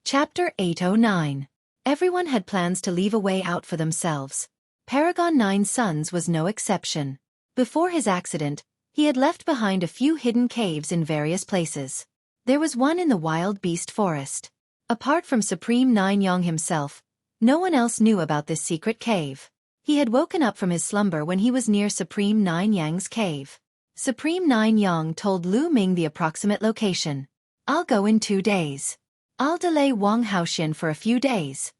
Chapter 809. Everyone had plans to leave a way out for themselves. Paragon 9's Sons was no exception. Before his accident, he had left behind a few hidden caves in various places. There was one in the wild beast forest. Apart from Supreme Nine Yang himself, no one else knew about this secret cave. He had woken up from his slumber when he was near Supreme Nine Yang's cave. Supreme Nine Yang told Lu Ming the approximate location. "I'll go in 2 days. I'll delay Wang Haoxian for a few days."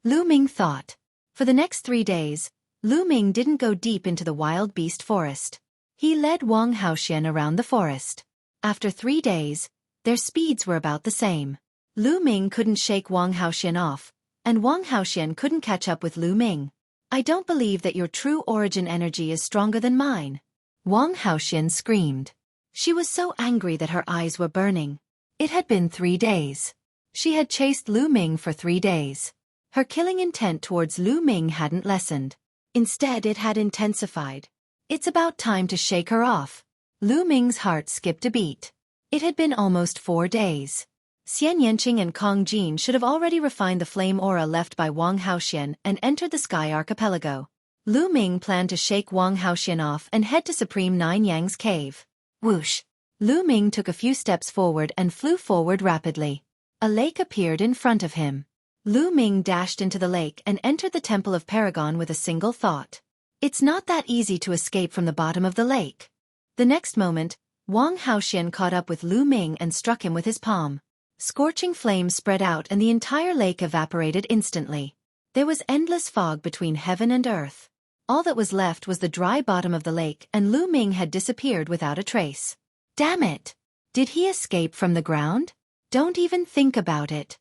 Lu Ming thought. For the next 3 days, Lu Ming didn't go deep into the wild beast forest. He led Wang Haoxian around the forest. After 3 days, their speeds were about the same. Lu Ming couldn't shake Wang Haoxian off, and Wang Haoxian couldn't catch up with Lu Ming. "I don't believe that your true origin energy is stronger than mine," Wang Haoxian screamed. She was so angry that her eyes were burning. It had been 3 days. She had chased Lu Ming for 3 days. Her killing intent towards Lu Ming hadn't lessened. Instead, it had intensified. It's about time to shake her off. Lu Ming's heart skipped a beat. It had been almost 4 days. Xian Yanqing and Kong Jin should have already refined the flame aura left by Wang Haoxian and entered the Sky Archipelago. Lu Ming planned to shake Wang Haoxian off and head to Supreme Nine Yang's cave. Whoosh! Lu Ming took a few steps forward and flew forward rapidly. A lake appeared in front of him. Lu Ming dashed into the lake and entered the Temple of Paragon with a single thought. It's not that easy to escape from the bottom of the lake. The next moment, Wang Haoxian caught up with Lu Ming and struck him with his palm. Scorching flames spread out and the entire lake evaporated instantly. There was endless fog between heaven and earth. All that was left was the dry bottom of the lake, and Lu Ming had disappeared without a trace. Damn it! Did he escape from the ground? Don't even think about it.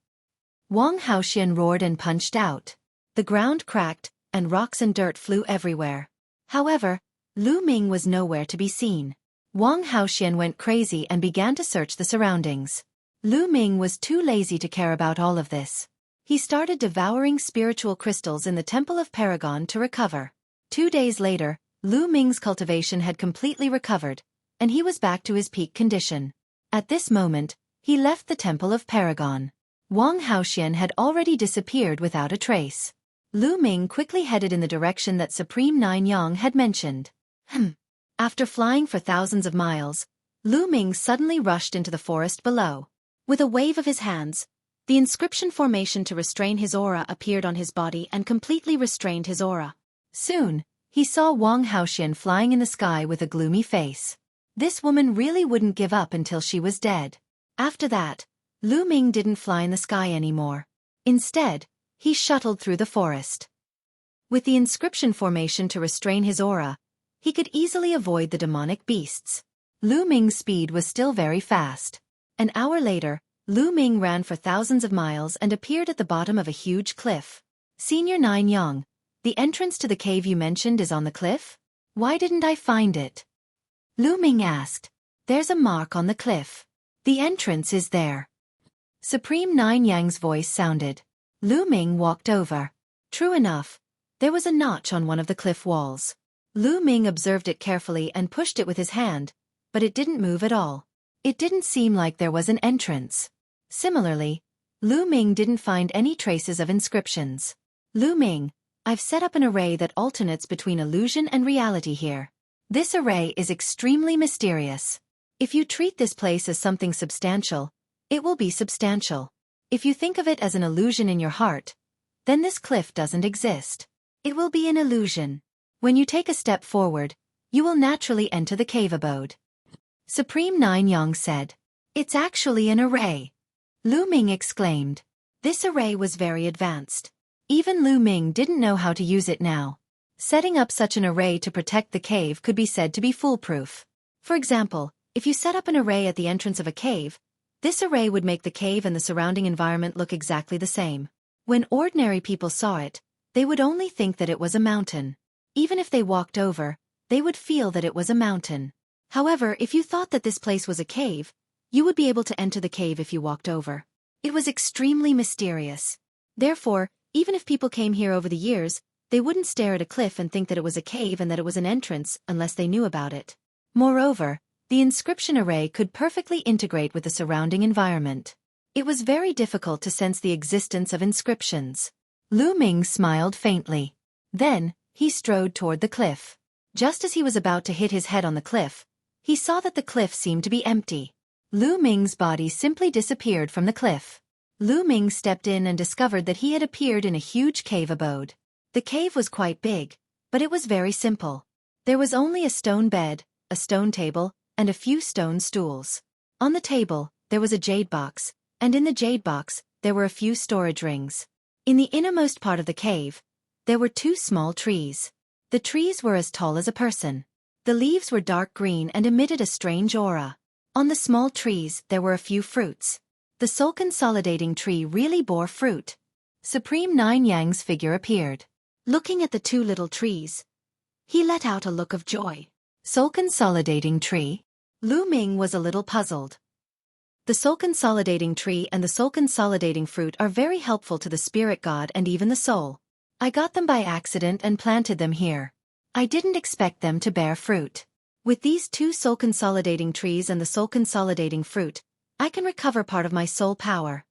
Wang Haoxian roared and punched out. The ground cracked, and rocks and dirt flew everywhere. However, Lu Ming was nowhere to be seen. Wang Haoxian went crazy and began to search the surroundings. Lu Ming was too lazy to care about all of this. He started devouring spiritual crystals in the Temple of Paragon to recover. 2 days later, Lu Ming's cultivation had completely recovered, and he was back to his peak condition. At this moment, he left the Temple of Paragon. Wang Haoxian had already disappeared without a trace. Lu Ming quickly headed in the direction that Supreme Nine Yang had mentioned. After flying for thousands of miles, Lu Ming suddenly rushed into the forest below. With a wave of his hands, the inscription formation to restrain his aura appeared on his body and completely restrained his aura. Soon, he saw Wang Haoxian flying in the sky with a gloomy face. This woman really wouldn't give up until she was dead. After that, Lu Ming didn't fly in the sky anymore. Instead, he shuttled through the forest. With the inscription formation to restrain his aura, he could easily avoid the demonic beasts. Lu Ming's speed was still very fast. An hour later, Lu Ming ran for thousands of miles and appeared at the bottom of a huge cliff. "Senior Nine Yang, the entrance to the cave you mentioned is on the cliff? Why didn't I find it?" Lu Ming asked. "There's a mark on the cliff. The entrance is there." Supreme Nine Yang's voice sounded. Lu Ming walked over. True enough, there was a notch on one of the cliff walls. Lu Ming observed it carefully and pushed it with his hand, but it didn't move at all. It didn't seem like there was an entrance. Similarly, Lu Ming didn't find any traces of inscriptions. "Lu Ming, I've set up an array that alternates between illusion and reality here. This array is extremely mysterious. If you treat this place as something substantial, it will be substantial. If you think of it as an illusion in your heart, then this cliff doesn't exist. It will be an illusion. When you take a step forward, you will naturally enter the cave abode." Supreme Nine Yang said. "It's actually an array," Lu Ming exclaimed. This array was very advanced. Even Lu Ming didn't know how to use it now. Setting up such an array to protect the cave could be said to be foolproof. For example, if you set up an array at the entrance of a cave, this array would make the cave and the surrounding environment look exactly the same. When ordinary people saw it, they would only think that it was a mountain. Even if they walked over, they would feel that it was a mountain. However, if you thought that this place was a cave, you would be able to enter the cave if you walked over. It was extremely mysterious. Therefore, even if people came here over the years, they wouldn't stare at a cliff and think that it was a cave and that it was an entrance unless they knew about it. Moreover, the inscription array could perfectly integrate with the surrounding environment. It was very difficult to sense the existence of inscriptions. Lu Ming smiled faintly. Then, he strode toward the cliff. Just as he was about to hit his head on the cliff, he saw that the cliff seemed to be empty. Lu Ming's body simply disappeared from the cliff. Lu Ming stepped in and discovered that he had appeared in a huge cave abode. The cave was quite big, but it was very simple. There was only a stone bed, a stone table, and a few stone stools. On the table, there was a jade box, and in the jade box, there were a few storage rings. In the innermost part of the cave, there were 2 small trees. The trees were as tall as a person. The leaves were dark green and emitted a strange aura. On the small trees, there were a few fruits. The soul consolidating tree really bore fruit. Supreme Nine Yang's figure appeared. Looking at the 2 little trees, he let out a look of joy. Soul consolidating tree? Lu Ming was a little puzzled. The soul consolidating tree and the soul consolidating fruit are very helpful to the spirit god and even the soul. I got them by accident and planted them here. I didn't expect them to bear fruit. With these 2 soul consolidating trees and the soul consolidating fruit, I can recover part of my soul power.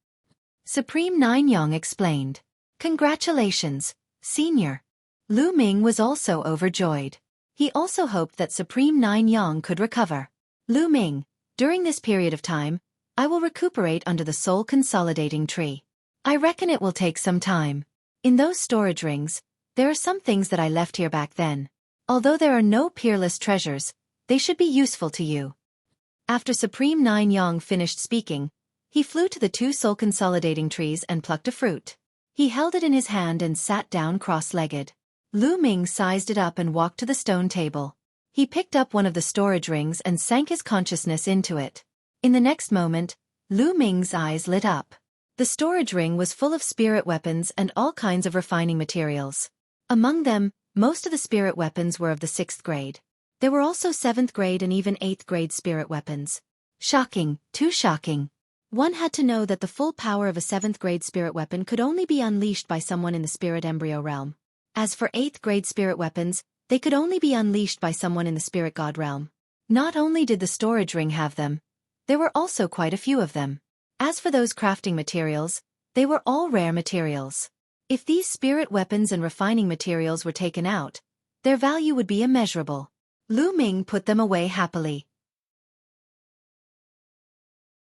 Supreme Nine Yang explained. Congratulations, Senior. Lu Ming was also overjoyed. He also hoped that Supreme Nine Yang could recover. Lu Ming, during this period of time, I will recuperate under the soul consolidating tree. I reckon it will take some time. In those storage rings, there are some things that I left here back then. Although there are no peerless treasures, they should be useful to you. After Supreme Nine Yang finished speaking, he flew to the 2 soul consolidating trees and plucked a fruit. He held it in his hand and sat down cross-legged. Lu Ming sized it up and walked to the stone table. He picked up one of the storage rings and sank his consciousness into it. In the next moment, Lu Ming's eyes lit up. The storage ring was full of spirit weapons and all kinds of refining materials. Among them, most of the spirit weapons were of the 6th grade. There were also 7th grade and even 8th grade spirit weapons. Shocking, too shocking. One had to know that the full power of a 7th grade spirit weapon could only be unleashed by someone in the spirit embryo realm. As for 8th grade spirit weapons, they could only be unleashed by someone in the spirit god realm. Not only did the storage ring have them, there were also quite a few of them. As for those crafting materials, they were all rare materials. If these spirit weapons and refining materials were taken out, their value would be immeasurable. Lu Ming put them away happily.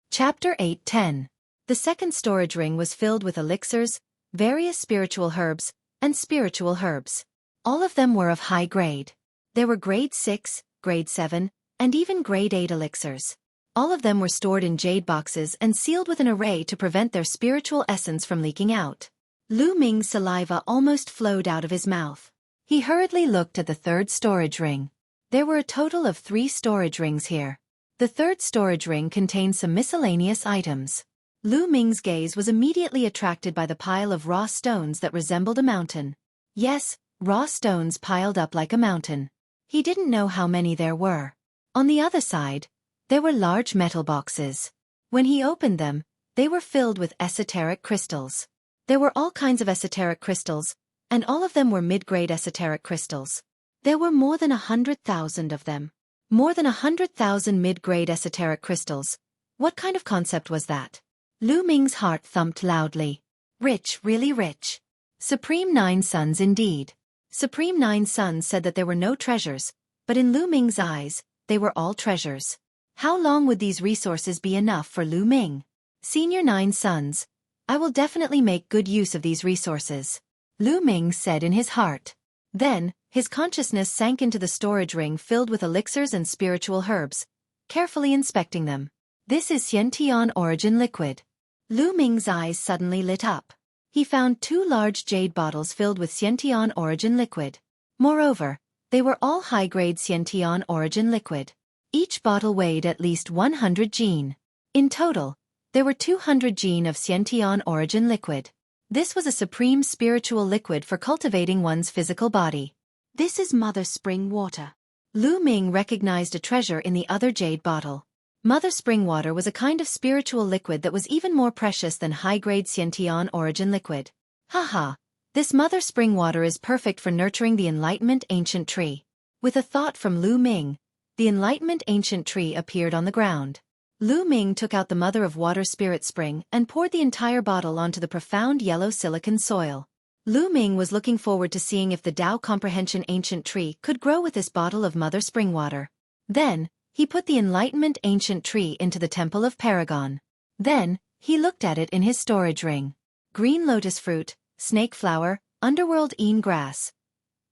Chapter 8:10. The second storage ring was filled with elixirs, various spiritual herbs, and spiritual herbs. All of them were of high grade. There were grade 6, grade 7, and even grade 8 elixirs. All of them were stored in jade boxes and sealed with an array to prevent their spiritual essence from leaking out. Lu Ming's saliva almost flowed out of his mouth. He hurriedly looked at the 3rd storage ring. There were a total of 3 storage rings here. The 3rd storage ring contained some miscellaneous items. Lu Ming's gaze was immediately attracted by the pile of raw stones that resembled a mountain. Yes, raw stones piled up like a mountain. He didn't know how many there were. On the other side, there were large metal boxes. When he opened them, they were filled with esoteric crystals. There were all kinds of esoteric crystals, and all of them were mid-grade esoteric crystals. There were more than 100,000 of them. More than 100,000 mid-grade esoteric crystals. What kind of concept was that? Lu Ming's heart thumped loudly. Rich, really rich. Supreme Nine Sons indeed. Supreme Nine Sons said that there were no treasures, but in Lu Ming's eyes, they were all treasures. How long would these resources be enough for Lu Ming? Senior Nine Sons, I will definitely make good use of these resources, Lu Ming said in his heart. Then, his consciousness sank into the storage ring filled with elixirs and spiritual herbs, carefully inspecting them. This is Xiantian origin liquid. Lu Ming's eyes suddenly lit up. He found 2 large jade bottles filled with Xiantian origin liquid. Moreover, they were all high-grade Xiantian origin liquid. Each bottle weighed at least 100 jin. In total, there were 200 jin of Xiantian origin liquid. This was a supreme spiritual liquid for cultivating one's physical body. This is Mother Spring Water. Lu Ming recognized a treasure in the other jade bottle. Mother Spring Water was a kind of spiritual liquid that was even more precious than high-grade Xiantian origin liquid. Haha, this Mother Spring Water is perfect for nurturing the Enlightenment Ancient Tree. With a thought from Lu Ming, the Enlightenment Ancient Tree appeared on the ground. Lu Ming took out the Mother of Water Spirit Spring and poured the entire bottle onto the profound yellow silicon soil. Lu Ming was looking forward to seeing if the Tao Comprehension Ancient Tree could grow with this bottle of Mother Spring Water. Then, he put the Enlightenment Ancient Tree into the Temple of Paragon. Then, he looked at it in his storage ring. Green lotus fruit, snake flower, underworld een grass.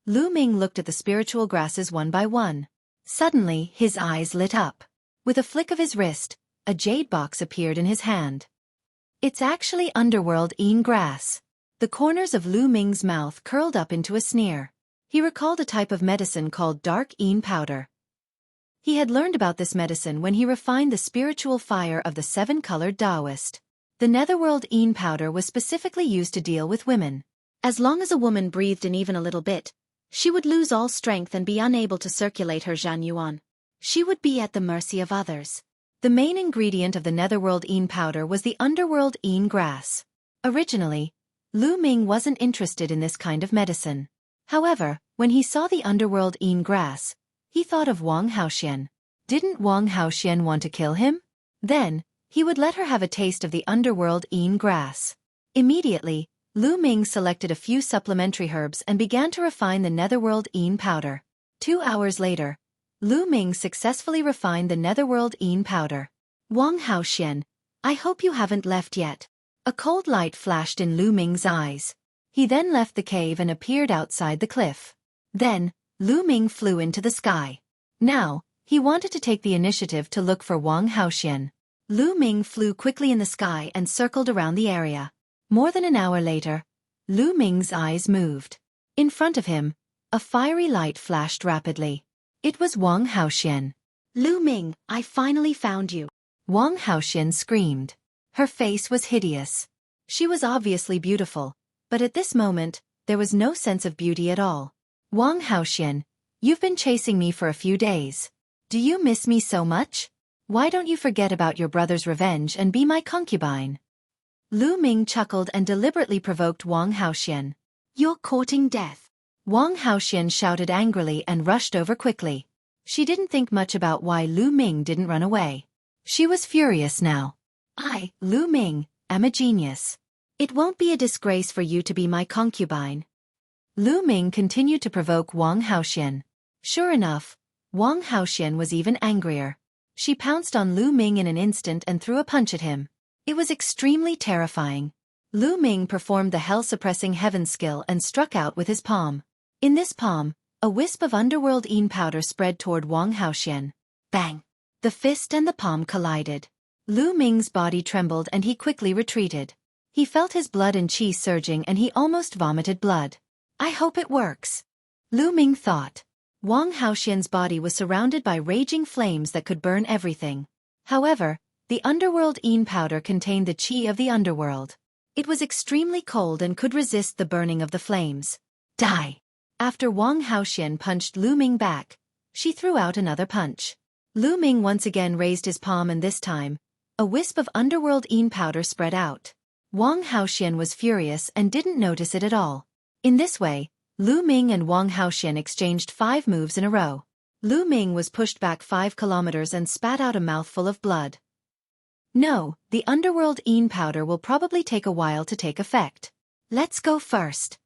Lu Ming looked at the spiritual grasses one by one. Suddenly, his eyes lit up. With a flick of his wrist, a jade box appeared in his hand. It's actually underworld een grass. The corners of Lu Ming's mouth curled up into a sneer. He recalled a type of medicine called dark een powder. He had learned about this medicine when he refined the spiritual fire of the seven-colored Taoist. The netherworld een powder was specifically used to deal with women. As long as a woman breathed in even a little bit, she would lose all strength and be unable to circulate her Zhan Yuan. She would be at the mercy of others. The main ingredient of the netherworld een powder was the underworld een grass. Originally, Lu Ming wasn't interested in this kind of medicine. However, when he saw the underworld een grass, he thought of Wang Haoxian. Didn't Wang Haoxian want to kill him? Then, he would let her have a taste of the underworld een grass. Immediately, Lu Ming selected a few supplementary herbs and began to refine the netherworld een powder. 2 hours later, Lu Ming successfully refined the netherworld een powder. Wang Haoxian, I hope you haven't left yet. A cold light flashed in Lu Ming's eyes. He then left the cave and appeared outside the cliff. Then, Lu Ming flew into the sky. Now, he wanted to take the initiative to look for Wang Haoxian. Lu Ming flew quickly in the sky and circled around the area. More than an hour later, Lu Ming's eyes moved. In front of him, a fiery light flashed rapidly. It was Wang Haoxian. Lu Ming, I finally found you. Wang Haoxian screamed. Her face was hideous. She was obviously beautiful, but at this moment, there was no sense of beauty at all. Wang Haoxian, you've been chasing me for a few days. Do you miss me so much? Why don't you forget about your brother's revenge and be my concubine? Lu Ming chuckled and deliberately provoked Wang Haoxian. You're courting death. Wang Haoxian shouted angrily and rushed over quickly. She didn't think much about why Lu Ming didn't run away. She was furious now. I, Lu Ming, am a genius. It won't be a disgrace for you to be my concubine. Lu Ming continued to provoke Wang Haoxian. Sure enough, Wang Haoxian was even angrier. She pounced on Lu Ming in an instant and threw a punch at him. It was extremely terrifying. Lu Ming performed the hell-suppressing heaven skill and struck out with his palm. In this palm, a wisp of underworld een powder spread toward Wang Haoxian. Bang! The fist and the palm collided. Lu Ming's body trembled and he quickly retreated. He felt his blood and qi surging and he almost vomited blood. I hope it works. Lu Ming thought. Wang Haoxian's body was surrounded by raging flames that could burn everything. However, the underworld een powder contained the qi of the underworld. It was extremely cold and could resist the burning of the flames. Die! After Wang Haoxian punched Lu Ming back, she threw out another punch. Lu Ming once again raised his palm and this time, a wisp of underworld een powder spread out. Wang Haoxian was furious and didn't notice it at all. In this way, Lu Ming and Wang Haoxian exchanged 5 moves in a row. Lu Ming was pushed back 5 kilometers and spat out a mouthful of blood. No, the underworld een powder will probably take a while to take effect. Let's go first.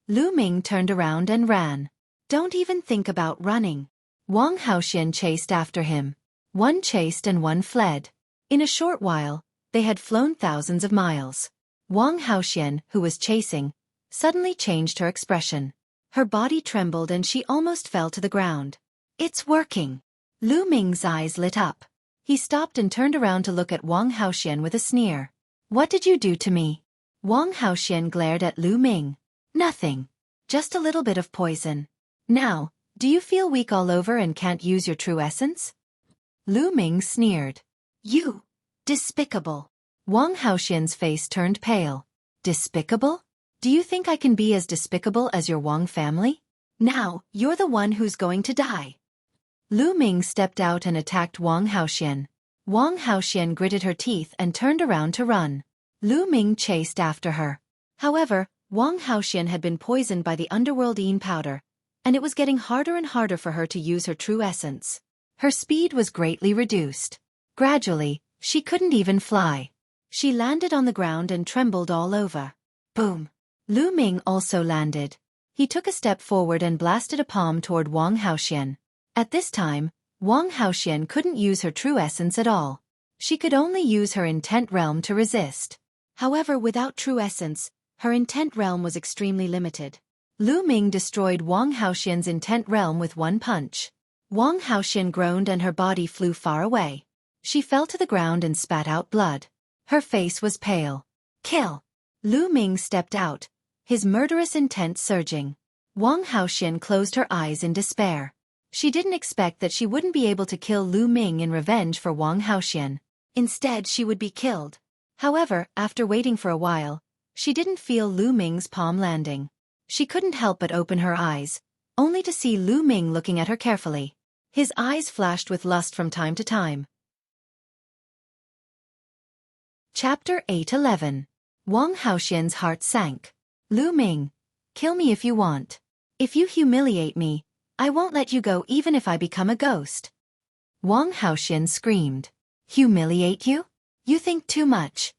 Lu Ming turned around and ran. Don't even think about running. Wang Haoxian chased after him. One chased and one fled. In a short while, they had flown thousands of miles. Wang Haoxian, who was chasing, suddenly changed her expression. Her body trembled and she almost fell to the ground. It's working. Lu Ming's eyes lit up. He stopped and turned around to look at Wang Haoxian with a sneer. What did you do to me? Wang Haoxian glared at Lu Ming. Nothing. Just a little bit of poison. Now, do you feel weak all over and can't use your true essence? Lu Ming sneered. You! Despicable. Wang Haoxian's face turned pale. Despicable? Do you think I can be as despicable as your Wang family? Now, you're the one who's going to die. Lu Ming stepped out and attacked Wang Haoxian. Wang Haoxian gritted her teeth and turned around to run. Lu Ming chased after her. However, Wang Haoxian had been poisoned by the underworld een powder, and it was getting harder and harder for her to use her true essence. Her speed was greatly reduced. Gradually, she couldn't even fly. She landed on the ground and trembled all over. Boom! Lu Ming also landed. He took a step forward and blasted a palm toward Wang Haoxian. At this time, Wang Haoxian couldn't use her true essence at all. She could only use her intent realm to resist. However, without true essence, her intent realm was extremely limited. Lu Ming destroyed Wang Haoxian's intent realm with one punch. Wang Haoxian groaned and her body flew far away. She fell to the ground and spat out blood. Her face was pale. Kill! Lu Ming stepped out, his murderous intent surging. Wang Haoxian closed her eyes in despair. She didn't expect that she wouldn't be able to kill Lu Ming in revenge for Wang Haoxian. Instead, she would be killed. However, after waiting for a while, she didn't feel Lu Ming's palm landing. She couldn't help but open her eyes, only to see Lu Ming looking at her carefully. His eyes flashed with lust from time to time. Chapter 8:11. Wang Haoxian's heart sank. Lu Ming, kill me if you want. If you humiliate me, I won't let you go even if I become a ghost. Wang Haoxian screamed. Humiliate you? You think too much.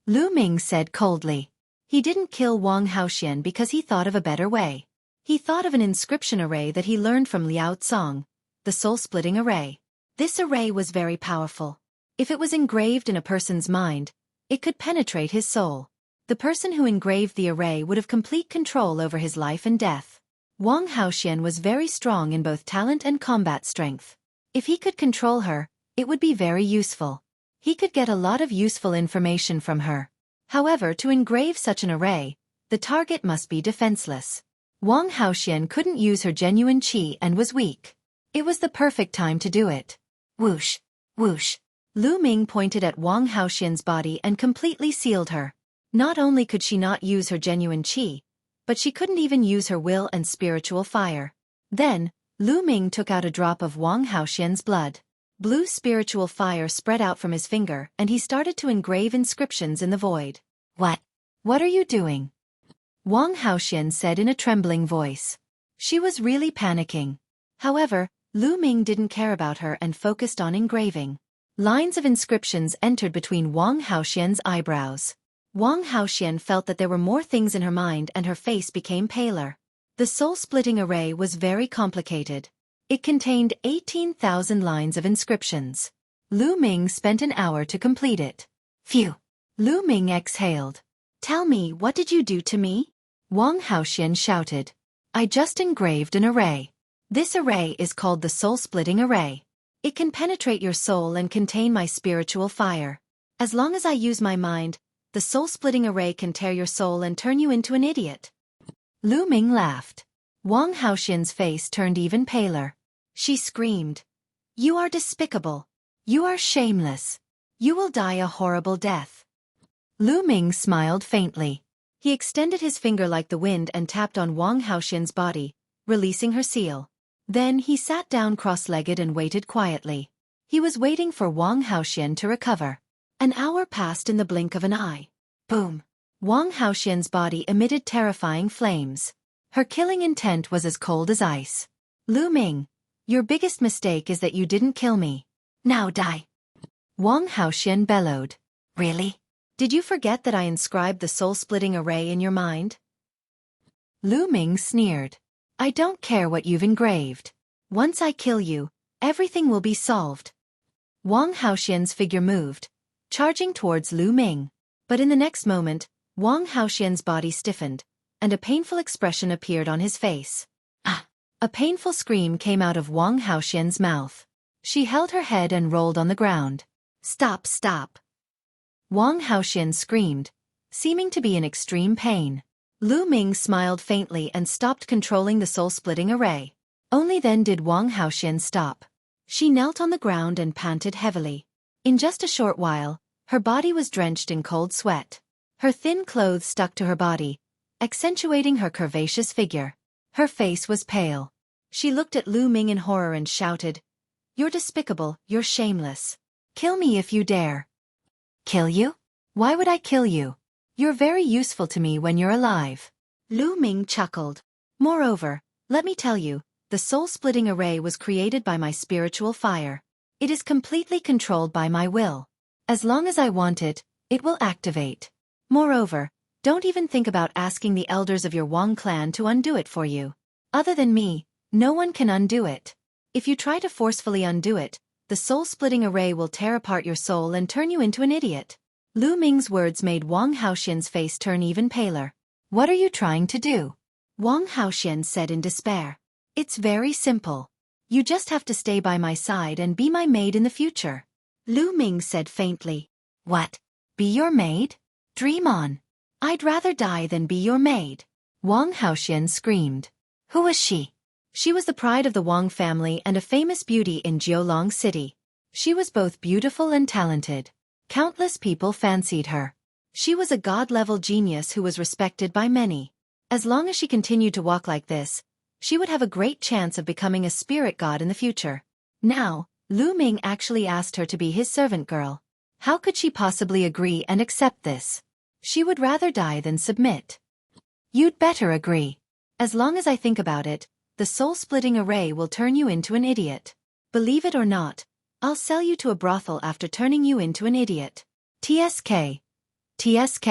Lu Ming said coldly. He didn't kill Wang Haoxian because he thought of a better way. He thought of an inscription array that he learned from Liao Tsong, the soul-splitting array. This array was very powerful. If it was engraved in a person's mind, it could penetrate his soul. The person who engraved the array would have complete control over his life and death. Wang Haoxian was very strong in both talent and combat strength. If he could control her, it would be very useful. He could get a lot of useful information from her. However, to engrave such an array, the target must be defenseless. Wang Haoxian couldn't use her genuine qi and was weak. It was the perfect time to do it. Whoosh! Whoosh! Lu Ming pointed at Wang Haoxian's body and completely sealed her. Not only could she not use her genuine qi, but she couldn't even use her will and spiritual fire. Then, Lu Ming took out a drop of Wang Haoxian's blood. Blue spiritual fire spread out from his finger and he started to engrave inscriptions in the void. What? What are you doing? Wang Haoxian said in a trembling voice. She was really panicking. However, Lu Ming didn't care about her and focused on engraving. Lines of inscriptions entered between Wang Haoxian's eyebrows. Wang Haoxian felt that there were more things in her mind and her face became paler. The soul-splitting array was very complicated. It contained 18,000 lines of inscriptions. Lu Ming spent an hour to complete it. Phew! Lu Ming exhaled. Tell me, what did you do to me? Wang Haoxian shouted. I just engraved an array. This array is called the soul-splitting array. It can penetrate your soul and contain my spiritual fire. As long as I use my mind, the soul-splitting array can tear your soul and turn you into an idiot. Lu Ming laughed. Wang Haoxian's face turned even paler. She screamed. You are despicable. You are shameless. You will die a horrible death. Lu Ming smiled faintly. He extended his finger like the wind and tapped on Wang Haoxian's body, releasing her seal. Then he sat down cross-legged and waited quietly. He was waiting for Wang Haoxian to recover. An hour passed in the blink of an eye. Boom! Wang Haoxian's body emitted terrifying flames. Her killing intent was as cold as ice. Lu Ming, your biggest mistake is that you didn't kill me. Now die! Wang Haoxian bellowed. Really? Did you forget that I inscribed the soul-splitting array in your mind? Lu Ming sneered. I don't care what you've engraved. Once I kill you, everything will be solved. Wang Haoxian's figure moved, charging towards Lu Ming. But in the next moment, Wang Haoxian's body stiffened, and a painful expression appeared on his face. Ah! A painful scream came out of Wang Haoxian's mouth. She held her head and rolled on the ground. Stop, stop! Wang Haoxian screamed, seeming to be in extreme pain. Lu Ming smiled faintly and stopped controlling the soul-splitting array. Only then did Wang Haoxian stop. She knelt on the ground and panted heavily. In just a short while, her body was drenched in cold sweat. Her thin clothes stuck to her body, accentuating her curvaceous figure. Her face was pale. She looked at Lu Ming in horror and shouted, You're despicable, you're shameless. Kill me if you dare. Kill you? Why would I kill you? You're very useful to me when you're alive. Lu Ming chuckled. Moreover, let me tell you, the soul-splitting array was created by my spiritual fire. It is completely controlled by my will. As long as I want it, it will activate. Moreover, don't even think about asking the elders of your Wang clan to undo it for you. Other than me, no one can undo it. If you try to forcefully undo it, the soul-splitting array will tear apart your soul and turn you into an idiot. Lu Ming's words made Wang Haoxian's face turn even paler. What are you trying to do? Wang Haoxian said in despair. It's very simple. You just have to stay by my side and be my maid in the future. Lu Ming said faintly. What? Be your maid? Dream on. I'd rather die than be your maid. Wang Haoxian screamed. Who was she? She was the pride of the Wang family and a famous beauty in Jiulong City. She was both beautiful and talented. Countless people fancied her. She was a god-level genius who was respected by many. As long as she continued to walk like this, she would have a great chance of becoming a spirit god in the future. Now, Lu Ming actually asked her to be his servant girl. How could she possibly agree and accept this? She would rather die than submit. You'd better agree. As long as I think about it, the soul-splitting array will turn you into an idiot. Believe it or not, I'll sell you to a brothel after turning you into an idiot. TSK. TSK.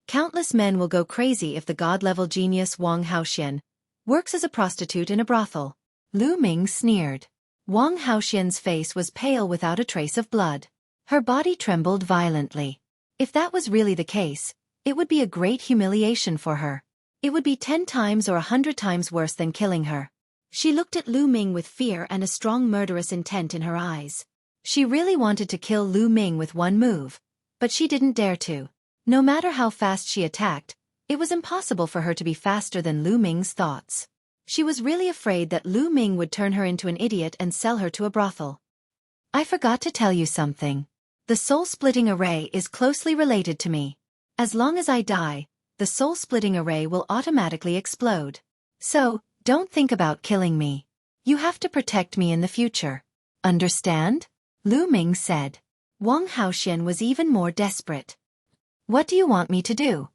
Countless men will go crazy if the god-level genius Wang Haoxian works as a prostitute in a brothel. Lu Ming sneered. Wang Haoxian's face was pale without a trace of blood. Her body trembled violently. If that was really the case, it would be a great humiliation for her. It would be 10 times or 100 times worse than killing her. She looked at Lu Ming with fear and a strong murderous intent in her eyes. She really wanted to kill Lu Ming with one move, but she didn't dare to. No matter how fast she attacked, it was impossible for her to be faster than Lu Ming's thoughts. She was really afraid that Lu Ming would turn her into an idiot and sell her to a brothel. I forgot to tell you something. The soul-splitting array is closely related to me. As long as I die, the soul-splitting array will automatically explode. So, don't think about killing me. You have to protect me in the future. Understand? Lu Ming said. Wang Haoxian was even more desperate. What do you want me to do?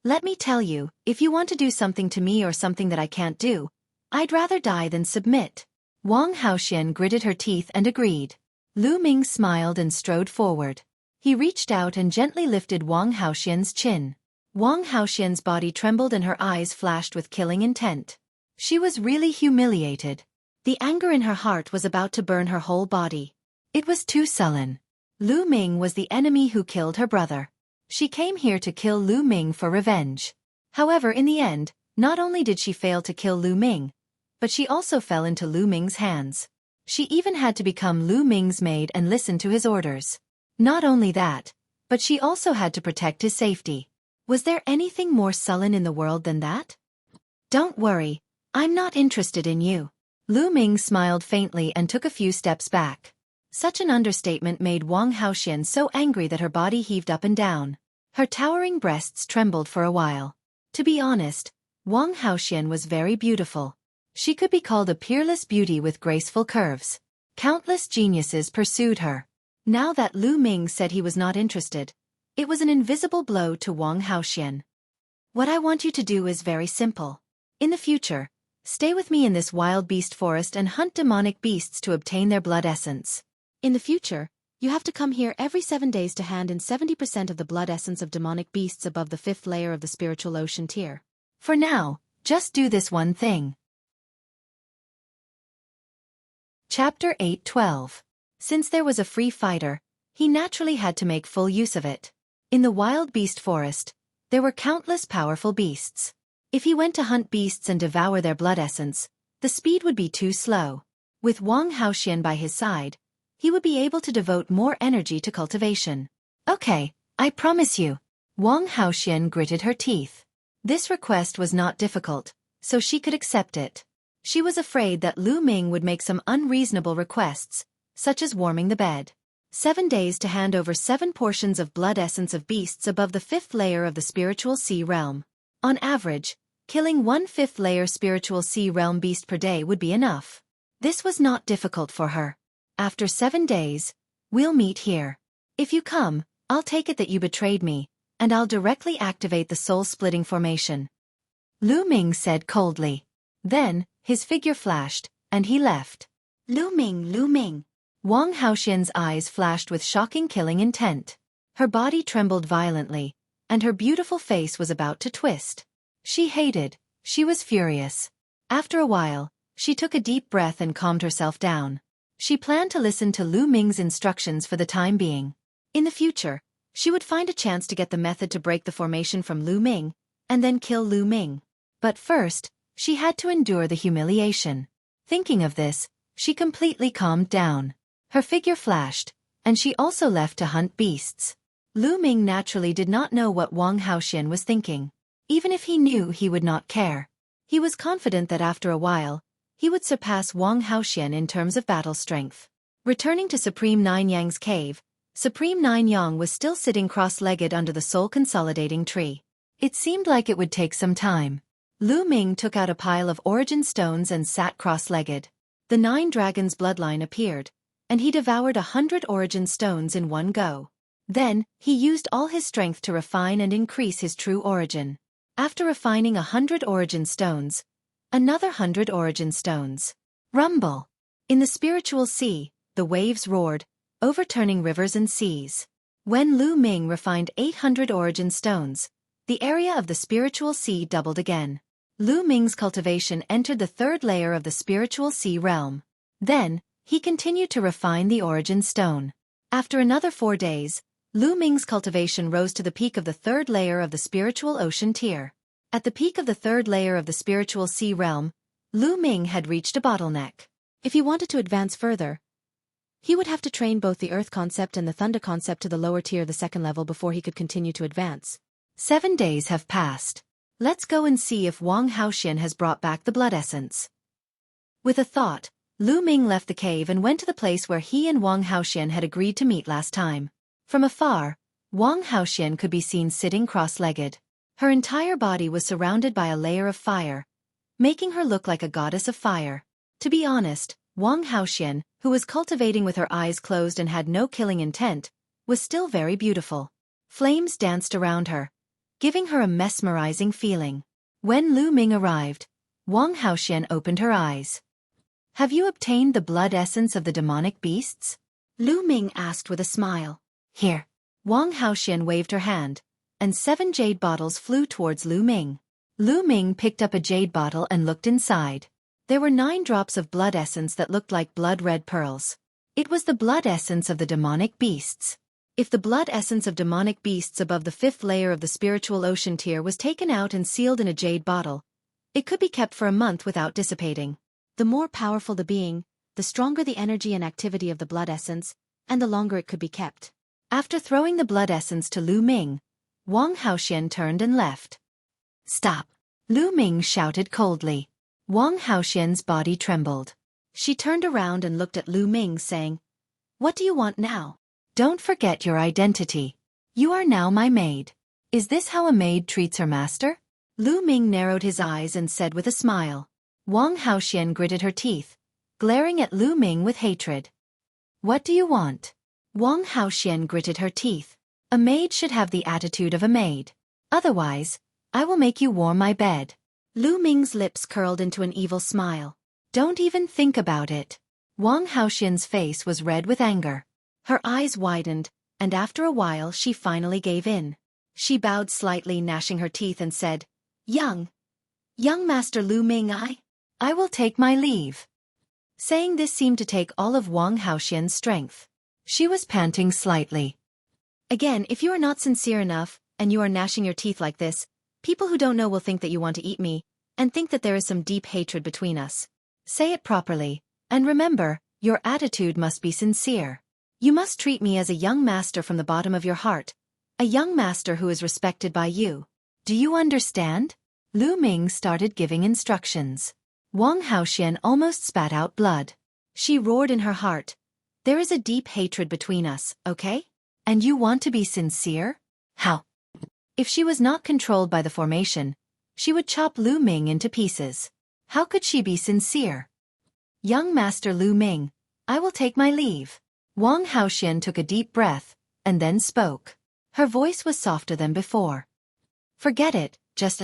Let me tell you, if you want to do something to me or something that I can't do, I'd rather die than submit. Wang Haoxian gritted her teeth and agreed. Lu Ming smiled and strode forward. He reached out and gently lifted Wang Haoxian's chin. Wang Haoxian's body trembled and her eyes flashed with killing intent. She was really humiliated. The anger in her heart was about to burn her whole body. It was too sullen. Lu Ming was the enemy who killed her brother. She came here to kill Lu Ming for revenge. However, in the end, not only did she fail to kill Lu Ming, but she also fell into Lu Ming's hands. She even had to become Lu Ming's maid and listen to his orders. Not only that, but she also had to protect his safety. Was there anything more sullen in the world than that? Don't worry, I'm not interested in you. Lu Ming smiled faintly and took a few steps back. Such an understatement made Wang Haoxian so angry that her body heaved up and down. Her towering breasts trembled for a while. To be honest, Wang Haoxian was very beautiful. She could be called a peerless beauty with graceful curves. Countless geniuses pursued her. Now that Lu Ming said he was not interested, it was an invisible blow to Wang Haoxian. What I want you to do is very simple. In the future, stay with me in this wild beast forest and hunt demonic beasts to obtain their blood essence. In the future, you have to come here every 7 days to hand in 70% of the blood essence of demonic beasts above the 5th layer of the spiritual ocean tier. For now, just do this one thing. Chapter 8:12. Since there was a free fighter, he naturally had to make full use of it. In the wild beast forest, there were countless powerful beasts. If he went to hunt beasts and devour their blood essence, the speed would be too slow. With Wang Haoxian by his side, he would be able to devote more energy to cultivation. Okay, I promise you. Wang Haoxian gritted her teeth. This request was not difficult, so she could accept it. She was afraid that Lu Ming would make some unreasonable requests, such as warming the bed. 7 days to hand over 7 portions of blood essence of beasts above the 5th layer of the spiritual sea realm. On average, killing 1 5th layer spiritual sea realm beast per day would be enough. This was not difficult for her. After 7 days, we'll meet here. If you come, I'll take it that you betrayed me, and I'll directly activate the soul-splitting formation. Lu Ming said coldly. Then, his figure flashed, and he left. Lu Ming, Wang Haoxian's eyes flashed with shocking killing intent. Her body trembled violently, and her beautiful face was about to twist. She hated, she was furious. After a while, she took a deep breath and calmed herself down. She planned to listen to Lu Ming's instructions for the time being. In the future, she would find a chance to get the method to break the formation from Lu Ming, and then kill Lu Ming. But first, she had to endure the humiliation. Thinking of this, she completely calmed down. Her figure flashed, and she also left to hunt beasts. Lu Ming naturally did not know what Wang Haoxian was thinking. Even if he knew, he would not care. He was confident that after a while, he would surpass Wang Haoxian in terms of battle strength. Returning to Supreme Nine Yang's cave, Supreme Nine Yang was still sitting cross-legged under the soul-consolidating tree. It seemed like it would take some time. Lu Ming took out a pile of origin stones and sat cross-legged. The 9 dragons' bloodline appeared, and he devoured 100 origin stones in one go. Then, he used all his strength to refine and increase his true origin. After refining 100 origin stones, another 100 origin stones. Rumble! In the spiritual sea, the waves roared, overturning rivers and seas. When Lu Ming refined 800 origin stones, the area of the spiritual sea doubled again. Lu Ming's cultivation entered the 3rd layer of the spiritual sea realm. Then, he continued to refine the origin stone. After another 4 days, Lu Ming's cultivation rose to the peak of the 3rd layer of the spiritual ocean tier. At the peak of the 3rd layer of the spiritual sea realm, Lu Ming had reached a bottleneck. If he wanted to advance further, he would have to train both the earth concept and the thunder concept to the lower tier, the 2nd level, before he could continue to advance. 7 days have passed. Let's go and see if Wang Haoxian has brought back the blood essence. With a thought, Lu Ming left the cave and went to the place where he and Wang Haoxian had agreed to meet last time. From afar, Wang Haoxian could be seen sitting cross-legged. Her entire body was surrounded by a layer of fire, making her look like a goddess of fire. To be honest, Wang Haoxian, who was cultivating with her eyes closed and had no killing intent, was still very beautiful. Flames danced around her, giving her a mesmerizing feeling. When Lu Ming arrived, Wang Haoxian opened her eyes. "Have you obtained the blood essence of the demonic beasts?" Lu Ming asked with a smile. "Here." Wang Haoxian waved her hand, and 7 jade bottles flew towards Lu Ming. Lu Ming picked up a jade bottle and looked inside. There were 9 drops of blood essence that looked like blood-red pearls. It was the blood essence of the demonic beasts. If the blood essence of demonic beasts above the 5th layer of the spiritual ocean tier was taken out and sealed in a jade bottle, it could be kept for a month without dissipating. The more powerful the being, the stronger the energy and activity of the blood essence, and the longer it could be kept. After throwing the blood essence to Lu Ming, Wang Haoxian turned and left. "Stop!" Lu Ming shouted coldly. Wang Haoxian's body trembled. She turned around and looked at Lu Ming, saying, "What do you want now? Don't forget your identity. You are now my maid." "Is this how a maid treats her master?" Lu Ming narrowed his eyes and said with a smile. Wang Haoxian gritted her teeth, glaring at Lu Ming with hatred. "What do you want?" Wang Haoxian gritted her teeth. "A maid should have the attitude of a maid. Otherwise, I will make you warm my bed." Lu Ming's lips curled into an evil smile. "Don't even think about it." Wang Haoxian's face was red with anger. Her eyes widened, and after a while she finally gave in. She bowed slightly, gnashing her teeth, and said, Young Master Lu Ming, I will take my leave." Saying this seemed to take all of Wang Haoxian's strength. She was panting slightly. "Again, if you are not sincere enough, and you are gnashing your teeth like this, people who don't know will think that you want to eat me, and think that there is some deep hatred between us. Say it properly, and remember, your attitude must be sincere. You must treat me as a young master from the bottom of your heart, a young master who is respected by you. Do you understand?" Lu Ming started giving instructions. Wang Haoxian almost spat out blood. She roared in her heart, "There is a deep hatred between us, okay? And you want to be sincere? How?" If she was not controlled by the formation, she would chop Lu Ming into pieces. How could she be sincere? "Young Master Lu Ming, I will take my leave." Wang Haoxian took a deep breath, and then spoke. Her voice was softer than before. "Forget it, just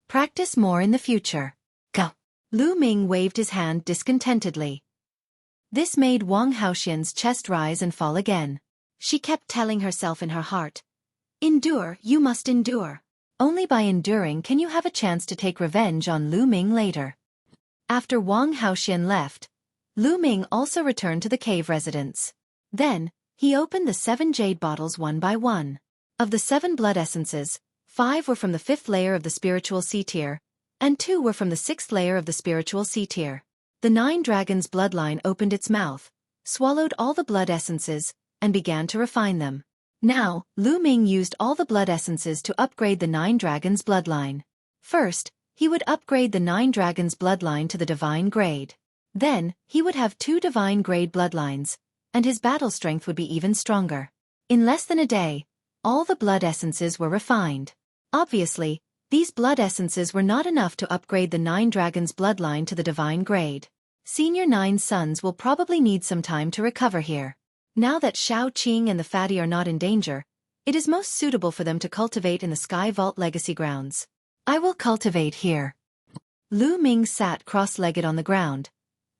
practice more in the future. Go." Lu Ming waved his hand discontentedly. This made Wang Haoxian's chest rise and fall again. She kept telling herself in her heart, "Endure, you must endure. Only by enduring can you have a chance to take revenge on Lu Ming later." After Wang Haoxian left, Lu Ming also returned to the cave residence. Then, he opened the 7 jade bottles one by one. Of the 7 blood essences, 5 were from the 5th layer of the spiritual C tier, and 2 were from the 6th layer of the spiritual C tier. The 9 dragons' bloodline opened its mouth, swallowed all the blood essences, and began to refine them. Now, Lu Ming used all the blood essences to upgrade the 9 dragons' bloodline. First, he would upgrade the 9 dragons' bloodline to the divine grade. Then, he would have 2 divine grade bloodlines, and his battle strength would be even stronger. In less than a day, all the blood essences were refined. Obviously, these blood essences were not enough to upgrade the 9 dragons' bloodline to the divine grade. Senior 9 sons will probably need some time to recover here. Now that Xueqi and the fatty are not in danger, it is most suitable for them to cultivate in the Sky Vault Legacy grounds. I will cultivate here. Lu Ming sat cross-legged on the ground,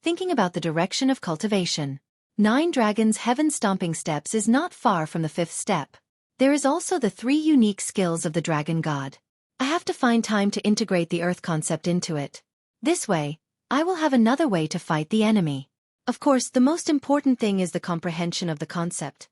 thinking about the direction of cultivation. 9 Dragons' Heaven Stomping Steps is not far from the 5th step. There is also the 3 unique skills of the Dragon God. I have to find time to integrate the Earth concept into it. This way, I will have another way to fight the enemy. Of course, the most important thing is the comprehension of the concept.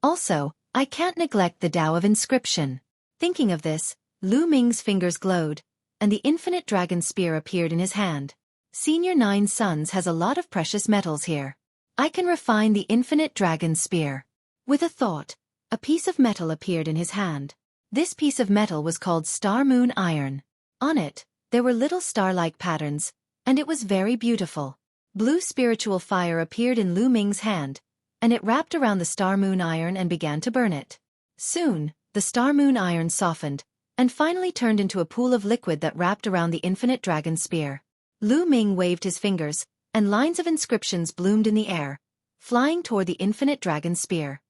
Also, I can't neglect the Tao of Inscription. Thinking of this, Lu Ming's fingers glowed, and the infinite dragon spear appeared in his hand. Senior 9 sons has a lot of precious metals here. I can refine the infinite dragon spear. With a thought, a piece of metal appeared in his hand. This piece of metal was called Star Moon Iron. On it, there were little star-like patterns, and it was very beautiful. Blue spiritual fire appeared in Lu Ming's hand, and it wrapped around the Star Moon Iron and began to burn it. Soon, the Star Moon Iron softened, and finally turned into a pool of liquid that wrapped around the infinite dragon spear. Lu Ming waved his fingers, and lines of inscriptions bloomed in the air, flying toward the infinite dragon spear.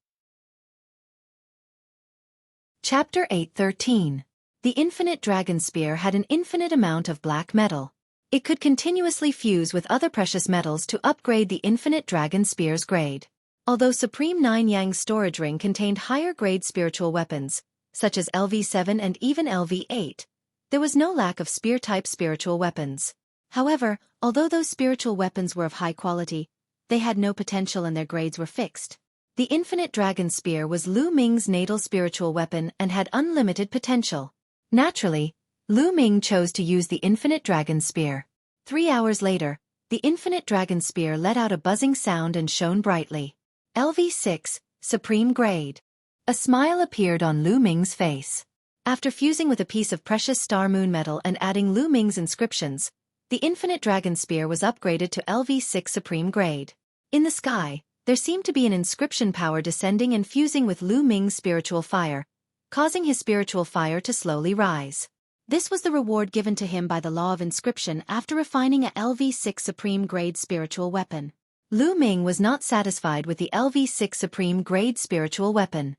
Chapter 8:13. The infinite dragon spear had an infinite amount of black metal. It could continuously fuse with other precious metals to upgrade the infinite dragon spear's grade. Although Supreme 9 Yang's storage ring contained higher-grade spiritual weapons, such as LV7 and even LV8, there was no lack of spear-type spiritual weapons. However, although those spiritual weapons were of high quality, they had no potential and their grades were fixed. The infinite dragon spear was Lu Ming's natal spiritual weapon and had unlimited potential. Naturally, Lu Ming chose to use the infinite dragon spear. 3 hours later, the infinite dragon spear let out a buzzing sound and shone brightly. LV6, Supreme Grade. A smile appeared on Lu Ming's face. After fusing with a piece of precious star moon metal and adding Lu Ming's inscriptions, the infinite dragon spear was upgraded to LV6 Supreme Grade. In the sky, there seemed to be an inscription power descending and fusing with Lu Ming's spiritual fire, causing his spiritual fire to slowly rise. This was the reward given to him by the law of inscription after refining a LV6 Supreme Grade spiritual weapon. Lu Ming was not satisfied with the LV6 Supreme Grade spiritual weapon.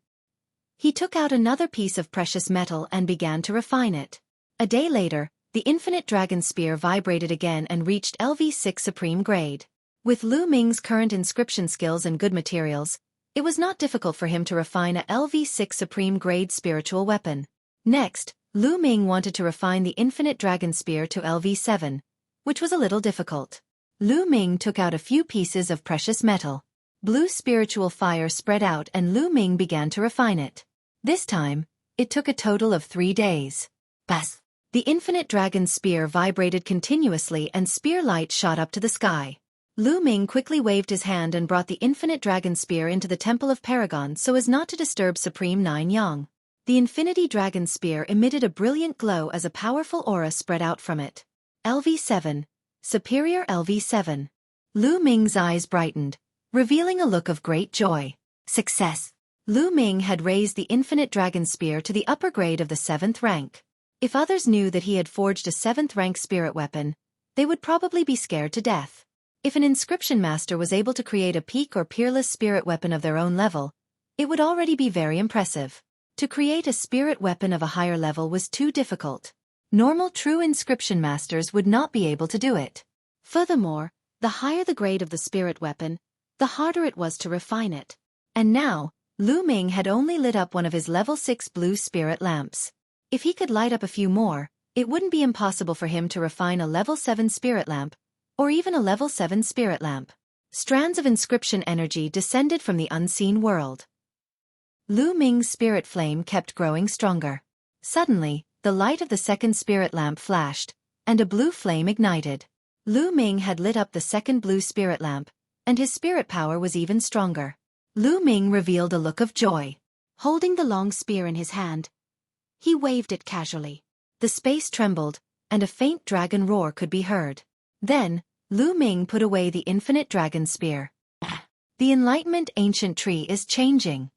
He took out another piece of precious metal and began to refine it. A day later, the infinite dragon spear vibrated again and reached LV6 Supreme Grade. With Lu Ming's current inscription skills and good materials, it was not difficult for him to refine a LV6 Supreme Grade spiritual weapon. Next, Lu Ming wanted to refine the infinite dragon spear to LV7, which was a little difficult. Lu Ming took out a few pieces of precious metal. Blue spiritual fire spread out and Lu Ming began to refine it. This time, it took a total of 3 days. Bas! The infinite dragon spear vibrated continuously and spear light shot up to the sky. Lu Ming quickly waved his hand and brought the infinite dragon spear into the Temple of Paragon so as not to disturb Supreme 9 Yang. The infinity dragon spear emitted a brilliant glow as a powerful aura spread out from it. LV7. Superior LV7. Lu Ming's eyes brightened, revealing a look of great joy. Success! Lu Ming had raised the infinite dragon spear to the upper grade of the 7th rank. If others knew that he had forged a 7th rank spirit weapon, they would probably be scared to death. If an inscription master was able to create a peak or peerless spirit weapon of their own level, it would already be very impressive. To create a spirit weapon of a higher level was too difficult. Normal true inscription masters would not be able to do it. Furthermore, The higher the grade of the spirit weapon, the harder it was to refine it. And now, Lu Ming had only lit up one of his level 6 blue spirit lamps. If he could light up a few more, it wouldn't be impossible for him to refine a level 7 spirit lamp, or even a level 7 spirit lamp. Strands of inscription energy descended from the unseen world. Lu Ming's spirit flame kept growing stronger. Suddenly, the light of the second spirit lamp flashed, and a blue flame ignited. Lu Ming had lit up the second blue spirit lamp, and his spirit power was even stronger. Lu Ming revealed a look of joy. Holding the long spear in his hand, he waved it casually. The space trembled, and a faint dragon roar could be heard. Then, Lu Ming put away the infinite dragon spear. The Enlightenment ancient tree is changing.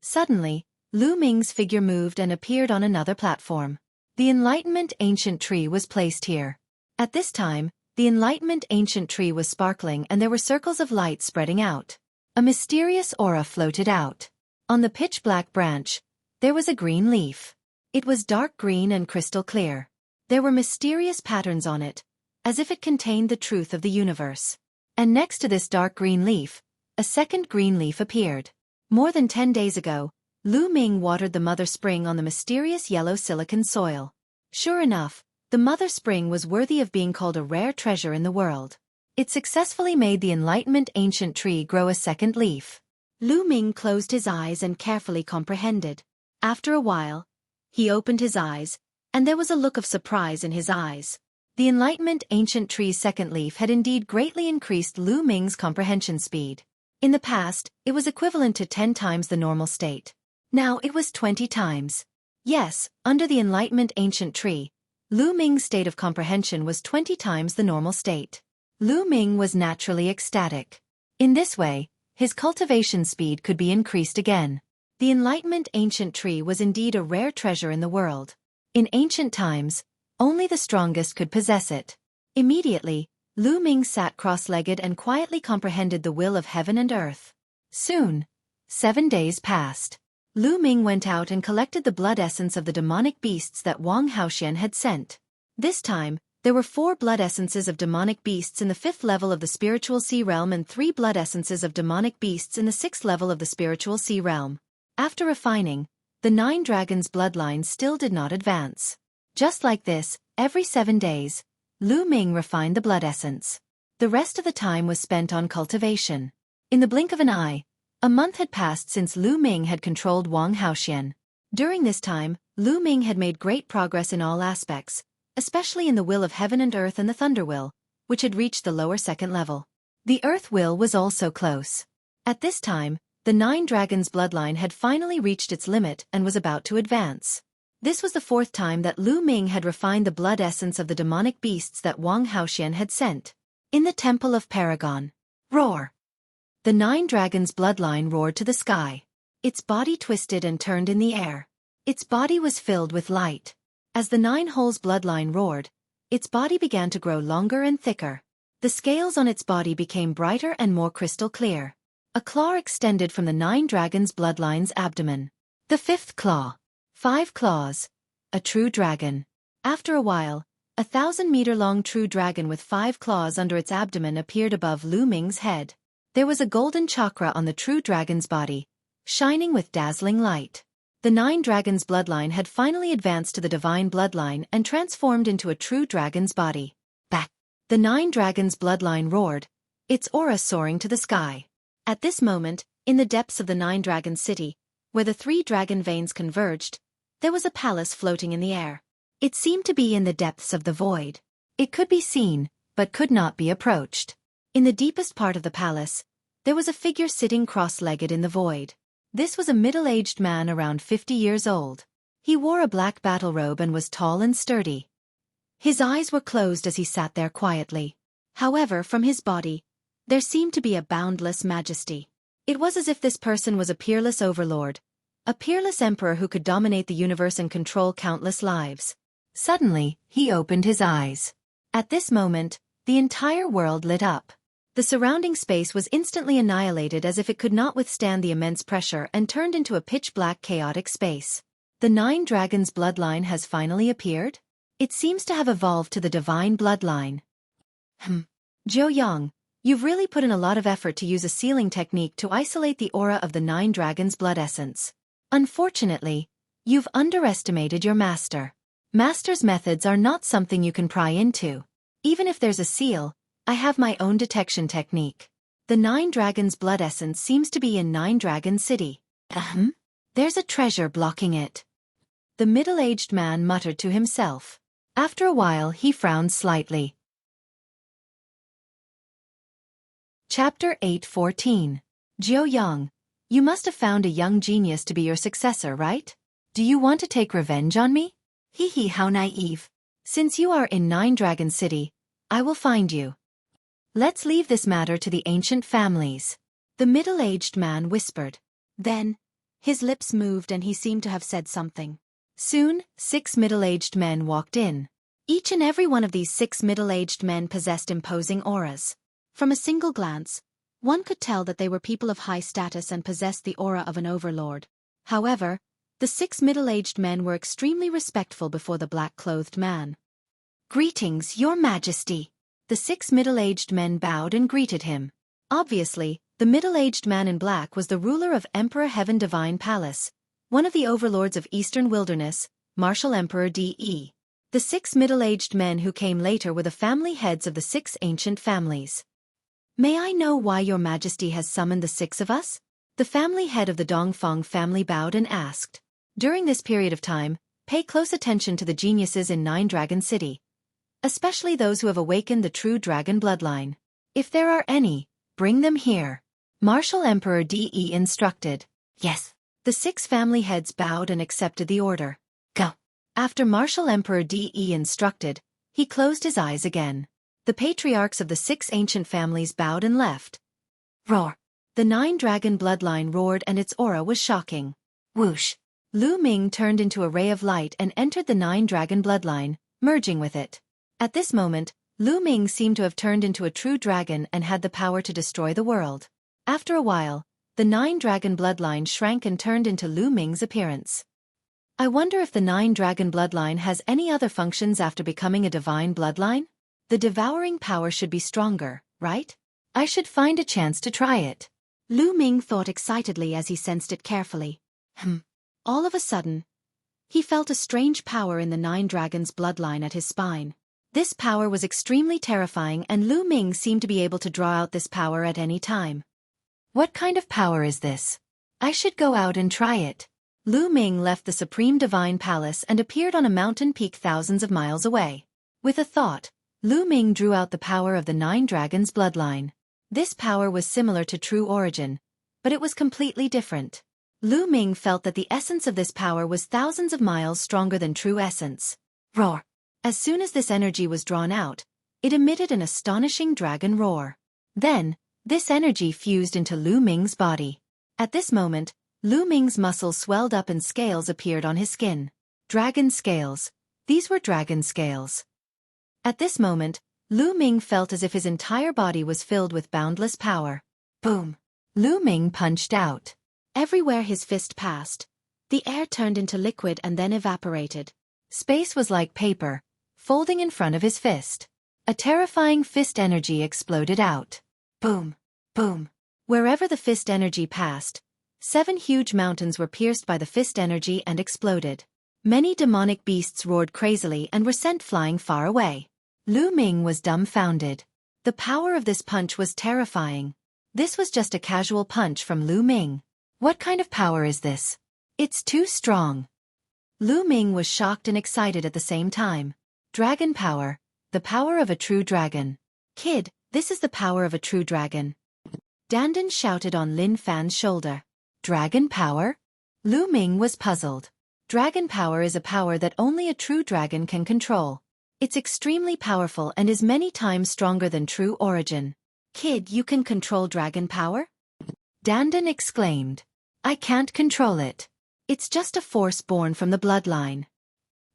Suddenly, Lu Ming's figure moved and appeared on another platform. The Enlightenment ancient tree was placed here. At this time, the Enlightenment ancient tree was sparkling and there were circles of light spreading out. A mysterious aura floated out. On the pitch-black branch, there was a green leaf. It was dark green and crystal clear. There were mysterious patterns on it, as if it contained the truth of the universe. And next to this dark green leaf, a second green leaf appeared. More than 10 days ago, Lu Ming watered the mother spring on the mysterious yellow silicon soil. Sure enough, the mother spring was worthy of being called a rare treasure in the world. It successfully made the Enlightenment ancient tree grow a second leaf. Lu Ming closed his eyes and carefully comprehended. After a while, he opened his eyes, and there was a look of surprise in his eyes. The Enlightenment ancient tree's second leaf had indeed greatly increased Lu Ming's comprehension speed. In the past, it was equivalent to 10 times the normal state. Now it was 20 times. Yes, under the Enlightenment ancient tree, Lu Ming's state of comprehension was 20 times the normal state. Lu Ming was naturally ecstatic. In this way, his cultivation speed could be increased again. The Enlightenment ancient tree was indeed a rare treasure in the world. In ancient times, only the strongest could possess it. Immediately, Lu Ming sat cross-legged and quietly comprehended the will of heaven and earth. Soon, 7 days passed. Lu Ming went out and collected the blood essence of the demonic beasts that Wang Haoxian had sent. This time, there were 4 blood essences of demonic beasts in the 5th level of the spiritual sea realm and 3 blood essences of demonic beasts in the 6th level of the spiritual sea realm. After refining, the 9 dragons' bloodline still did not advance. Just like this, every 7 days, Lu Ming refined the blood essence. The rest of the time was spent on cultivation. In the blink of an eye, a month had passed since Lu Ming had controlled Wang Haoxian. During this time, Lu Ming had made great progress in all aspects, especially in the will of heaven and earth and the thunder will, which had reached the lower 2nd level. The earth will was also close. At this time, the 9 dragons' bloodline had finally reached its limit and was about to advance. This was the 4th time that Lu Ming had refined the blood essence of the demonic beasts that Wang Haoxian had sent. In the Temple of Paragon. Roar! The 9 dragons' bloodline roared to the sky. Its body twisted and turned in the air. Its body was filled with light. As the 9 holes bloodline roared, its body began to grow longer and thicker. The scales on its body became brighter and more crystal clear. A claw extended from the 9 dragons' bloodline's abdomen. The 5th claw. 5 claws. A true dragon. After a while, a 1,000-meter-long true dragon with 5 claws under its abdomen appeared above Lu Ming's head. There was a golden chakra on the true dragon's body, shining with dazzling light. The 9 dragons' bloodline had finally advanced to the divine bloodline and transformed into a true dragon's body. Back! The 9 dragons' bloodline roared, its aura soaring to the sky. At this moment, in the depths of the 9 dragon city, where the 3 dragon veins converged, there was a palace floating in the air. It seemed to be in the depths of the void. It could be seen, but could not be approached. In the deepest part of the palace, there was a figure sitting cross-legged in the void. This was a middle-aged man around 50 years old. He wore a black battle robe and was tall and sturdy. His eyes were closed as he sat there quietly. However, from his body, there seemed to be a boundless majesty. It was as if this person was a peerless overlord, a peerless emperor who could dominate the universe and control countless lives. Suddenly, he opened his eyes. At this moment, the entire world lit up. The surrounding space was instantly annihilated as if it could not withstand the immense pressure and turned into a pitch-black chaotic space. The 9 dragons' bloodline has finally appeared? It seems to have evolved to the divine bloodline. Yang, you've really put in a lot of effort to use a sealing technique to isolate the aura of the 9 dragons' blood essence. Unfortunately, you've underestimated your master. Master's methods are not something you can pry into. Even if there's a seal, I have my own detection technique. The 9 dragons' blood essence seems to be in 9 Dragon City. There's a treasure blocking it. The middle-aged man muttered to himself. After a while he frowned slightly. Chapter 8:14. Yang, you must have found a young genius to be your successor, right? Do you want to take revenge on me? Hee, how naive. Since you are in 9 Dragon City, I will find you. Let's leave this matter to the ancient families. The middle-aged man whispered. Then, his lips moved and he seemed to have said something. Soon, 6 middle-aged men walked in. Each and every one of these 6 middle-aged men possessed imposing auras. From a single glance, one could tell that they were people of high status and possessed the aura of an overlord. However, the 6 middle-aged men were extremely respectful before the black-clothed man. Greetings, Your Majesty. The 6 middle-aged men bowed and greeted him. Obviously, the middle-aged man in black was the ruler of Emperor Heaven Divine Palace, one of the overlords of Eastern Wilderness, Martial Emperor De. The 6 middle-aged men who came later were the family heads of the 6 ancient families. May I know why Your Majesty has summoned the 6 of us? The family head of the Dongfang family bowed and asked. During this period of time, pay close attention to the geniuses in 9 Dragon City, especially those who have awakened the true dragon bloodline. If there are any, bring them here. Martial Emperor De instructed. Yes. The 6 family heads bowed and accepted the order. Go. After Martial Emperor De instructed, he closed his eyes again. The patriarchs of the 6 ancient families bowed and left. Roar. The 9 dragon bloodline roared and its aura was shocking. Whoosh. Lu Ming turned into a ray of light and entered the 9 dragon bloodline, merging with it. At this moment, Lu Ming seemed to have turned into a true dragon and had the power to destroy the world. After a while, the 9 dragon bloodline shrank and turned into Lu Ming's appearance. I wonder if the 9 dragon bloodline has any other functions after becoming a divine bloodline? The devouring power should be stronger, right? I should find a chance to try it. Lu Ming thought excitedly as he sensed it carefully. All of a sudden, he felt a strange power in the 9 dragons' bloodline at his spine. This power was extremely terrifying and Lu Ming seemed to be able to draw out this power at any time. What kind of power is this? I should go out and try it. Lu Ming left the Supreme Divine Palace and appeared on a mountain peak thousands of miles away. With a thought, Lu Ming drew out the power of the 9 dragons' bloodline. This power was similar to true origin, but it was completely different. Lu Ming felt that the essence of this power was thousands of miles stronger than true essence. Roar! As soon as this energy was drawn out, it emitted an astonishing dragon roar. Then, this energy fused into Lu Ming's body. At this moment, Lu Ming's muscles swelled up and scales appeared on his skin. Dragon scales. These were dragon scales. At this moment, Lu Ming felt as if his entire body was filled with boundless power. Boom! Lu Ming punched out. Everywhere his fist passed, the air turned into liquid and then evaporated. Space was like paper, folding in front of his fist. A terrifying fist energy exploded out. Boom! Boom! Wherever the fist energy passed, 7 huge mountains were pierced by the fist energy and exploded. Many demonic beasts roared crazily and were sent flying far away. Lu Ming was dumbfounded. The power of this punch was terrifying. This was just a casual punch from Lu Ming. What kind of power is this? It's too strong. Lu Ming was shocked and excited at the same time. Dragon power, the power of a true dragon. Kid, this is the power of a true dragon. Dandan shouted on Lin Fan's shoulder. Dragon power? Lu Ming was puzzled. Dragon power is a power that only a true dragon can control. It's extremely powerful and is many times stronger than true origin. Kid, you can control dragon power? Dandan exclaimed. I can't control it. It's just a force born from the bloodline.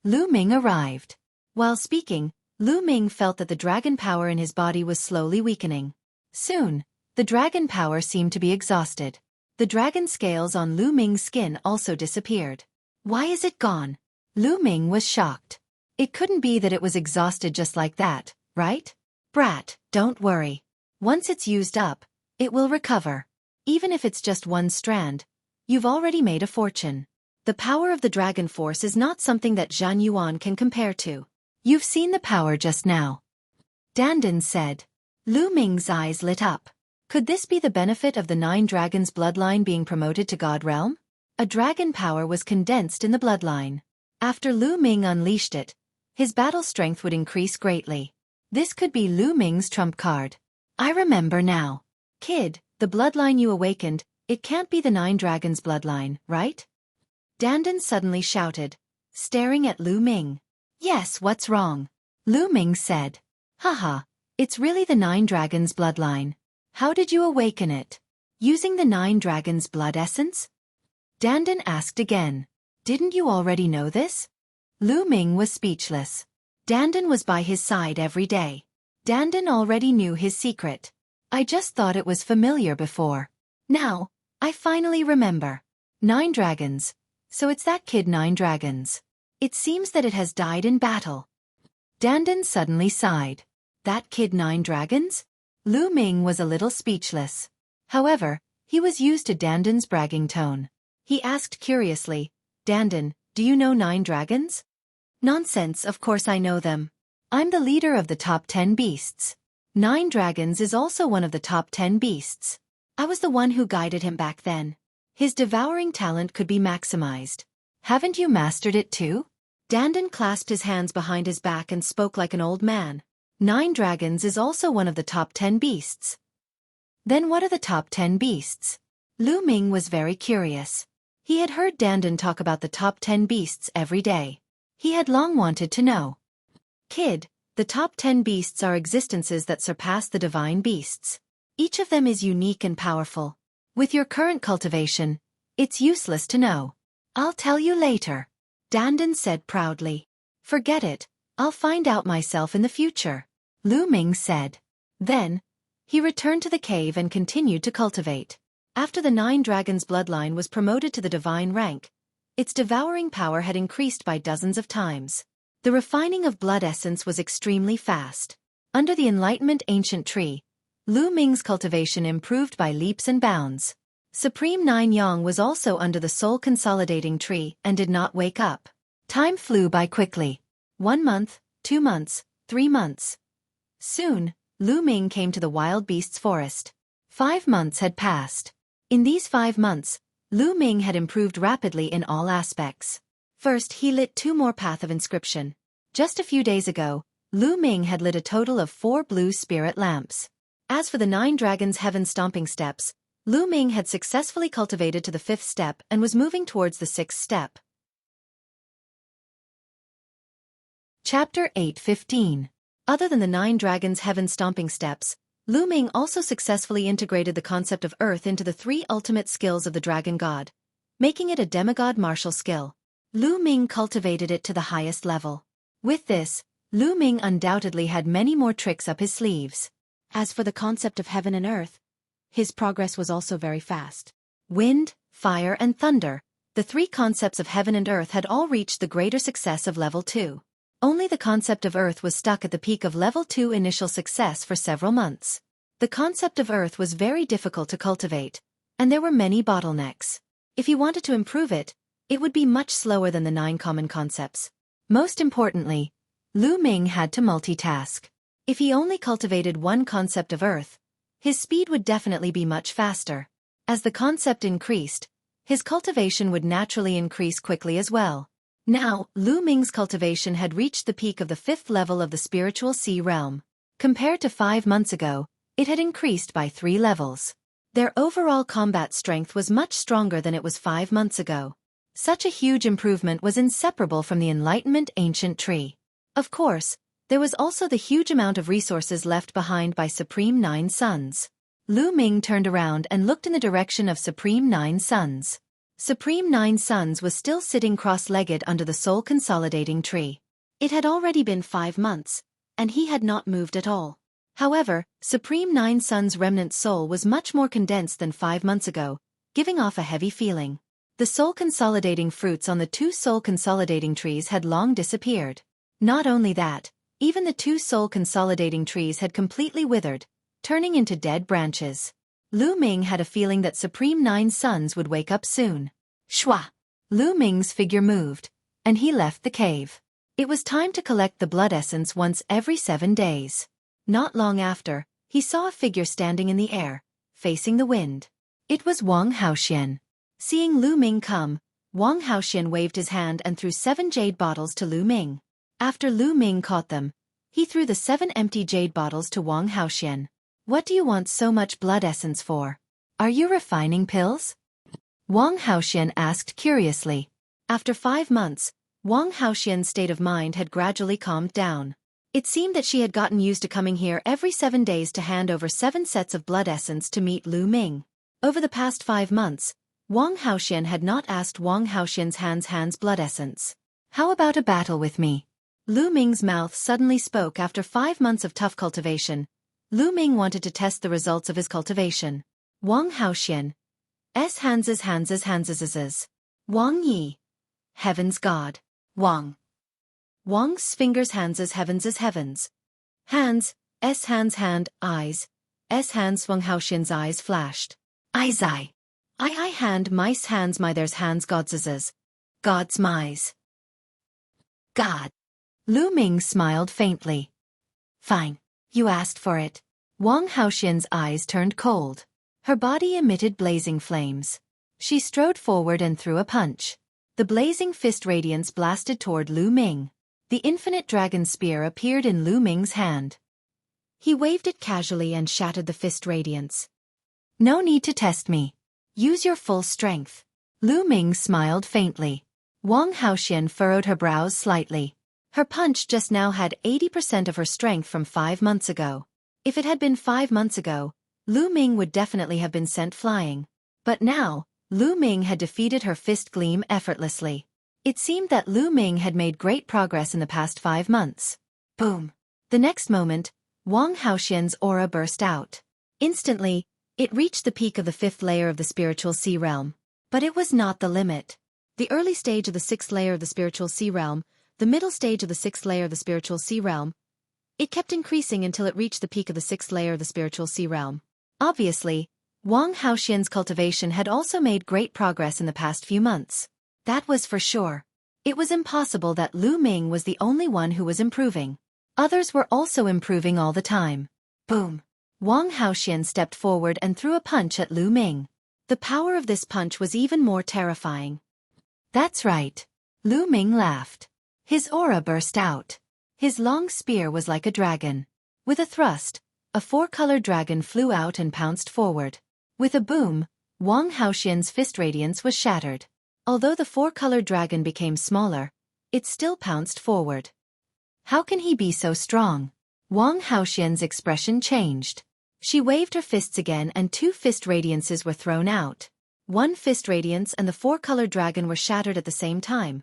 Lu Ming arrived. While speaking, Lu Ming felt that the dragon power in his body was slowly weakening. Soon, the dragon power seemed to be exhausted. The dragon scales on Lu Ming's skin also disappeared. Why is it gone? Lu Ming was shocked. It couldn't be that it was exhausted just like that, right? Brat, don't worry. Once it's used up, it will recover. Even if it's just one strand, you've already made a fortune. The power of the dragon force is not something that Zhan Yuan can compare to. You've seen the power just now. Dandan said. Lu Ming's eyes lit up. Could this be the benefit of the 9 dragons' bloodline being promoted to God realm? A dragon power was condensed in the bloodline. After Lu Ming unleashed it, his battle strength would increase greatly. This could be Lu Ming's trump card. I remember now. Kid, the bloodline you awakened, it can't be the 9 dragons' bloodline, right? Dandan suddenly shouted, staring at Lu Ming. Yes, what's wrong? Lu Ming said. Haha, it's really the 9 dragons' bloodline. How did you awaken it? Using the 9 dragons' blood essence? Dandan asked again. Didn't you already know this? Lu Ming was speechless. Dandan was by his side every day. Dandan already knew his secret. I just thought it was familiar before. Now, I finally remember. 9 dragons. So it's that kid 9 dragons. It seems that it has died in battle. Dandan suddenly sighed. That kid 9 dragons? Lu Ming was a little speechless. However, he was used to Dandan's bragging tone. He asked curiously, Dandan, do you know 9 dragons? Nonsense, of course I know them. I'm the leader of the top 10 beasts. 9 dragons is also one of the top 10 beasts. I was the one who guided him back then. His devouring talent could be maximized. Haven't you mastered it too? Dandan clasped his hands behind his back and spoke like an old man. 9 dragons is also one of the top 10 beasts. Then what are the top 10 beasts? Lu Ming was very curious. He had heard Dandan talk about the top 10 beasts every day. He had long wanted to know. Kid, the top 10 beasts are existences that surpass the divine beasts. Each of them is unique and powerful. With your current cultivation, it's useless to know. I'll tell you later. Dandan said proudly. Forget it, I'll find out myself in the future. Lu Ming said. Then, he returned to the cave and continued to cultivate. After the 9 dragons' bloodline was promoted to the divine rank, its devouring power had increased by dozens of times. The refining of blood essence was extremely fast. Under the Enlightenment Ancient Tree, Lu Ming's cultivation improved by leaps and bounds. Supreme 9 Yang was also under the Soul Consolidating Tree and did not wake up. Time flew by quickly. 1 month, 2 months, 3 months. Soon, Lu Ming came to the wild beasts forest. 5 months had passed. In these 5 months, Lu Ming had improved rapidly in all aspects. First, he lit 2 more Path of Inscription. Just a few days ago, Lu Ming had lit a total of 4 blue spirit lamps. As for the 9 dragons' heaven stomping steps, Lu Ming had successfully cultivated to the 5th step and was moving towards the 6th step. Chapter 8:15. Other than the 9 dragons' heaven stomping steps, Lu Ming also successfully integrated the concept of earth into the 3 ultimate skills of the dragon god, making it a demigod martial skill. Lu Ming cultivated it to the highest level. With this, Lu Ming undoubtedly had many more tricks up his sleeves. As for the concept of heaven and earth, his progress was also very fast. Wind, fire and thunder, the 3 concepts of heaven and earth had all reached the greater success of level 2. Only the concept of earth was stuck at the peak of level 2 initial success for several months. The concept of earth was very difficult to cultivate, and there were many bottlenecks. If he wanted to improve it, it would be much slower than the 9 common concepts. Most importantly, Lu Ming had to multitask. If he only cultivated 1 concept of earth, his speed would definitely be much faster. As the concept increased, his cultivation would naturally increase quickly as well. Now, Lu Ming's cultivation had reached the peak of the 5th level of the spiritual sea realm. Compared to 5 months ago, it had increased by 3 levels. Their overall combat strength was much stronger than it was 5 months ago. Such a huge improvement was inseparable from the Enlightenment Ancient Tree. Of course, there was also the huge amount of resources left behind by Supreme 9 Sons. Lu Ming turned around and looked in the direction of Supreme 9 Sons. Supreme 9 Sons was still sitting cross-legged under the Soul Consolidating Tree. It had already been 5 months, and he had not moved at all. However, Supreme 9 Sons' remnant soul was much more condensed than 5 months ago, giving off a heavy feeling. The Soul Consolidating fruits on the 2 Soul Consolidating trees had long disappeared. Not only that, Even the two soul-consolidating trees had completely withered, turning into dead branches. Lu Ming had a feeling that Supreme Nine Suns would wake up soon. Shwa! Lu Ming's figure moved, and he left the cave. It was time to collect the blood essence once every 7 days. Not long after, he saw a figure standing in the air, facing the wind. It was Wang Haoxian. Seeing Lu Ming come, Wang Haoxian waved his hand and threw 7 jade bottles to Lu Ming. After Lu Ming caught them, he threw the 7 empty jade bottles to Wang Haoxian. What do you want so much blood essence for? Are you refining pills? Wang Haoxian asked curiously. After 5 months, Wang Haoxian's state of mind had gradually calmed down. It seemed that she had gotten used to coming here every 7 days to hand over 7 sets of blood essence to meet Lu Ming. Over the past 5 months, Wang Haoxian had not asked Wang Haoxian's hands blood essence. How about a battle with me? Lu Ming's mouth suddenly spoke after 5 months of tough cultivation. Lu Ming wanted to test the results of his cultivation. Wang Haoxian. Hanses. Wang Yi. Heaven's God. Wang. Wang's fingers hands heavens. Hands, hand, eyes. Hands Wang Haoxian's eyes flashed. Eyes I hand mice hands my there's hands God's. God's mice. God. Lu Ming smiled faintly. Fine. You asked for it. Wang Haoxian's eyes turned cold. Her body emitted blazing flames. She strode forward and threw a punch. The blazing fist radiance blasted toward Lu Ming. The infinite dragon spear appeared in Lu Ming's hand. He waved it casually and shattered the fist radiance. No need to test me. Use your full strength. Lu Ming smiled faintly. Wang Haoxian furrowed her brows slightly. Her punch just now had 80% of her strength from 5 months ago. If it had been 5 months ago, Lu Ming would definitely have been sent flying. But now, Lu Ming had defeated her fist gleam effortlessly. It seemed that Lu Ming had made great progress in the past 5 months. Boom! The next moment, Wang Haoxian's aura burst out. Instantly, it reached the peak of the 5th layer of the spiritual sea realm. But it was not the limit. The early stage of the 6th layer of the spiritual sea realm, the middle stage of the 6th layer of the spiritual sea realm, it kept increasing until it reached the peak of the 6th layer of the spiritual sea realm. Obviously, Wang Haoxian's cultivation had also made great progress in the past few months. That was for sure. It was impossible that Lu Ming was the only one who was improving. Others were also improving all the time. Boom! Wang Haoxian stepped forward and threw a punch at Lu Ming. The power of this punch was even more terrifying. That's right. Lu Ming laughed. His aura burst out. His long spear was like a dragon. With a thrust, a 4-colored dragon flew out and pounced forward. With a boom, Wang Haoxian's fist radiance was shattered. Although the 4-colored dragon became smaller, it still pounced forward. How can he be so strong? Wang Haoxian's expression changed. She waved her fists again and 2 fist radiances were thrown out. 1 fist radiance and the 4-colored dragon were shattered at the same time,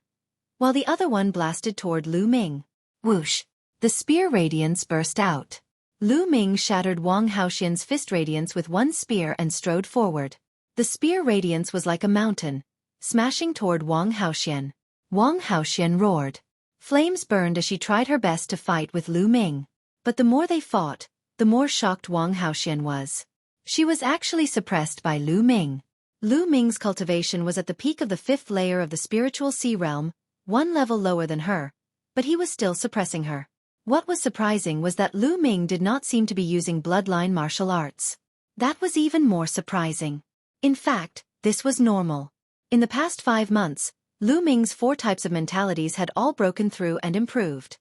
while the other one blasted toward Lu Ming. Whoosh! The spear radiance burst out. Lu Ming shattered Wang Haoxian's fist radiance with 1 spear and strode forward. The spear radiance was like a mountain, smashing toward Wang Haoxian. Wang Haoxian roared. Flames burned as she tried her best to fight with Lu Ming. But the more they fought, the more shocked Wang Haoxian was. She was actually suppressed by Lu Ming. Lu Ming's cultivation was at the peak of the 5th layer of the spiritual sea realm, 1 level lower than her, but he was still suppressing her. What was surprising was that Lu Ming did not seem to be using bloodline martial arts. That was even more surprising. In fact, this was normal. In the past 5 months, Lu Ming's 4 types of mentalities had all broken through and improved.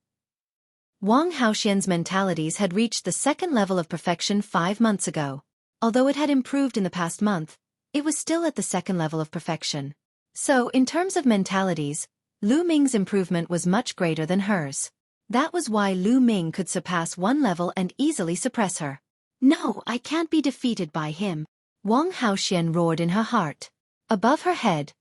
Wang Haoxian's mentalities had reached the 2nd level of perfection 5 months ago. Although it had improved in the past month, it was still at the 2nd level of perfection. So, in terms of mentalities, Lu Ming's improvement was much greater than hers. That was why Lu Ming could surpass 1 level and easily suppress her. No, I can't be defeated by him. Wang Haoxian roared in her heart. Above her head,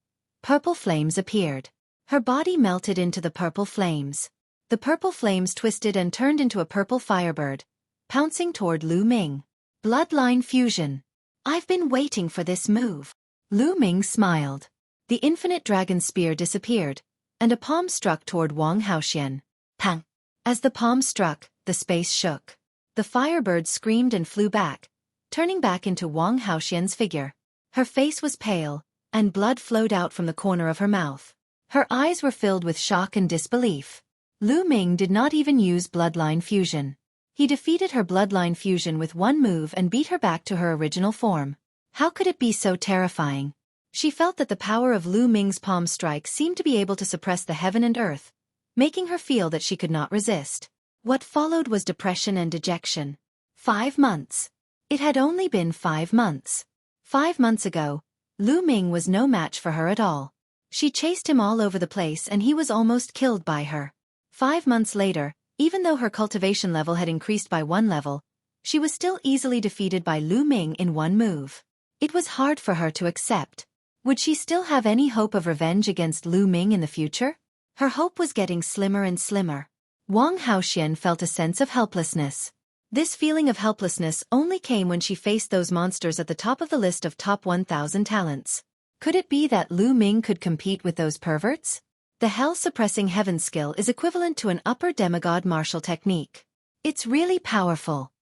purple flames appeared. Her body melted into the purple flames. The purple flames twisted and turned into a purple firebird, pouncing toward Lu Ming. Bloodline fusion. I've been waiting for this move. Lu Ming smiled. The infinite dragon spear disappeared, and a palm struck toward Wang Haoxian. Pang! As the palm struck, the space shook. The firebird screamed and flew back, turning back into Wang Haoxian's figure. Her face was pale, and blood flowed out from the corner of her mouth. Her eyes were filled with shock and disbelief. Lu Ming did not even use bloodline fusion. He defeated her bloodline fusion with one move and beat her back to her original form. How could it be so terrifying? She felt that the power of Lu Ming's palm strike seemed to be able to suppress the heaven and earth, making her feel that she could not resist. What followed was depression and dejection. 5 months. It had only been 5 months. 5 months ago, Lu Ming was no match for her at all. She chased him all over the place and he was almost killed by her. 5 months later, even though her cultivation level had increased by 1 level, she was still easily defeated by Lu Ming in one move. It was hard for her to accept. Would she still have any hope of revenge against Lu Ming in the future? Her hope was getting slimmer and slimmer. Wang Haoxian felt a sense of helplessness. This feeling of helplessness only came when she faced those monsters at the top of the list of top 1,000 talents. Could it be that Lu Ming could compete with those perverts? The hell-suppressing heaven skill is equivalent to an upper demigod martial technique. It's really powerful.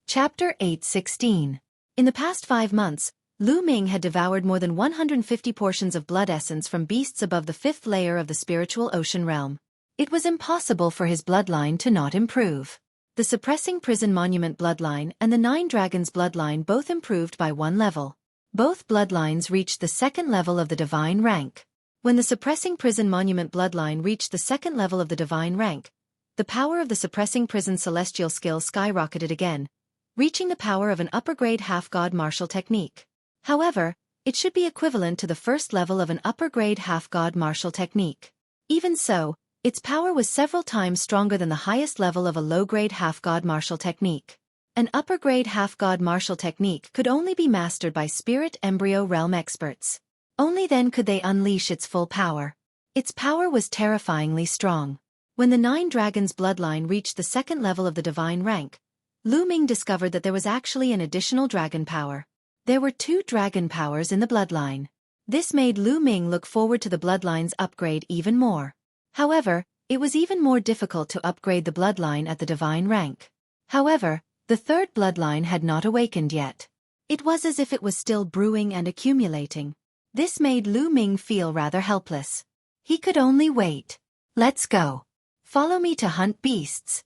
Chapter 8:16. In the past 5 months, Lu Ming had devoured more than 150 portions of blood essence from beasts above the 5th layer of the spiritual ocean realm. It was impossible for his bloodline to not improve. The suppressing prison monument bloodline and the 9 dragons bloodline both improved by 1 level. Both bloodlines reached the 2nd level of the divine rank. When the suppressing prison monument bloodline reached the 2nd level of the divine rank, the power of the suppressing prison celestial skill skyrocketed again, reaching the power of an upper-grade half-god martial technique. However, it should be equivalent to the 1st level of an upper-grade half-god martial technique. Even so, its power was several times stronger than the highest level of a low-grade half-god martial technique. An upper-grade half-god martial technique could only be mastered by spirit embryo realm experts. Only then could they unleash its full power. Its power was terrifyingly strong. When the 9 dragons bloodline reached the 2nd level of the divine rank, Lu Ming discovered that there was actually an additional dragon power. There were 2 dragon powers in the bloodline. This made Lu Ming look forward to the bloodline's upgrade even more. However, it was even more difficult to upgrade the bloodline at the divine rank. However, the 3rd bloodline had not awakened yet. It was as if it was still brewing and accumulating. This made Lu Ming feel rather helpless. He could only wait. Let's go. Follow me to hunt beasts.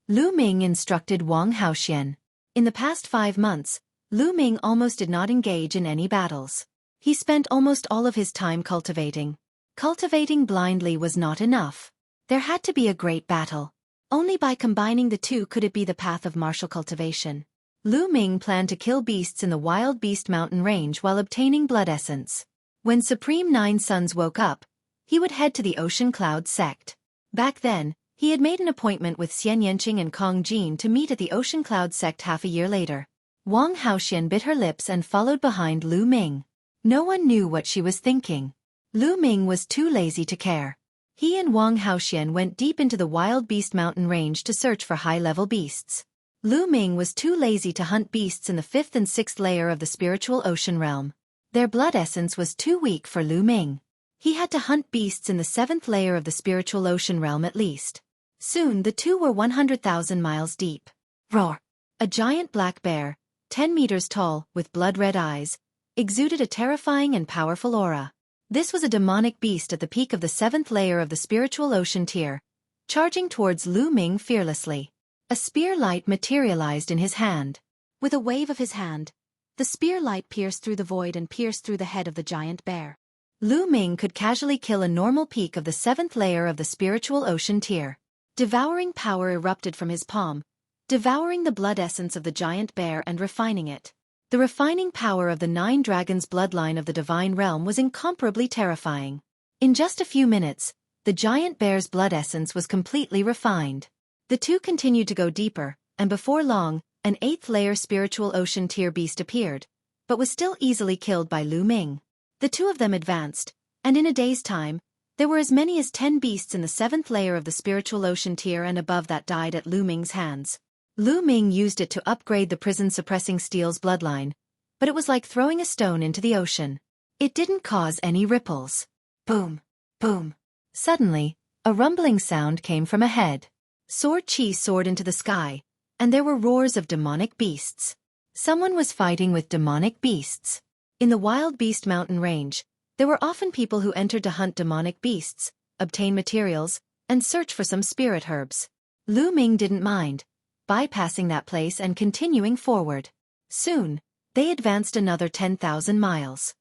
Lu Ming instructed Wang Haoxian. In the past 5 months, Lu Ming almost did not engage in any battles. He spent almost all of his time cultivating. Cultivating blindly was not enough. There had to be a great battle. Only by combining the 2 could it be the path of martial cultivation. Lu Ming planned to kill beasts in the Wild Beast Mountain Range while obtaining blood essence. When Supreme 9 Suns woke up, he would head to the Ocean Cloud sect. Back then, he had made an appointment with Xian Yanqing and Kong Jin to meet at the Ocean Cloud sect half a year later. Wang Haoxian bit her lips and followed behind Lu Ming. No one knew what she was thinking. Lu Ming was too lazy to care. He and Wang Haoxian went deep into the Wild Beast Mountain Range to search for high-level beasts. Lu Ming was too lazy to hunt beasts in the 5th and 6th layer of the spiritual ocean realm. Their blood essence was too weak for Lu Ming. He had to hunt beasts in the 7th layer of the spiritual ocean realm at least. Soon the 2 were 100,000 miles deep. Roar! A giant black bear, 10 meters tall, with blood-red eyes, exuded a terrifying and powerful aura. This was a demonic beast at the peak of the 7th layer of the spiritual ocean tier, charging towards Lu Ming fearlessly. A spear light materialized in his hand. With a wave of his hand, the spear light pierced through the void and pierced through the head of the giant bear. Lu Ming could casually kill a normal peak of the 7th layer of the spiritual ocean tier. Devouring power erupted from his palm, devouring the blood essence of the giant bear and refining it. The refining power of the 9 dragons bloodline of the divine realm was incomparably terrifying. In just a few minutes, the giant bear's blood essence was completely refined. The 2 continued to go deeper, and before long, an 8th layer spiritual ocean tier beast appeared, but was still easily killed by Lu Ming. The 2 of them advanced, and in a day's time, there were as many as 10 beasts in the 7th layer of the spiritual ocean tier and above that died at Lu Ming's hands. Lu Ming used it to upgrade the prison-suppressing steel's bloodline, but it was like throwing a stone into the ocean. It didn't cause any ripples. Boom! Boom! Suddenly, a rumbling sound came from ahead. Xueqi soared into the sky, and there were roars of demonic beasts. Someone was fighting with demonic beasts. In the wild beast mountain range, there were often people who entered to hunt demonic beasts, obtain materials, and search for some spirit herbs. Lu Ming didn't mind, bypassing that place and continuing forward. Soon, they advanced another 10,000 miles.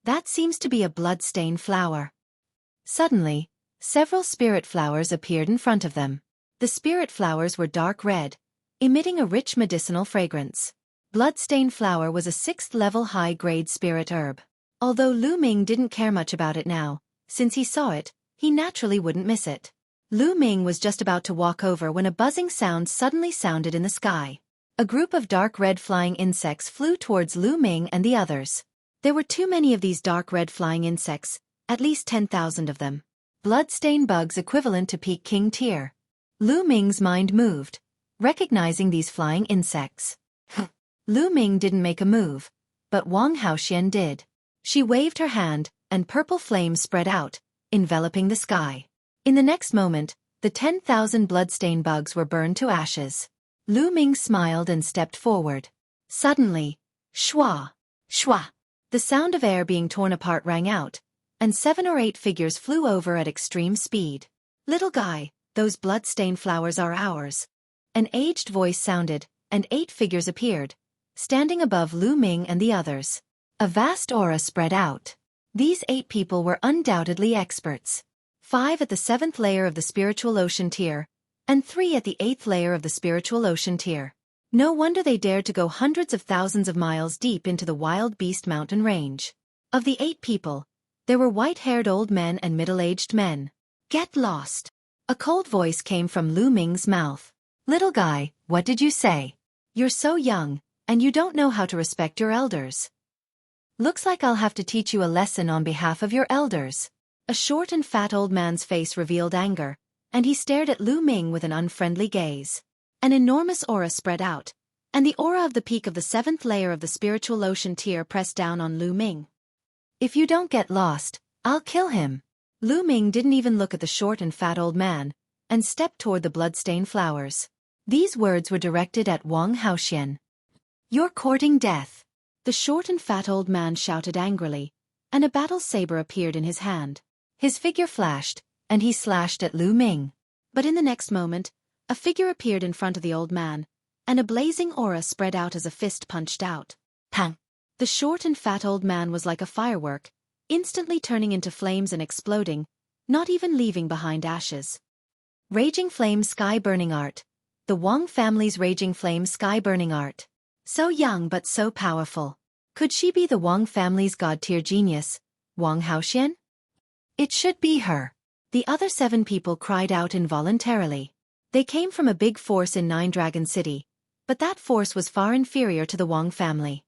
That seems to be a blood-stained flower. Suddenly, several spirit flowers appeared in front of them. The spirit flowers were dark red, emitting a rich medicinal fragrance. Blood-stained flower was a 6th-level high-grade spirit herb. Although Lu Ming didn't care much about it now, since he saw it, he naturally wouldn't miss it. Lu Ming was just about to walk over when a buzzing sound suddenly sounded in the sky. A group of dark red flying insects flew towards Lu Ming and the others. There were too many of these dark red flying insects, at least 10,000 of them. Blood-stained bugs equivalent to peak king tier. Lu Ming's mind moved, recognizing these flying insects. Lu Ming didn't make a move, but Wang Haoxian did. She waved her hand, and purple flames spread out, enveloping the sky. In the next moment, the 10,000 blood-stained bugs were burned to ashes. Lu Ming smiled and stepped forward. Suddenly, shwa, shwa, the sound of air being torn apart rang out, and 7 or 8 figures flew over at extreme speed. Little guy, those blood-stained flowers are ours. An aged voice sounded, and 8 figures appeared, standing above Lu Ming and the others. A vast aura spread out. These 8 people were undoubtedly experts. 5 at the 7th layer of the spiritual ocean tier, and 3 at the 8th layer of the spiritual ocean tier. No wonder they dared to go hundreds of thousands of miles deep into the wild beast mountain range. Of the 8 people, there were white-haired old men and middle-aged men. Get lost. A cold voice came from Lu Ming's mouth. Little guy, what did you say? You're so young, and you don't know how to respect your elders. Looks like I'll have to teach you a lesson on behalf of your elders. A short and fat old man's face revealed anger, and he stared at Lu Ming with an unfriendly gaze. An enormous aura spread out, and the aura of the peak of the 7th layer of the spiritual ocean tier pressed down on Lu Ming. If you don't get lost, I'll kill him. Lu Ming didn't even look at the short and fat old man, and stepped toward the blood-stained flowers. These words were directed at Wang Haoxian. You're courting death. The short and fat old man shouted angrily, and a battle saber appeared in his hand. His figure flashed, and he slashed at Lu Ming. But in the next moment, a figure appeared in front of the old man, and a blazing aura spread out as a fist punched out. Pang! The short and fat old man was like a firework, instantly turning into flames and exploding, not even leaving behind ashes. Raging Flame Sky Burning Art. The Wang family's Raging Flame Sky Burning Art. So young but so powerful. Could she be the Wang family's god-tier genius, Wang Haoxian? It should be her. The other 7 people cried out involuntarily. They came from a big force in Nine Dragon City, but that force was far inferior to the Wang family.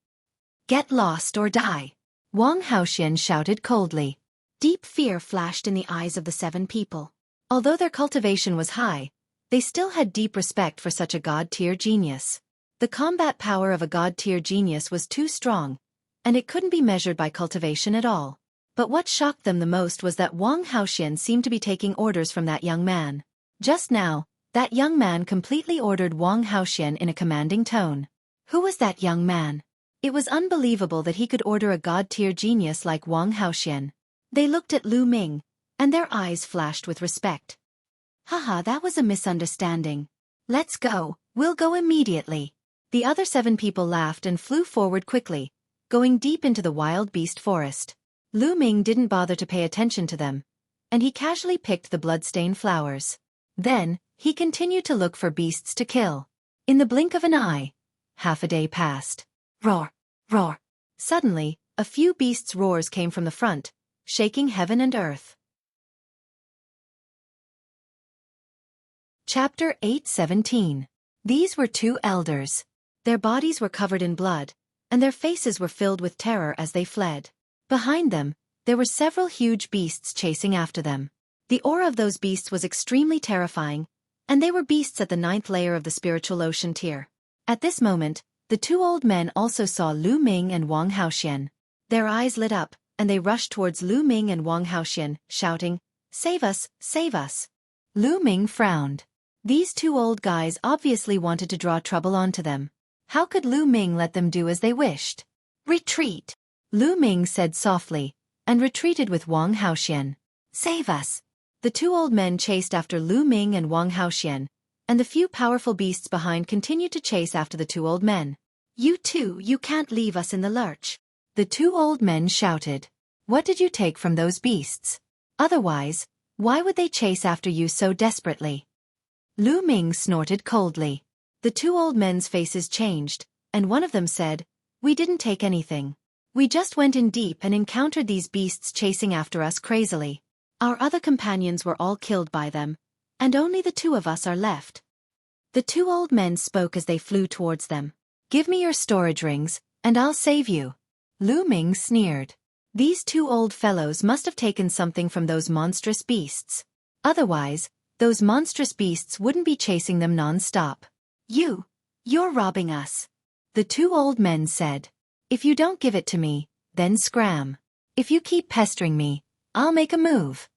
Get lost or die. Wang Haoxian shouted coldly. Deep fear flashed in the eyes of the 7 people. Although their cultivation was high, they still had deep respect for such a god-tier genius. The combat power of a god-tier genius was too strong, and it couldn't be measured by cultivation at all. But what shocked them the most was that Wang Haoxian seemed to be taking orders from that young man. Just now, that young man completely ordered Wang Haoxian in a commanding tone. Who was that young man? It was unbelievable that he could order a god-tier genius like Wang Haoxian. They looked at Lu Ming, and their eyes flashed with respect. Haha, that was a misunderstanding. Let's go, we'll go immediately. The other 7 people laughed and flew forward quickly, going deep into the wild beast forest. Lu Ming didn't bother to pay attention to them, and he casually picked the blood-stained flowers. Then, he continued to look for beasts to kill. In the blink of an eye, half a day passed. Roar, roar. Suddenly, a few beasts' roars came from the front, shaking heaven and earth. Chapter 8:17. These were 2 elders. Their bodies were covered in blood, and their faces were filled with terror as they fled. Behind them, there were several huge beasts chasing after them. The aura of those beasts was extremely terrifying, and they were beasts at the 9th layer of the spiritual ocean tier. At this moment, the 2 old men also saw Lu Ming and Wang Haoxian. Their eyes lit up, and they rushed towards Lu Ming and Wang Haoxian, shouting, Save us, save us. Lu Ming frowned. These two old guys obviously wanted to draw trouble onto them. How could Lu Ming let them do as they wished? Retreat, Lu Ming said softly, and retreated with Wang Haoxian. Save us. The two old men chased after Lu Ming and Wang Haoxian, and the few powerful beasts behind continued to chase after the two old men. You two, you can't leave us in the lurch. The two old men shouted. What did you take from those beasts? Otherwise, why would they chase after you so desperately? Lu Ming snorted coldly. The two old men's faces changed, and one of them said, We didn't take anything. We just went in deep and encountered these beasts chasing after us crazily. Our other companions were all killed by them, and only the two of us are left. The two old men spoke as they flew towards them. Give me your storage rings, and I'll save you. Lu Ming sneered. These two old fellows must have taken something from those monstrous beasts. Otherwise, those monstrous beasts wouldn't be chasing them non-stop. You're robbing us. The two old men said. If you don't give it to me, then scram. If you keep pestering me, I'll make a move.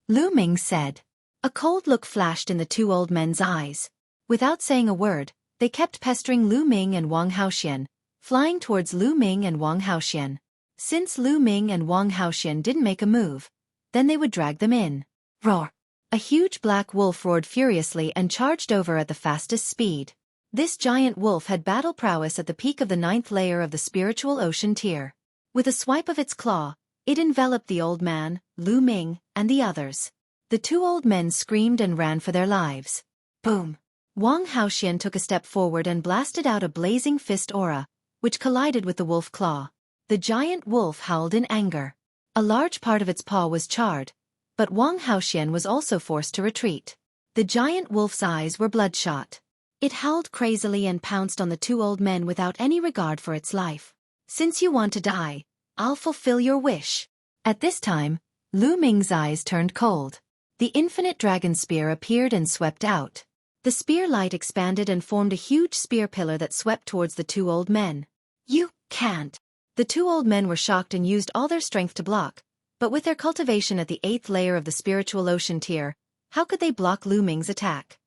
Lu Ming said. A cold look flashed in the two old men's eyes. Without saying a word, they kept pestering Lu Ming and Wang Haoxian, flying towards Lu Ming and Wang Haoxian. Since Lu Ming and Wang Haoxian didn't make a move, then they would drag them in. Roar! A huge black wolf roared furiously and charged over at the fastest speed. This giant wolf had battle prowess at the peak of the 9th layer of the spiritual ocean tier. With a swipe of its claw, it enveloped the old man, Lu Ming, and the others. The two old men screamed and ran for their lives. Boom! Wang Haoxian took a step forward and blasted out a blazing fist aura, which collided with the wolf claw. The giant wolf howled in anger. A large part of its paw was charred, but Wang Haoxian was also forced to retreat. The giant wolf's eyes were bloodshot. It howled crazily and pounced on the two old men without any regard for its life. Since you want to die, I'll fulfill your wish. At this time, Lu Ming's eyes turned cold. The infinite dragon spear appeared and swept out. The spear light expanded and formed a huge spear pillar that swept towards the two old men. You can't. The two old men were shocked and used all their strength to block, but with their cultivation at the 8th layer of the spiritual ocean tier, how could they block Lu Ming's attack?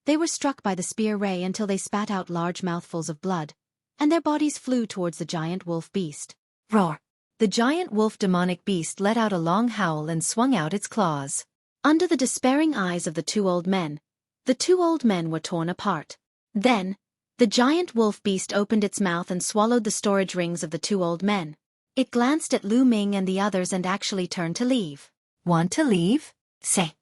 They were struck by the spear ray until they spat out large mouthfuls of blood, and their bodies flew towards the giant wolf beast. Roar! The giant wolf demonic beast let out a long howl and swung out its claws. Under the despairing eyes of the two old men were torn apart. Then, the giant wolf beast opened its mouth and swallowed the storage rings of the two old men. It glanced at Lu Ming and the others and actually turned to leave. Want to leave? Say.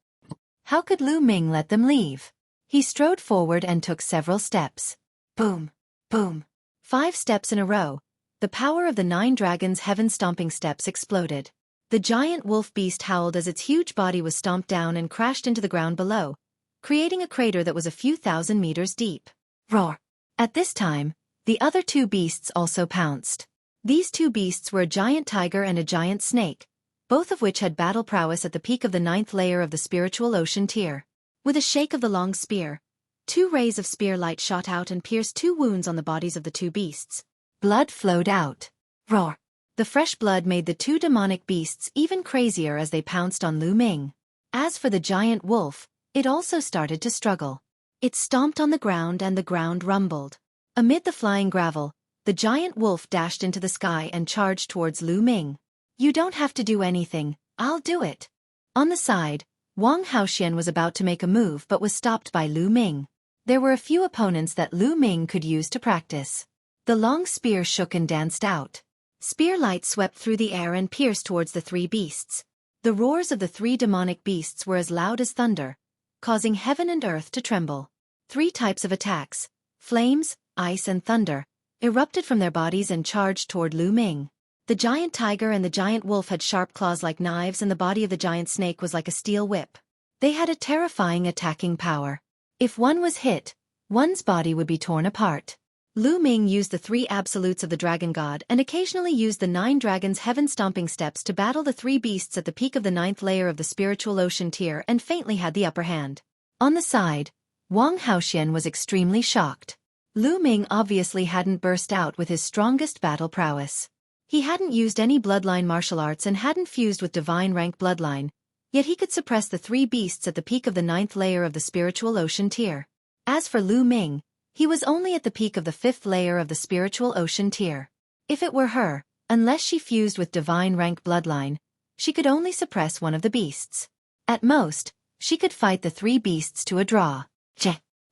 How could Lu Ming let them leave? He strode forward and took several steps. Boom! Boom! 5 steps in a row. The power of the 9 dragons' heaven-stomping steps exploded. The giant wolf beast howled as its huge body was stomped down and crashed into the ground below, creating a crater that was a few thousand meters deep. Roar! At this time, the other two beasts also pounced. These two beasts were a giant tiger and a giant snake, both of which had battle prowess at the peak of the 9th layer of the spiritual ocean tier. With a shake of the long spear, 2 rays of spear light shot out and pierced 2 wounds on the bodies of the two beasts. Blood flowed out. Roar! The fresh blood made the 2 demonic beasts even crazier as they pounced on Lu Ming. As for the giant wolf, it also started to struggle. It stomped on the ground and the ground rumbled. Amid the flying gravel, the giant wolf dashed into the sky and charged towards Lu Ming. You don't have to do anything, I'll do it. On the side, Wang Haoxian was about to make a move but was stopped by Lu Ming. There were a few opponents that Lu Ming could use to practice. The long spear shook and danced out. Spear light swept through the air and pierced towards the 3 beasts. The roars of the 3 demonic beasts were as loud as thunder, causing heaven and earth to tremble. 3 types of attacks, flames, ice and thunder, erupted from their bodies and charged toward Lu Ming. The giant tiger and the giant wolf had sharp claws like knives and the body of the giant snake was like a steel whip. They had a terrifying attacking power. If one was hit, one's body would be torn apart. Lu Ming used the 3 absolutes of the dragon god and occasionally used the 9 dragons' heaven-stomping steps to battle the 3 beasts at the peak of the 9th layer of the spiritual ocean tier and faintly had the upper hand. On the side, Wang Haoxian was extremely shocked. Lu Ming obviously hadn't burst out with his strongest battle prowess. He hadn't used any bloodline martial arts and hadn't fused with divine rank bloodline, Yet he could suppress the three beasts at the peak of the 9th layer of the spiritual ocean tier. As for Lu Ming, he was only at the peak of the 5th layer of the spiritual ocean tier. If it were her, unless she fused with divine rank bloodline, she could only suppress one of the beasts. At most, she could fight the three beasts to a draw.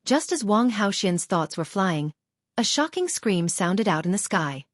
Just as Wang Haoxian's thoughts were flying, a shocking scream sounded out in the sky.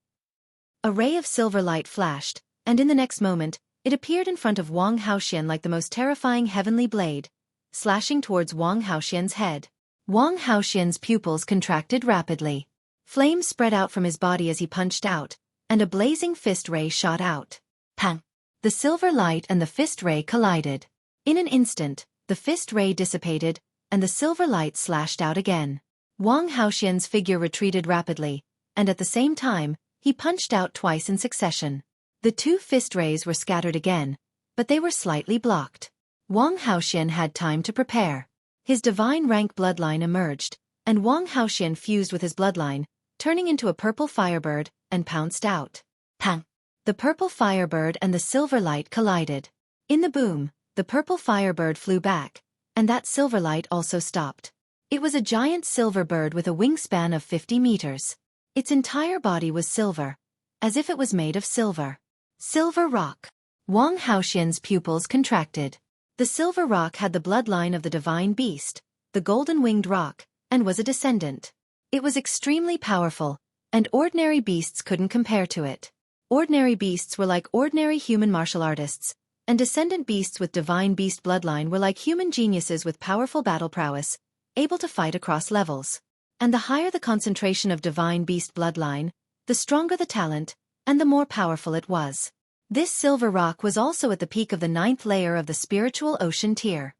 A ray of silver light flashed, and in the next moment, it appeared in front of Wang Haoxian like the most terrifying heavenly blade, slashing towards Wang Haoxian's head. Wang Haoxian's pupils contracted rapidly. Flames spread out from his body as he punched out, and a blazing fist ray shot out. Pang! The silver light and the fist ray collided. In an instant, the fist ray dissipated, and the silver light slashed out again. Wang Haoxian's figure retreated rapidly, and at the same time, he punched out twice in succession. The two fist rays were scattered again, but they were slightly blocked. Wang Haoxian had time to prepare. His divine rank bloodline emerged, and Wang Haoxian fused with his bloodline, turning into a purple firebird, and pounced out. Pang! The purple firebird and the silver light collided. In the boom, the purple firebird flew back, and that silver light also stopped. It was a giant silver bird with a wingspan of 50 meters. Its entire body was silver, as if it was made of silver. Silver rock. Wang Haoxian's pupils contracted. The silver rock had the bloodline of the divine beast, the golden-winged rock, and was a descendant. It was extremely powerful, and ordinary beasts couldn't compare to it. Ordinary beasts were like ordinary human martial artists, and descendant beasts with divine beast bloodline were like human geniuses with powerful battle prowess, able to fight across levels. And the higher the concentration of divine beast bloodline, the stronger the talent, and the more powerful it was. This silver rock was also at the peak of the 9th layer of the spiritual ocean tier.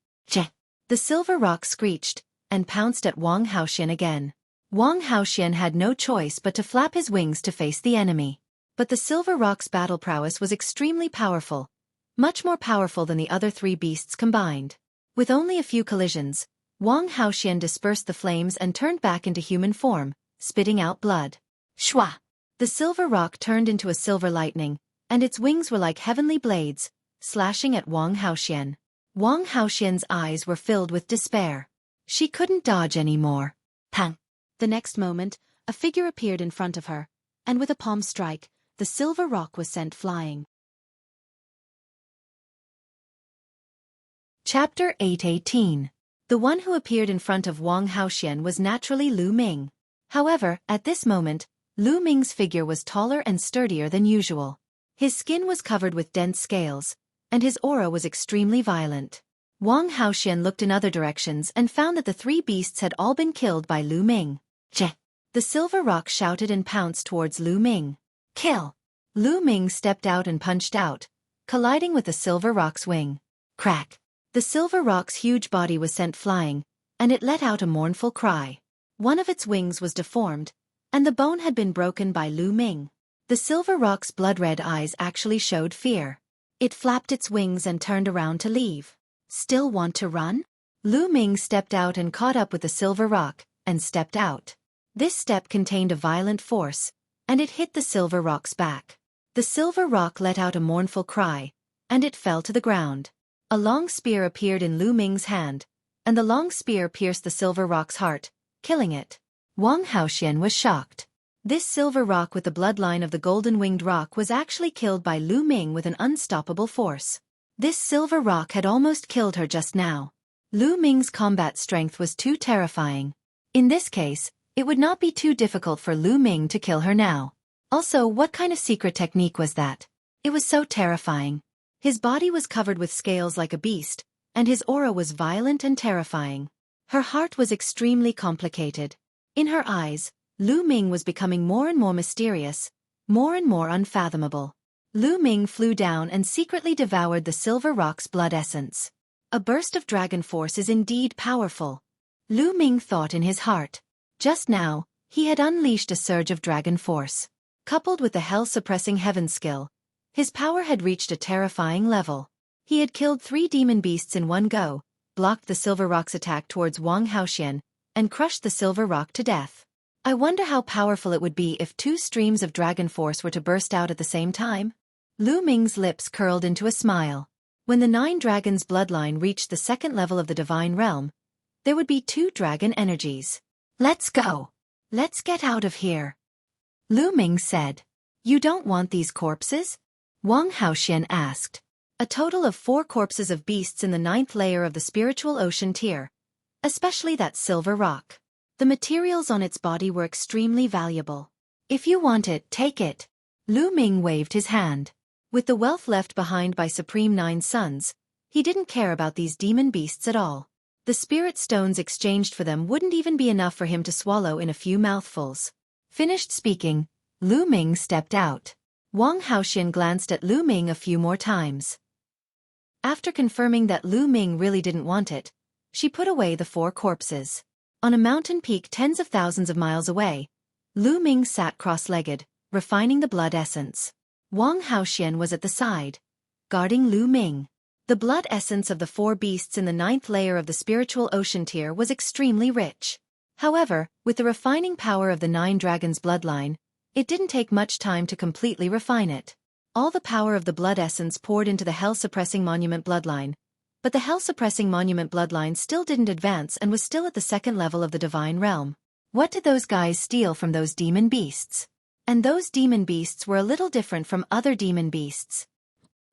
The silver rock screeched, and pounced at Wang Haoxian again. Wang Haoxian had no choice but to flap his wings to face the enemy. But the silver rock's battle prowess was extremely powerful, much more powerful than the other three beasts combined. With only a few collisions, Wang Haoxian dispersed the flames and turned back into human form, spitting out blood. Shwa! The silver rock turned into a silver lightning, and its wings were like heavenly blades, slashing at Wang Haoxian. Wang Haoxian's eyes were filled with despair. She couldn't dodge anymore. Pang! The next moment, a figure appeared in front of her, and with a palm strike, the silver rock was sent flying. Chapter 8:18. The one who appeared in front of Wang Haoxian was naturally Lu Ming. However, at this moment, Lu Ming's figure was taller and sturdier than usual. His skin was covered with dense scales, and his aura was extremely violent. Wang Haoxian looked in other directions and found that the three beasts had all been killed by Lu Ming. The silver rock shouted and pounced towards Lu Ming. Kill! Lu Ming stepped out and punched out, colliding with the silver rock's wing. Crack! The silver rock's huge body was sent flying, and it let out a mournful cry. One of its wings was deformed, and the bone had been broken by Lu Ming. The silver rock's blood-red eyes actually showed fear. It flapped its wings and turned around to leave. Still want to run? Lu Ming stepped out and caught up with the silver rock, and stepped out. This step contained a violent force, and it hit the silver rock's back. The silver rock let out a mournful cry, and it fell to the ground. A long spear appeared in Lu Ming's hand, and the long spear pierced the silver rock's heart, killing it. Wang Haoxian was shocked. This silver rock with the bloodline of the golden-winged rock was actually killed by Lu Ming with an unstoppable force. This silver rock had almost killed her just now. Lu Ming's combat strength was too terrifying. In this case, it would not be too difficult for Lu Ming to kill her now. Also, what kind of secret technique was that? It was so terrifying. His body was covered with scales like a beast, and his aura was violent and terrifying. Her heart was extremely complicated. In her eyes, Lu Ming was becoming more and more mysterious, more and more unfathomable. Lu Ming flew down and secretly devoured the silver rock's blood essence. A burst of dragon force is indeed powerful. Lu Ming thought in his heart. Just now, he had unleashed a surge of dragon force. Coupled with the hell-suppressing heaven skill, his power had reached a terrifying level. He had killed 3 demon beasts in one go, blocked the silver rock's attack towards Wang Haoxian, and crushed the silver rock to death. I wonder how powerful it would be if 2 streams of dragon force were to burst out at the same time? Lu Ming's lips curled into a smile. When the 9 dragons' bloodline reached the second level of the divine realm, there would be 2 dragon energies. Let's go. Let's get out of here. Lu Ming said. You don't want these corpses? Wang Haoxian asked. A total of 4 corpses of beasts in the 9th layer of the spiritual ocean tier, especially that silver rock. The materials on its body were extremely valuable. If you want it, take it. Lu Ming waved his hand. With the wealth left behind by Supreme 9 Sons, he didn't care about these demon beasts at all. The spirit stones exchanged for them wouldn't even be enough for him to swallow in a few mouthfuls. Finished speaking, Lu Ming stepped out. Wang Haoxian glanced at Lu Ming a few more times. After confirming that Lu Ming really didn't want it, she put away the 4 corpses. On a mountain peak tens of thousands of miles away, Lu Ming sat cross-legged, refining the blood essence. Wang Haoxian was at the side, guarding Lu Ming. The blood essence of the 4 beasts in the 9th layer of the spiritual ocean tier was extremely rich. However, with the refining power of the 9 dragons' bloodline, it didn't take much time to completely refine it. All the power of the blood essence poured into the hell-suppressing monument bloodline, but the hell-suppressing monument bloodline still didn't advance and was still at the second level of the divine realm. What did those guys steal from those demon beasts? And those demon beasts were a little different from other demon beasts.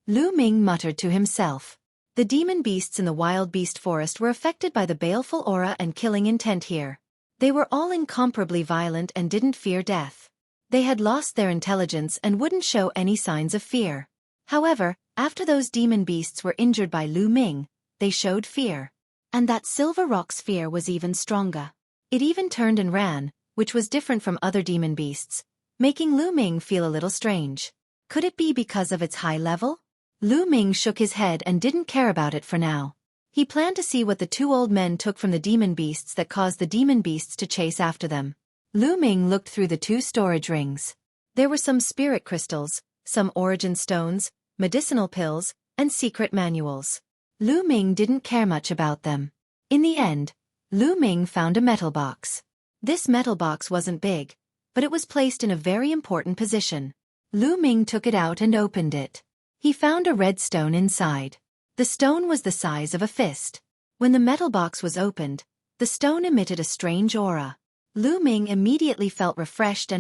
Lu Ming muttered to himself. The demon beasts in the wild beast forest were affected by the baleful aura and killing intent here. They were all incomparably violent and didn't fear death. They had lost their intelligence and wouldn't show any signs of fear. However, after those demon beasts were injured by Lu Ming, they showed fear. And that silver rock's fear was even stronger. It even turned and ran, which was different from other demon beasts, making Lu Ming feel a little strange. Could it be because of its high level? Lu Ming shook his head and didn't care about it for now. He planned to see what the 2 old men took from the demon beasts that caused the demon beasts to chase after them. Lu Ming looked through the 2 storage rings. There were some spirit crystals, some origin stones, medicinal pills, and secret manuals. Lu Ming didn't care much about them. In the end, Lu Ming found a metal box. This metal box wasn't big, but it was placed in a very important position. Lu Ming took it out and opened it. He found a red stone inside. The stone was the size of a fist. When the metal box was opened, the stone emitted a strange aura. Lu Ming immediately felt refreshed.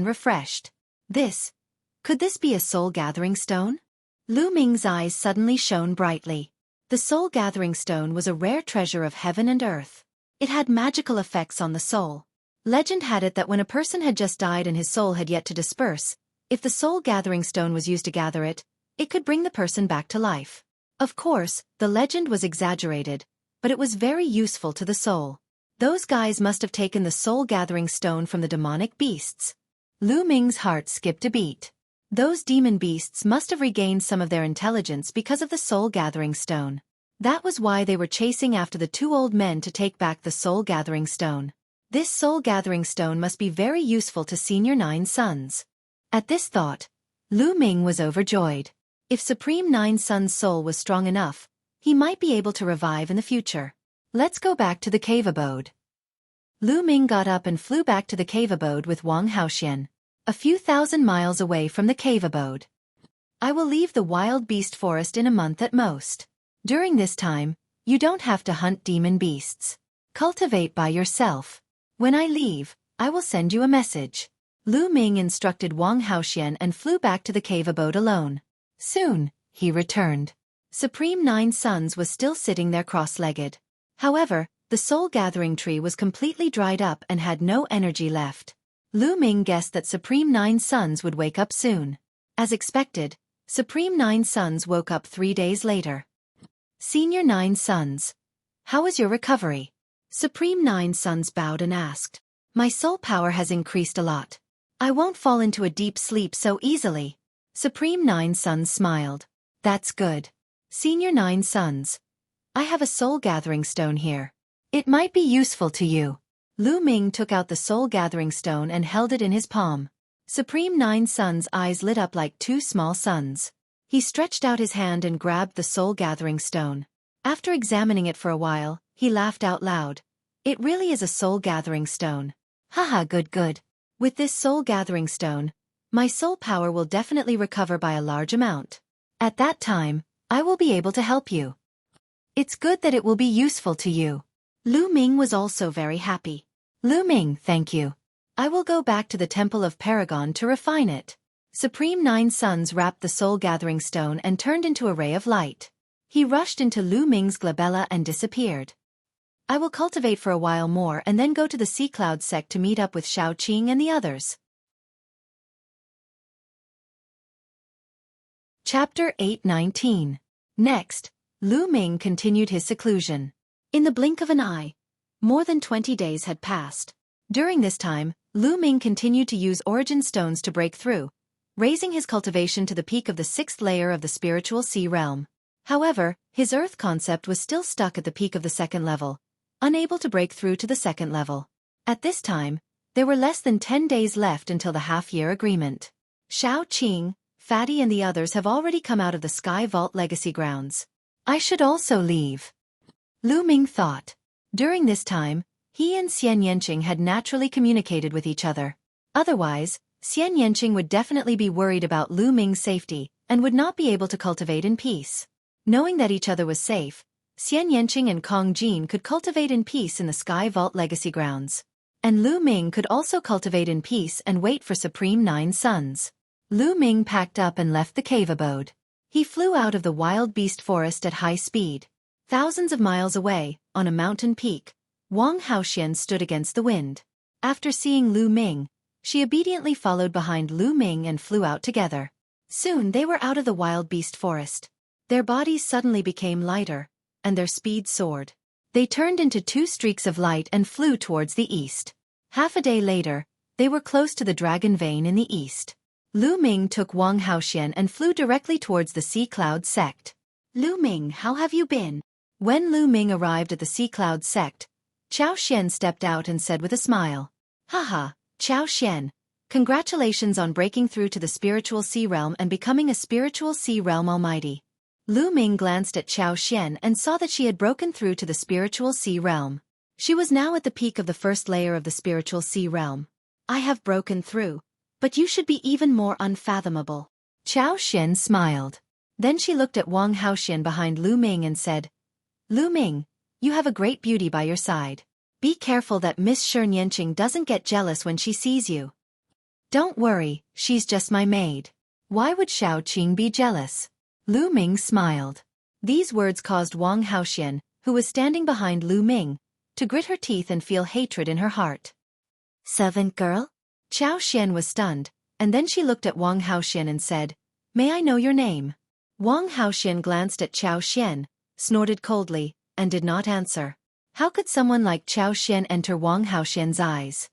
Could this be a soul-gathering stone? Lu Ming's eyes suddenly shone brightly. The soul-gathering stone was a rare treasure of heaven and earth. It had magical effects on the soul. Legend had it that when a person had just died and his soul had yet to disperse, if the soul-gathering stone was used to gather it, it could bring the person back to life. Of course, the legend was exaggerated, but it was very useful to the soul. Those guys must have taken the soul-gathering stone from the demonic beasts. Lu Ming's heart skipped a beat. Those demon beasts must have regained some of their intelligence because of the soul-gathering stone. That was why they were chasing after the 2 old men to take back the soul-gathering stone. This soul-gathering stone must be very useful to Senior 9 Sons. At this thought, Lu Ming was overjoyed. If Supreme 9 Sons' soul was strong enough, he might be able to revive in the future. Let's go back to the cave abode. Lu Ming got up and flew back to the cave abode with Wang Haoxian, a few thousand miles away from the cave abode. I will leave the wild beast forest in a month at most. During this time, you don't have to hunt demon beasts. Cultivate by yourself. When I leave, I will send you a message. Lu Ming instructed Wang Haoxian and flew back to the cave abode alone. Soon, he returned. Supreme 9 Sons was still sitting there cross-legged. However, the soul-gathering tree was completely dried up and had no energy left. Lu Ming guessed that Supreme 9 Sons would wake up soon. As expected, Supreme 9 Sons woke up 3 days later. Senior 9 Sons. How was your recovery? Supreme 9 Sons bowed and asked. My soul power has increased a lot. I won't fall into a deep sleep so easily. Supreme 9 Sons smiled. That's good. Senior 9 Sons. I have a soul-gathering stone here. It might be useful to you. Lu Ming took out the soul-gathering stone and held it in his palm. Supreme 9 Sons' eyes lit up like 2 small suns. He stretched out his hand and grabbed the soul-gathering stone. After examining it for a while, he laughed out loud. It really is a soul-gathering stone. Haha, good. With this soul-gathering stone, my soul power will definitely recover by a large amount. At that time, I will be able to help you. It's good that it will be useful to you. Lu Ming was also very happy. Lu Ming, thank you. I will go back to the Temple of Paragon to refine it. Supreme Nine Suns wrapped the soul-gathering stone and turned into a ray of light. He rushed into Lu Ming's glabella and disappeared. I will cultivate for a while more and then go to the Sea Cloud sect to meet up with Xueqi and the others. Chapter 8:19. Next, Lu Ming continued his seclusion. In the blink of an eye, more than 20 days had passed. During this time, Lu Ming continued to use origin stones to break through, raising his cultivation to the peak of the 6th layer of the spiritual sea realm. However, his earth concept was still stuck at the peak of the 2nd level, unable to break through to the 2nd level. At this time, there were less than 10 days left until the half-year agreement. Xueqi, Fatty and the others have already come out of the Sky Vault Legacy grounds. I should also leave. Lu Ming thought. During this time, he and Xian Yanqing had naturally communicated with each other. Otherwise, Xian Yanqing would definitely be worried about Lu Ming's safety and would not be able to cultivate in peace. Knowing that each other was safe, Xian Yanqing and Kong Jin could cultivate in peace in the Sky Vault Legacy grounds. And Lu Ming could also cultivate in peace and wait for Supreme Nine Suns. Lu Ming packed up and left the cave abode. He flew out of the wild beast forest at high speed. Thousands of miles away, on a mountain peak, Wang Haoxian stood against the wind. After seeing Lu Ming, she obediently followed behind Lu Ming and flew out together. Soon they were out of the wild beast forest. Their bodies suddenly became lighter, and their speed soared. They turned into 2 streaks of light and flew towards the east. Half a day later, they were close to the Dragon Vein in the east. Lu Ming took Wang Haoxian and flew directly towards the Sea Cloud sect. Lu Ming, how have you been? When Lu Ming arrived at the Sea Cloud sect, Chao Xian stepped out and said with a smile. Haha, Chao Xian, congratulations on breaking through to the spiritual sea realm and becoming a spiritual sea realm almighty. Lu Ming glanced at Chao Xian and saw that she had broken through to the spiritual sea realm. She was now at the peak of the 1st layer of the spiritual sea realm. I have broken through, but you should be even more unfathomable. Chao Xian smiled. Then she looked at Wang Haoxian behind Lu Ming and said, Lu Ming, you have a great beauty by your side. Be careful that Miss Xian Yanqing doesn't get jealous when she sees you. Don't worry, she's just my maid. Why would Xueqi be jealous? Lu Ming smiled. These words caused Wang Haoxian, who was standing behind Lu Ming, to grit her teeth and feel hatred in her heart. Servant girl? Chao Xian was stunned, and then she looked at Wang Haoxian and said, May I know your name? Wang Haoxian glanced at Chao Xian, snorted coldly, and did not answer. How could someone like Chao Xian enter Wang Haoxian's eyes?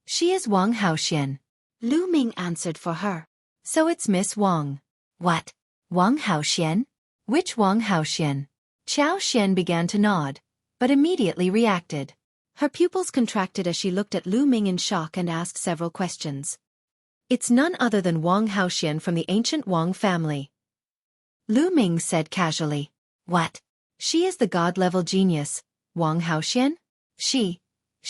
She is Wang Haoxian. Lu Ming answered for her. So it's Miss Wang. What? Wang Haoxian? Which Wang Haoxian? Chao Xian began to nod, but immediately reacted. Her pupils contracted as she looked at Lu Ming in shock and asked several questions. It's none other than Wang Haoxian from the ancient Wang family. Lu Ming said casually. What? She is the god-level genius, Wang Haoxian? She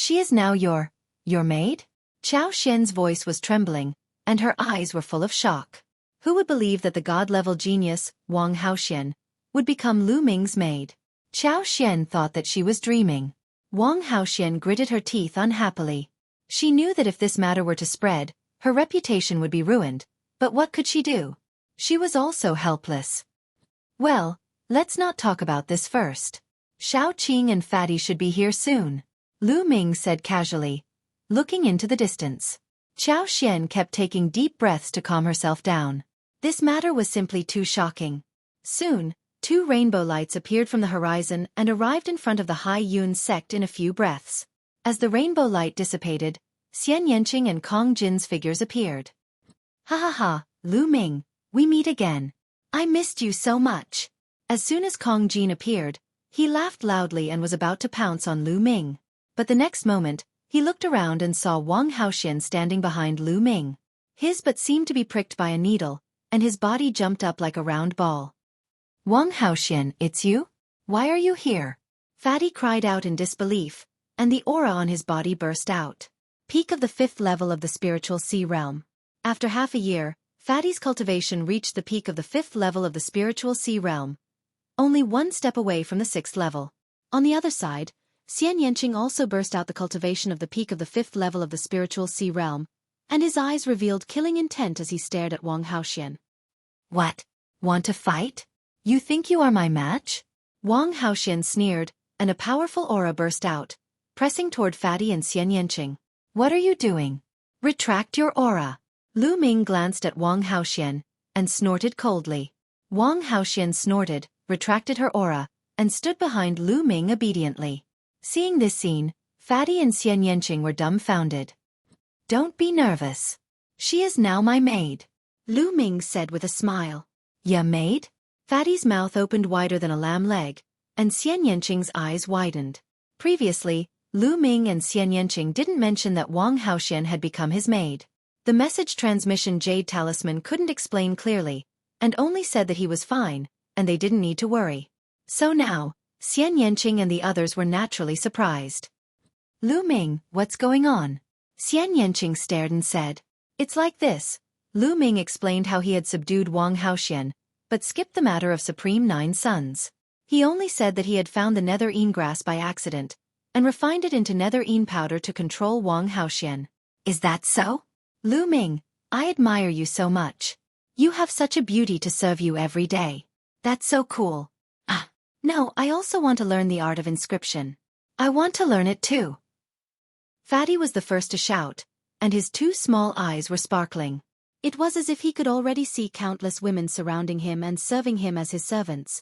is now your maid? Chao Xian's voice was trembling, and her eyes were full of shock. Who would believe that the god-level genius, Wang Haoxian, would become Lu Ming's maid? Chao Xian thought that she was dreaming. Wang Haoxian gritted her teeth unhappily. She knew that if this matter were to spread, her reputation would be ruined, but what could she do? She was also helpless. Well, let's not talk about this first. Xueqi and Fatty should be here soon, Lu Ming said casually, looking into the distance. Chao Xian kept taking deep breaths to calm herself down. This matter was simply too shocking. Soon, 2 rainbow lights appeared from the horizon and arrived in front of the Hai Yun sect in a few breaths. As the rainbow light dissipated, Xian Yanqing and Kong Jin's figures appeared. Ha ha ha, Lu Ming, we meet again. I missed you so much. As soon as Kong Jin appeared, he laughed loudly and was about to pounce on Lu Ming. But the next moment, he looked around and saw Wang Haoxian standing behind Lu Ming. His butt seemed to be pricked by a needle, and his body jumped up like a round ball. Wang Haoxian, it's you? Why are you here? Fatty cried out in disbelief, and the aura on his body burst out. Peak of the 5th level of the spiritual sea realm. After half a year, Fatty's cultivation reached the peak of the 5th level of the spiritual sea realm, only one step away from the 6th level. On the other side, Xian Yanqing also burst out the cultivation of the peak of the 5th level of the spiritual sea realm, and his eyes revealed killing intent as he stared at Wang Haoxian. What? Want to fight? You think you are my match? Wang Haoxian sneered, and a powerful aura burst out, pressing toward Fatty and Xian Yanqing. What are you doing? Retract your aura. Lu Ming glanced at Wang Haoxian, and snorted coldly. Wang Haoxian snorted, retracted her aura, and stood behind Lu Ming obediently. Seeing this scene, Fatty and Xian Yanqing were dumbfounded. Don't be nervous. She is now my maid, Lu Ming said with a smile. Ya maid? Fatty's mouth opened wider than a lamb leg, and Xian Yanqing's eyes widened. Previously, Lu Ming and Xian Yanqing didn't mention that Wang Haoxian had become his maid. The message transmission Jade Talisman couldn't explain clearly, and only said that he was fine, and they didn't need to worry. So now, Xian Yanqing and the others were naturally surprised. Lu Ming, what's going on? Xian Yanqing stared and said. It's like this. Lu Ming explained how he had subdued Wang Haoxian, but skipped the matter of Supreme Nine Sons. He only said that he had found the nether een grass by accident, and refined it into nether een powder to control Wang Haoxian. Is that so? Lu Ming, I admire you so much. You have such a beauty to serve you every day. That's so cool. Ah, no, I also want to learn the art of inscription. I want to learn it too. Fatty was the first to shout, and his two small eyes were sparkling. It was as if he could already see countless women surrounding him and serving him as his servants.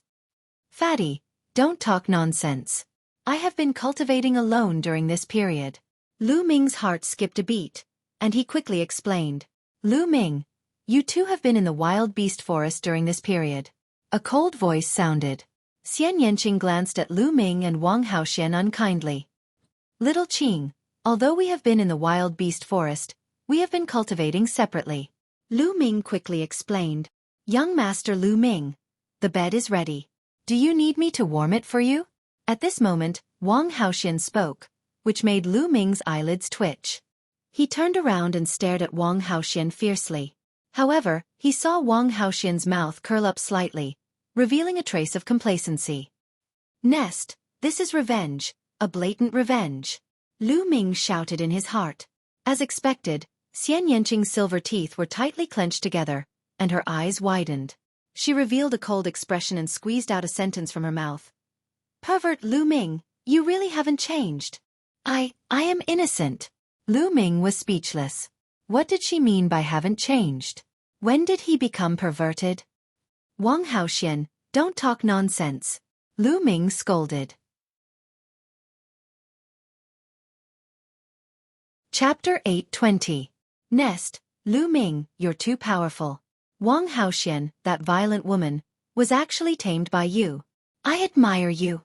Fatty, don't talk nonsense. I have been cultivating alone during this period. Lu Ming's heart skipped a beat, and he quickly explained. Lu Ming, you two have been in the wild beast forest during this period. A cold voice sounded. Xian Yanqing glanced at Lu Ming and Wang Haoxian unkindly. Little Qing, although we have been in the wild beast forest, we have been cultivating separately. Lu Ming quickly explained. Young Master Lu Ming, the bed is ready. Do you need me to warm it for you? At this moment, Wang Haoxian spoke, which made Lu Ming's eyelids twitch. He turned around and stared at Wang Haoxian fiercely. However, he saw Wang Haoxian's mouth curl up slightly, revealing a trace of complacency. Nest, this is revenge, a blatant revenge. Lu Ming shouted in his heart. As expected, Xian Yanqing's silver teeth were tightly clenched together, and her eyes widened. She revealed a cold expression and squeezed out a sentence from her mouth. Pervert Lu Ming, you really haven't changed. I am innocent. Lu Ming was speechless. What did she mean by haven't changed? When did he become perverted? Wang Haoxian, don't talk nonsense. Lu Ming scolded. Chapter 820. Nest, Lu Ming, you're too powerful. Wang Haoxian, that violent woman, was actually tamed by you. I admire you.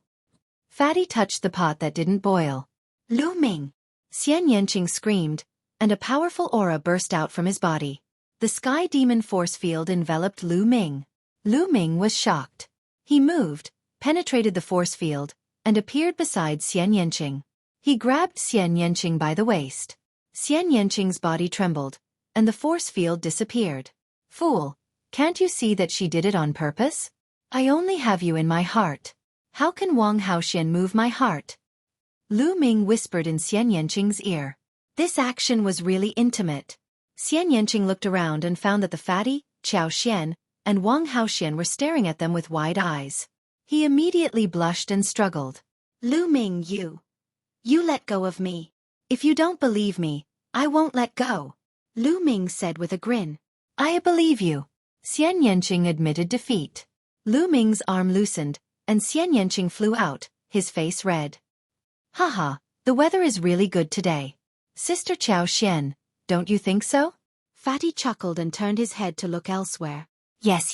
Fatty touched the pot that didn't boil. Lu Ming. Xian Yanqing screamed, and a powerful aura burst out from his body. The sky demon force field enveloped Lu Ming. Lu Ming was shocked. He moved, penetrated the force field, and appeared beside Xian Yanqing. He grabbed Xian Yanqing by the waist. Xian Yanqing's body trembled, and the force field disappeared. Fool, can't you see that she did it on purpose? I only have you in my heart. How can Wang Haoxian move my heart? Lu Ming whispered in Xian Yanqing's ear. This action was really intimate. Xian Yanqing looked around and found that the fatty, Qiao Xian, and Wang Haoxian were staring at them with wide eyes. He immediately blushed and struggled. Lu Ming, you let go of me. If you don't believe me, I won't let go. Lu Ming said with a grin. I believe you. Xian Yanqing admitted defeat. Lu Ming's arm loosened, and Xian Yanqing flew out, his face red. Haha, the weather is really good today. Sister Qiao Xian, don't you think so? Fatty chuckled and turned his head to look elsewhere. Yes.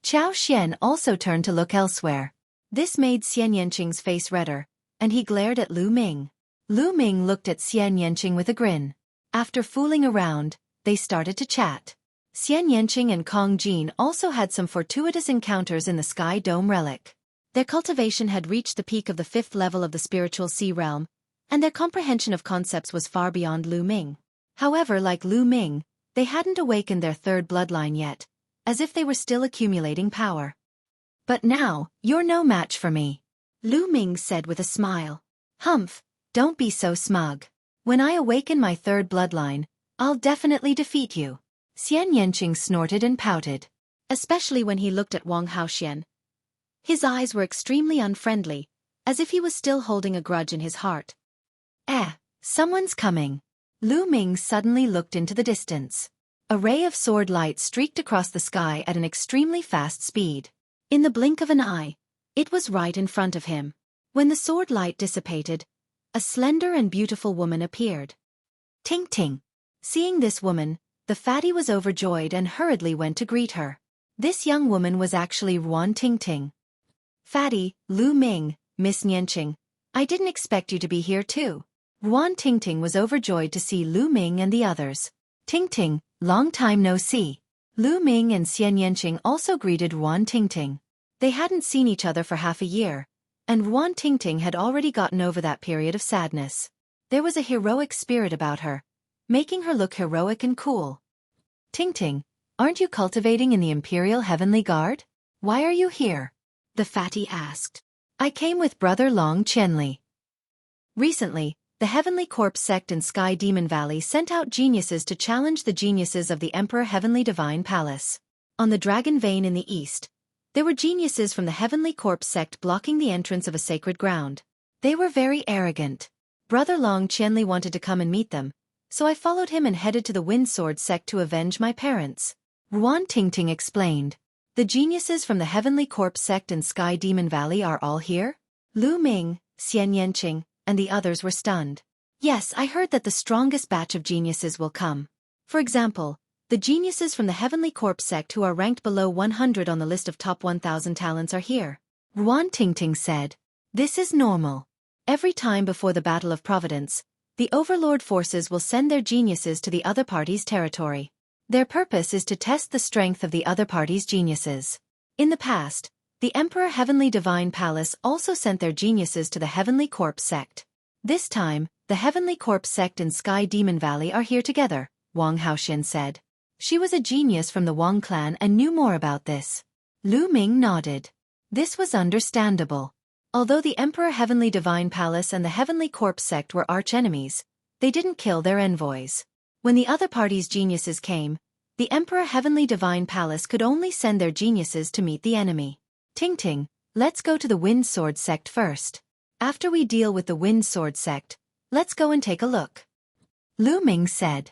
Qiao Xian also turned to look elsewhere. This made Xian Yanqing's face redder, and he glared at Lu Ming. Lu Ming looked at Xian Yanqing with a grin. After fooling around, they started to chat. Xian Yanqing and Kong Jin also had some fortuitous encounters in the Sky Dome relic. Their cultivation had reached the peak of the 5th level of the spiritual sea realm, and their comprehension of concepts was far beyond Lu Ming. However, like Lu Ming, They hadn't awakened their third bloodline yet, as if they were still accumulating power. But now, you're no match for me, Lu Ming said with a smile. Humph, don't be so smug. When I awaken my third bloodline, I'll definitely defeat you. Xian Yanqing snorted and pouted, especially when he looked at Wang Haoxian. His eyes were extremely unfriendly, as if he was still holding a grudge in his heart. Someone's coming. Lu Ming suddenly looked into the distance. A ray of sword light streaked across the sky at an extremely fast speed. In the blink of an eye, it was right in front of him. When the sword light dissipated, a slender and beautiful woman appeared. Ting Ting. Seeing this woman, the fatty was overjoyed and hurriedly went to greet her. This young woman was actually Ruan Tingting. Fatty, Lu Ming, Miss Nianqing, I didn't expect you to be here too. Ruan Tingting was overjoyed to see Lu Ming and the others. Tingting, long time no see. Lu Ming and Xian Yanqing also greeted Ruan Tingting. They hadn't seen each other for half a year, and Ruan Tingting had already gotten over that period of sadness. There was a heroic spirit about her, making her look heroic and cool. Tingting, aren't you cultivating in the Imperial Heavenly Guard? Why are you here? The fatty asked. I came with Brother Long Qianli. Recently, the Heavenly Corpse sect in Sky Demon Valley sent out geniuses to challenge the geniuses of the Emperor Heavenly Divine Palace. On the Dragon Vein in the east, there were geniuses from the Heavenly Corpse sect blocking the entrance of a sacred ground. They were very arrogant. Brother Long Qianli wanted to come and meet them, so I followed him and headed to the Wind Sword sect to avenge my parents. Ruan Tingting explained. The geniuses from the Heavenly Corpse sect in Sky Demon Valley are all here? Lu Ming, Xian Yanqing, and the others were stunned. Yes, I heard that the strongest batch of geniuses will come. For example, the geniuses from the Heavenly Corpse sect who are ranked below 100 on the list of top 1,000 talents are here. Ruan Tingting said. This is normal. Every time before the Battle of Providence, the Overlord forces will send their geniuses to the other party's territory. Their purpose is to test the strength of the other party's geniuses. In the past, the Emperor Heavenly Divine Palace also sent their geniuses to the Heavenly Corpse sect. This time, the Heavenly Corpse sect and Sky Demon Valley are here together, Wang Haoxian said. She was a genius from the Wang clan and knew more about this. Lu Ming nodded. This was understandable. Although the Emperor Heavenly Divine Palace and the Heavenly Corpse sect were arch-enemies, they didn't kill their envoys. When the other party's geniuses came, the Emperor Heavenly Divine Palace could only send their geniuses to meet the enemy. Tingting, let's go to the Wind Sword sect first. After we deal with the Wind Sword sect, let's go and take a look. Lu Ming said.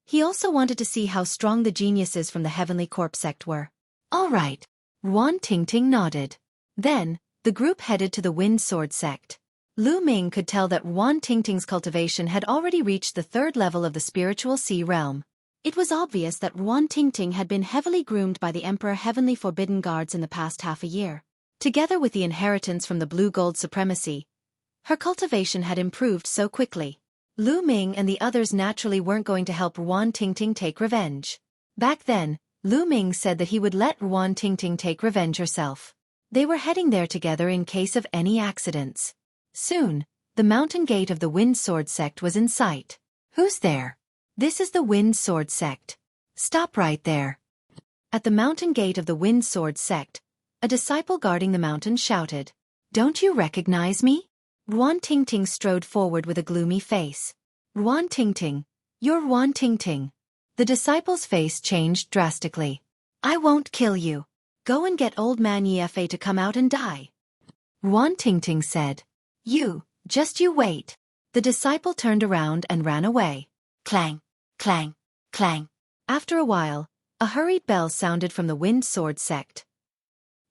He also wanted to see how strong the geniuses from the Heavenly Corpse sect were. All right. Ruan Tingting nodded. Then, the group headed to the Wind Sword sect. Lu Ming could tell that Ruan Tingting's cultivation had already reached the third level of the spiritual sea realm. It was obvious that Ruan Tingting had been heavily groomed by the Emperor Heavenly Forbidden Guards in the past half a year. Together with the inheritance from the Blue Gold Supremacy, her cultivation had improved so quickly. Lu Ming and the others naturally weren't going to help Ruan Tingting take revenge. Back then, Lu Ming said that he would let Ruan Tingting take revenge herself. They were heading there together in case of any accidents. Soon, the mountain gate of the Wind Sword sect was in sight. Who's there? This is the Wind Sword sect. Stop right there. At the mountain gate of the Wind Sword sect, a disciple guarding the mountain shouted. Don't you recognize me? Ruan Tingting strode forward with a gloomy face. Ruan Tingting, you're Ruan Tingting. The disciple's face changed drastically. I won't kill you. Go and get old man Yefe to come out and die. Ruan Tingting said. Just you wait. The disciple turned around and ran away. Clang, clang, clang. After a while, a hurried bell sounded from the Wind Sword sect.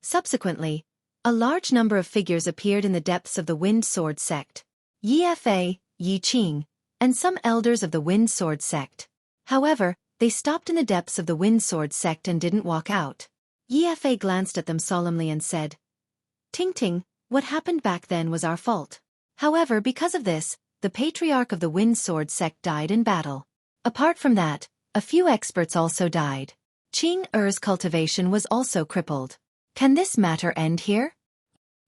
Subsequently, a large number of figures appeared in the depths of the Wind Sword sect. Yefe, Yi Qing, and some elders of the Wind Sword sect. However, they stopped in the depths of the Wind Sword sect and didn't walk out. Yefe glanced at them solemnly and said, Tingting, what happened back then was our fault. However, because of this, the patriarch of the Wind Sword sect died in battle. Apart from that, a few experts also died. Qing Er's cultivation was also crippled. Can this matter end here?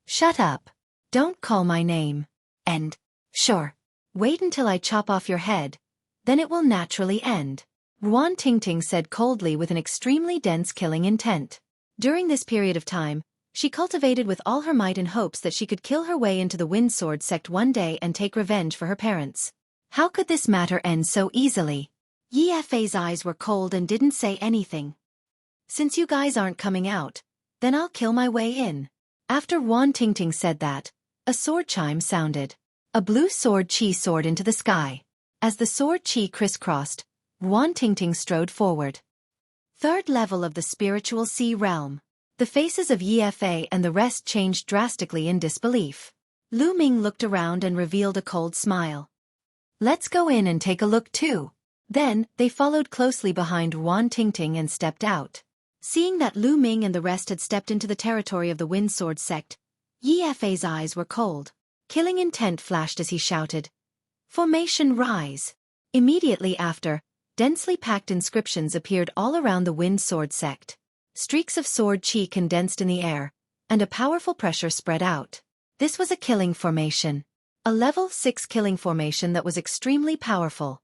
Shut up. Don't call my name. End. Sure. Wait until I chop off your head. Then it will naturally end. Ruan Tingting said coldly with an extremely dense killing intent. During this period of time, she cultivated with all her might in hopes that she could kill her way into the Windsword sect one day and take revenge for her parents. How could this matter end so easily? Yi Fei's eyes were cold and didn't say anything. Since you guys aren't coming out, then I'll kill my way in. After Ruan Tingting said that, a sword chime sounded. A blue sword chi soared into the sky. As the sword chi crisscrossed, Ruan Tingting strode forward. Third level of the spiritual sea realm. The faces of Yi Fei and the rest changed drastically in disbelief. Lu Ming looked around and revealed a cold smile. Let's go in and take a look too. Then, they followed closely behind Ruan Tingting and stepped out. Seeing that Lu Ming and the rest had stepped into the territory of the Windsword sect, Yi Fei's eyes were cold. Killing intent flashed as he shouted, "Formation rise!" Immediately after, densely packed inscriptions appeared all around the Windsword sect. Streaks of sword chi condensed in the air, and a powerful pressure spread out. This was a killing formation. A level 6 killing formation that was extremely powerful.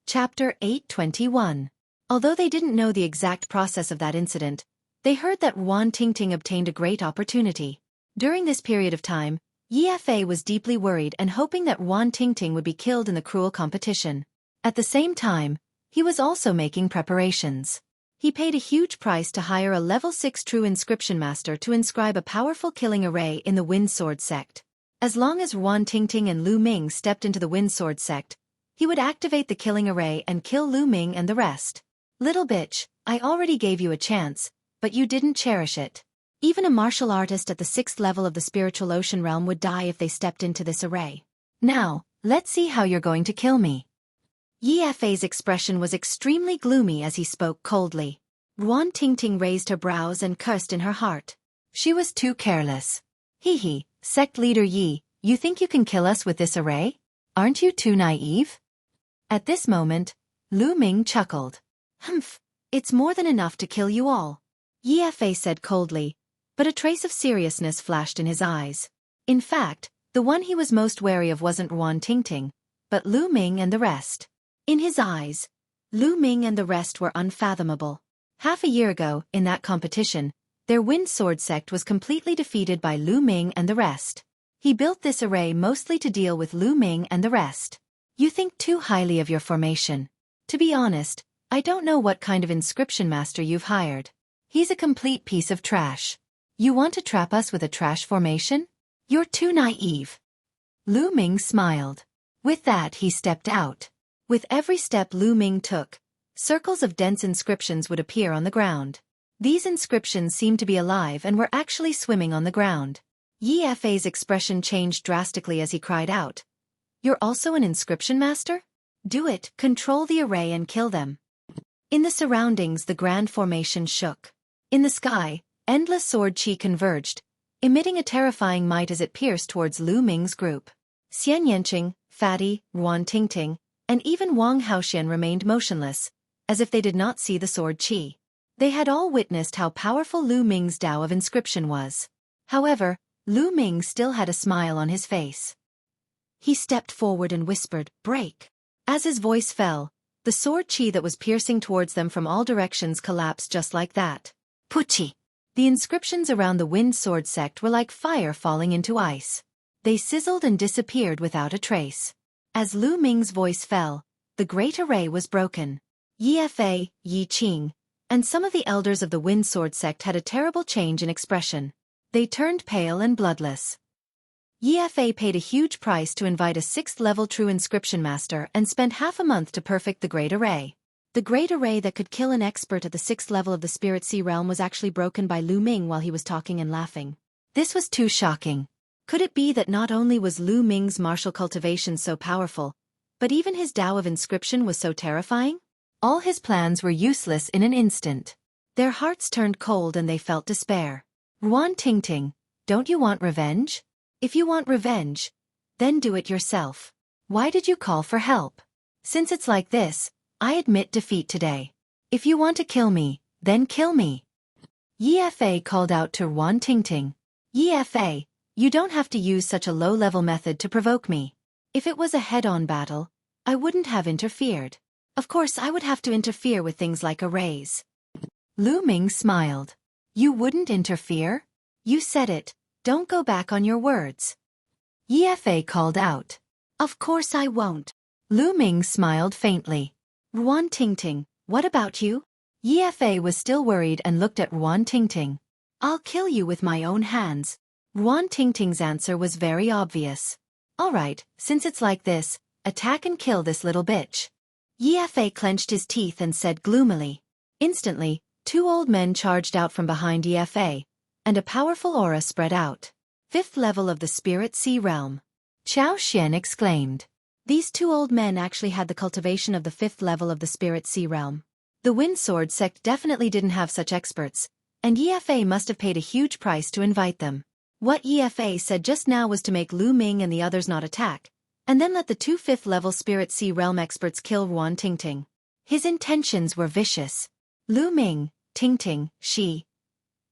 Chapter 821. Although they didn't know the exact process of that incident, they heard that Ruan Tingting obtained a great opportunity. During this period of time, Yi Fei was deeply worried and hoping that Ruan Tingting would be killed in the cruel competition. At the same time, he was also making preparations. He paid a huge price to hire a level 6 true inscription master to inscribe a powerful killing array in the Windsword sect. As long as Ruan Tingting and Lu Ming stepped into the Windsword sect, he would activate the killing array and kill Lu Ming and the rest. Little bitch, I already gave you a chance, but you didn't cherish it. Even a martial artist at the 6th level of the spiritual ocean realm would die if they stepped into this array. Now, let's see how you're going to kill me. Yi Fei's expression was extremely gloomy as he spoke coldly. Ruan Tingting raised her brows and cursed in her heart. She was too careless. Hee, sect leader Yi, you think you can kill us with this array? Aren't you too naive? At this moment, Lu Ming chuckled. Humph, it's more than enough to kill you all. Yi Fei said coldly, but a trace of seriousness flashed in his eyes. In fact, the one he was most wary of wasn't Ruan Tingting, but Lu Ming and the rest. In his eyes, Lu Ming and the rest were unfathomable. Half a year ago, in that competition, their Windsword sect was completely defeated by Lu Ming and the rest. He built this array mostly to deal with Lu Ming and the rest. You think too highly of your formation. To be honest, I don't know what kind of inscription master you've hired. He's a complete piece of trash. You want to trap us with a trash formation? You're too naive. Lu Ming smiled. With that he stepped out. With every step Lu Ming took, circles of dense inscriptions would appear on the ground. These inscriptions seemed to be alive and were actually swimming on the ground. Yi Fei's expression changed drastically as he cried out. You're also an inscription master? Do it, control the array and kill them. In the surroundings the grand formation shook. In the sky, endless sword chi converged, emitting a terrifying might as it pierced towards Lu Ming's group. Xian Yanqing, Fatty, Ruan Tingting, and even Wang Haoxian remained motionless, as if they did not see the sword chi. They had all witnessed how powerful Lu Ming's Tao of inscription was. However, Lu Ming still had a smile on his face. He stepped forward and whispered, "Break." As his voice fell, the sword chi that was piercing towards them from all directions collapsed just like that. Puchi! The inscriptions around the Windsword sect were like fire falling into ice. They sizzled and disappeared without a trace. As Lu Ming's voice fell, the great array was broken. Yi Fei, Yi Qing, and some of the elders of the Windsword sect had a terrible change in expression. They turned pale and bloodless. Yi Fei paid a huge price to invite a 6th level true inscription master and spent half a month to perfect the great array. The great array that could kill an expert at the 6th level of the Spirit Sea realm was actually broken by Lu Ming while he was talking and laughing. This was too shocking. Could it be that not only was Lu Ming's martial cultivation so powerful, but even his Tao of inscription was so terrifying? All his plans were useless in an instant. Their hearts turned cold and they felt despair. Ruan Tingting, don't you want revenge? If you want revenge, then do it yourself. Why did you call for help? Since it's like this, I admit defeat today. If you want to kill me, then kill me. Yi Fei called out to Ruan Tingting. Yi Fei, you don't have to use such a low-level method to provoke me. If it was a head-on battle, I wouldn't have interfered. Of course I would have to interfere with things like arrays. Lu Ming smiled. You wouldn't interfere? You said it, don't go back on your words. Ye Fei called out. Of course I won't. Lu Ming smiled faintly. Ruan Tingting, what about you? Ye Fei was still worried and looked at Ruan Tingting. I'll kill you with my own hands. Ruan Tingting's answer was very obvious. All right, since it's like this, attack and kill this little bitch. Ye Fei clenched his teeth and said gloomily. Instantly, 2 old men charged out from behind Ye Fei, and a powerful aura spread out. 5th level of the Spirit Sea Realm. Qiao Xian exclaimed. These 2 old men actually had the cultivation of the 5th level of the Spirit Sea Realm. The Wind Sword sect definitely didn't have such experts, and Ye Fei must have paid a huge price to invite them. What Ye Fei said just now was to make Lu Ming and the others not attack, and then let the 2 5th level Spirit Sea Realm experts kill Ruan Tingting. His intentions were vicious. Lu Ming, Tingting, she.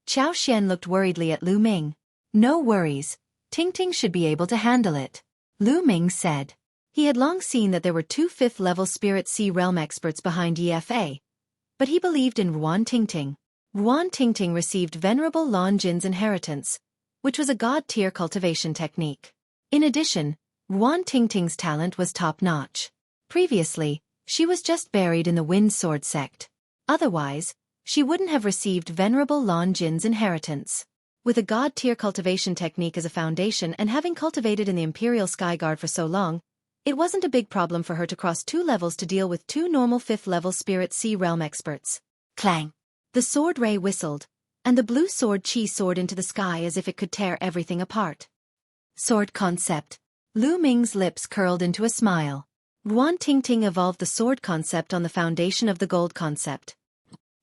Qiao Xian looked worriedly at Lu Ming. No worries, Tingting should be able to handle it. Lu Ming said. He had long seen that there were 2 5th level Spirit Sea Realm experts behind Ye Fei, but he believed in Ruan Tingting. Ruan Tingting received Venerable Lan Jin's inheritance, which was a god-tier cultivation technique. In addition, Ruan Tingting's talent was top-notch. Previously, she was just buried in the Wind Sword sect. Otherwise, she wouldn't have received Venerable Lan Jin's inheritance. With a god-tier cultivation technique as a foundation and having cultivated in the Imperial Skyguard for so long, it wasn't a big problem for her to cross 2 levels to deal with 2 normal 5th level Spirit Sea Realm experts. Clang! The sword ray whistled, and the blue sword chi soared into the sky as if it could tear everything apart. Sword concept. Lu Ming's lips curled into a smile. Ruan Tingting evolved the sword concept on the foundation of the gold concept.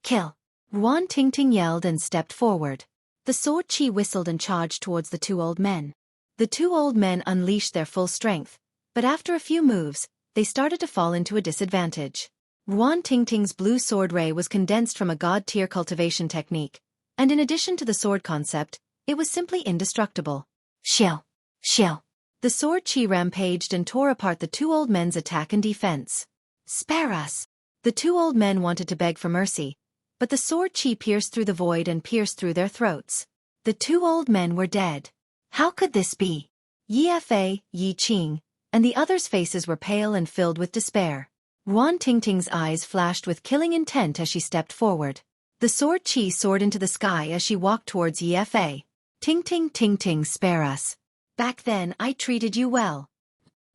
Kill! Ruan Tingting yelled and stepped forward. The sword chi whistled and charged towards the 2 old men. The 2 old men unleashed their full strength, but after a few moves, they started to fall into a disadvantage. Ruan Tingting's blue sword ray was condensed from a god-tier cultivation technique, and in addition to the sword concept, it was simply indestructible. Xiao! Xiao! The sword chi rampaged and tore apart the 2 old men's attack and defense. Spare us! The 2 old men wanted to beg for mercy, but the sword chi pierced through the void and pierced through their throats. The 2 old men were dead. How could this be? Ye Fei, Yi Qing, and the others' faces were pale and filled with despair. Ruan Tingting's eyes flashed with killing intent as she stepped forward. The sword chi soared into the sky as she walked towards Ye Fei. Tingting, Tingting, spare us. Back then I treated you well.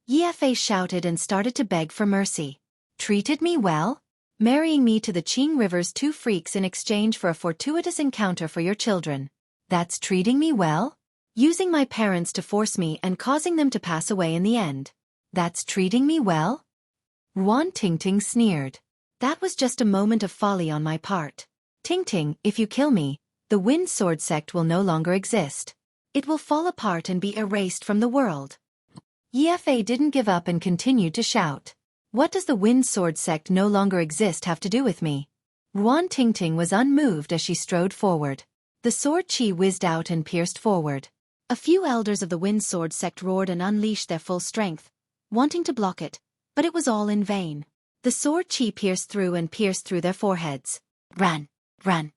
Ye Fei shouted and started to beg for mercy. Treated me well? Marrying me to the Qing River's 2 freaks in exchange for a fortuitous encounter for your children. That's treating me well? Using my parents to force me and causing them to pass away in the end. That's treating me well? Ruan Tingting sneered. That was just a moment of folly on my part. Tingting, if you kill me, the Wind Sword sect will no longer exist. It will fall apart and be erased from the world. Ye Fei didn't give up and continued to shout. What does the Wind Sword sect no longer exist have to do with me? Ruan Tingting was unmoved as she strode forward. The sword chi whizzed out and pierced forward. A few elders of the Wind Sword sect roared and unleashed their full strength, wanting to block it, but it was all in vain. The sword chi pierced through their foreheads. Run! Run!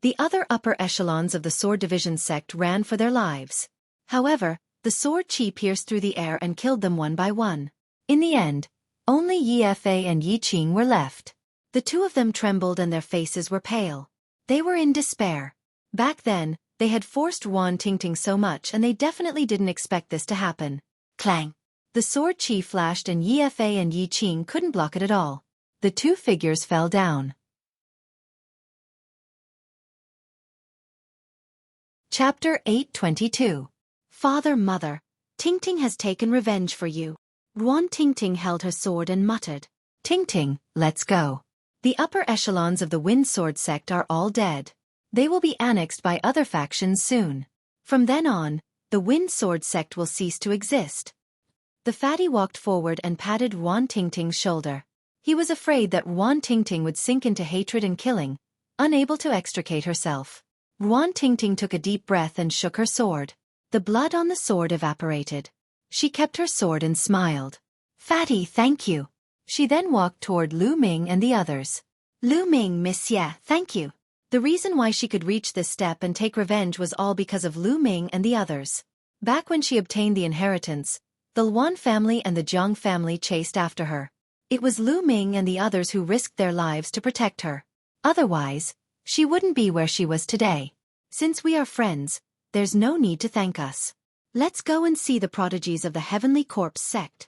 The other upper echelons of the Sword Division sect ran for their lives. However, the sword chi pierced through the air and killed them one by one. In the end, only Ye Fei and Yi Qing were left. The 2 of them trembled and their faces were pale. They were in despair. Back then, they had forced Ruan Tingting so much and they definitely didn't expect this to happen. Clang! The sword chi flashed and Ye Fei and Yi Qing couldn't block it at all. The 2 figures fell down. Chapter 822. Father, Mother, Tingting has taken revenge for you. Ruan Tingting held her sword and muttered. Tingting, let's go. The upper echelons of the Wind Sword sect are all dead. They will be annexed by other factions soon. From then on, the Wind Sword sect will cease to exist. The fatty walked forward and patted Ruan Tingting's shoulder. He was afraid that Ruan Tingting would sink into hatred and killing, unable to extricate herself. Ruan Tingting took a deep breath and shook her sword. The blood on the sword evaporated. She kept her sword and smiled. Fatty, thank you. She then walked toward Lu Ming and the others. Lu Ming, monsieur, thank you. The reason why she could reach this step and take revenge was all because of Lu Ming and the others. Back when she obtained the inheritance, the Luan family and the Jiang family chased after her. It was Lu Ming and the others who risked their lives to protect her. Otherwise, she wouldn't be where she was today. Since we are friends, there's no need to thank us. Let's go and see the prodigies of the Heavenly Corpse sect.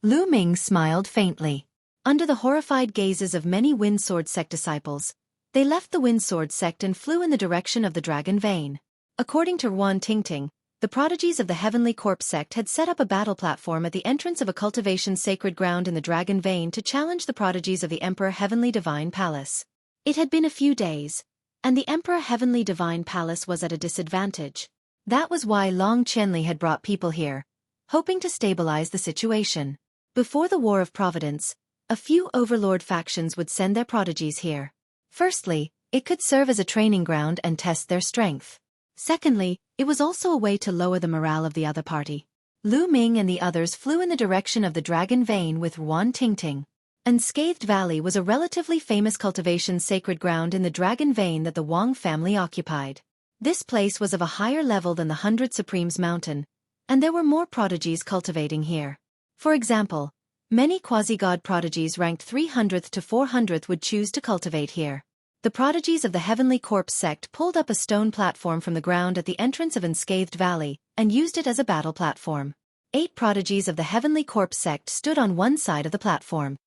Lu Ming smiled faintly. Under the horrified gazes of many Windsword sect disciples, they left the Windsword sect and flew in the direction of the Dragon Vein. According to Ruan Tingting, the prodigies of the Heavenly Corpse sect had set up a battle platform at the entrance of a cultivation sacred ground in the Dragon Vein to challenge the prodigies of the Emperor Heavenly Divine Palace. It had been a few days, and the Emperor Heavenly Divine Palace was at a disadvantage. That was why Long Qianli had brought people here, hoping to stabilize the situation. Before the War of Providence, a few overlord factions would send their prodigies here. Firstly, it could serve as a training ground and test their strength. Secondly, it was also a way to lower the morale of the other party. Lu Ming and the others flew in the direction of the Dragon Vein with Ruan Tingting. Unscathed Valley was a relatively famous cultivation sacred ground in the Dragon Vein that the Wang family occupied. This place was of a higher level than the 100 Supremes Mountain, and there were more prodigies cultivating here. For example, many quasi-god prodigies ranked 300th to 400th would choose to cultivate here. The prodigies of the Heavenly Corpse sect pulled up a stone platform from the ground at the entrance of Unscathed Valley, and used it as a battle platform. 8 prodigies of the Heavenly Corpse sect stood on one side of the platform.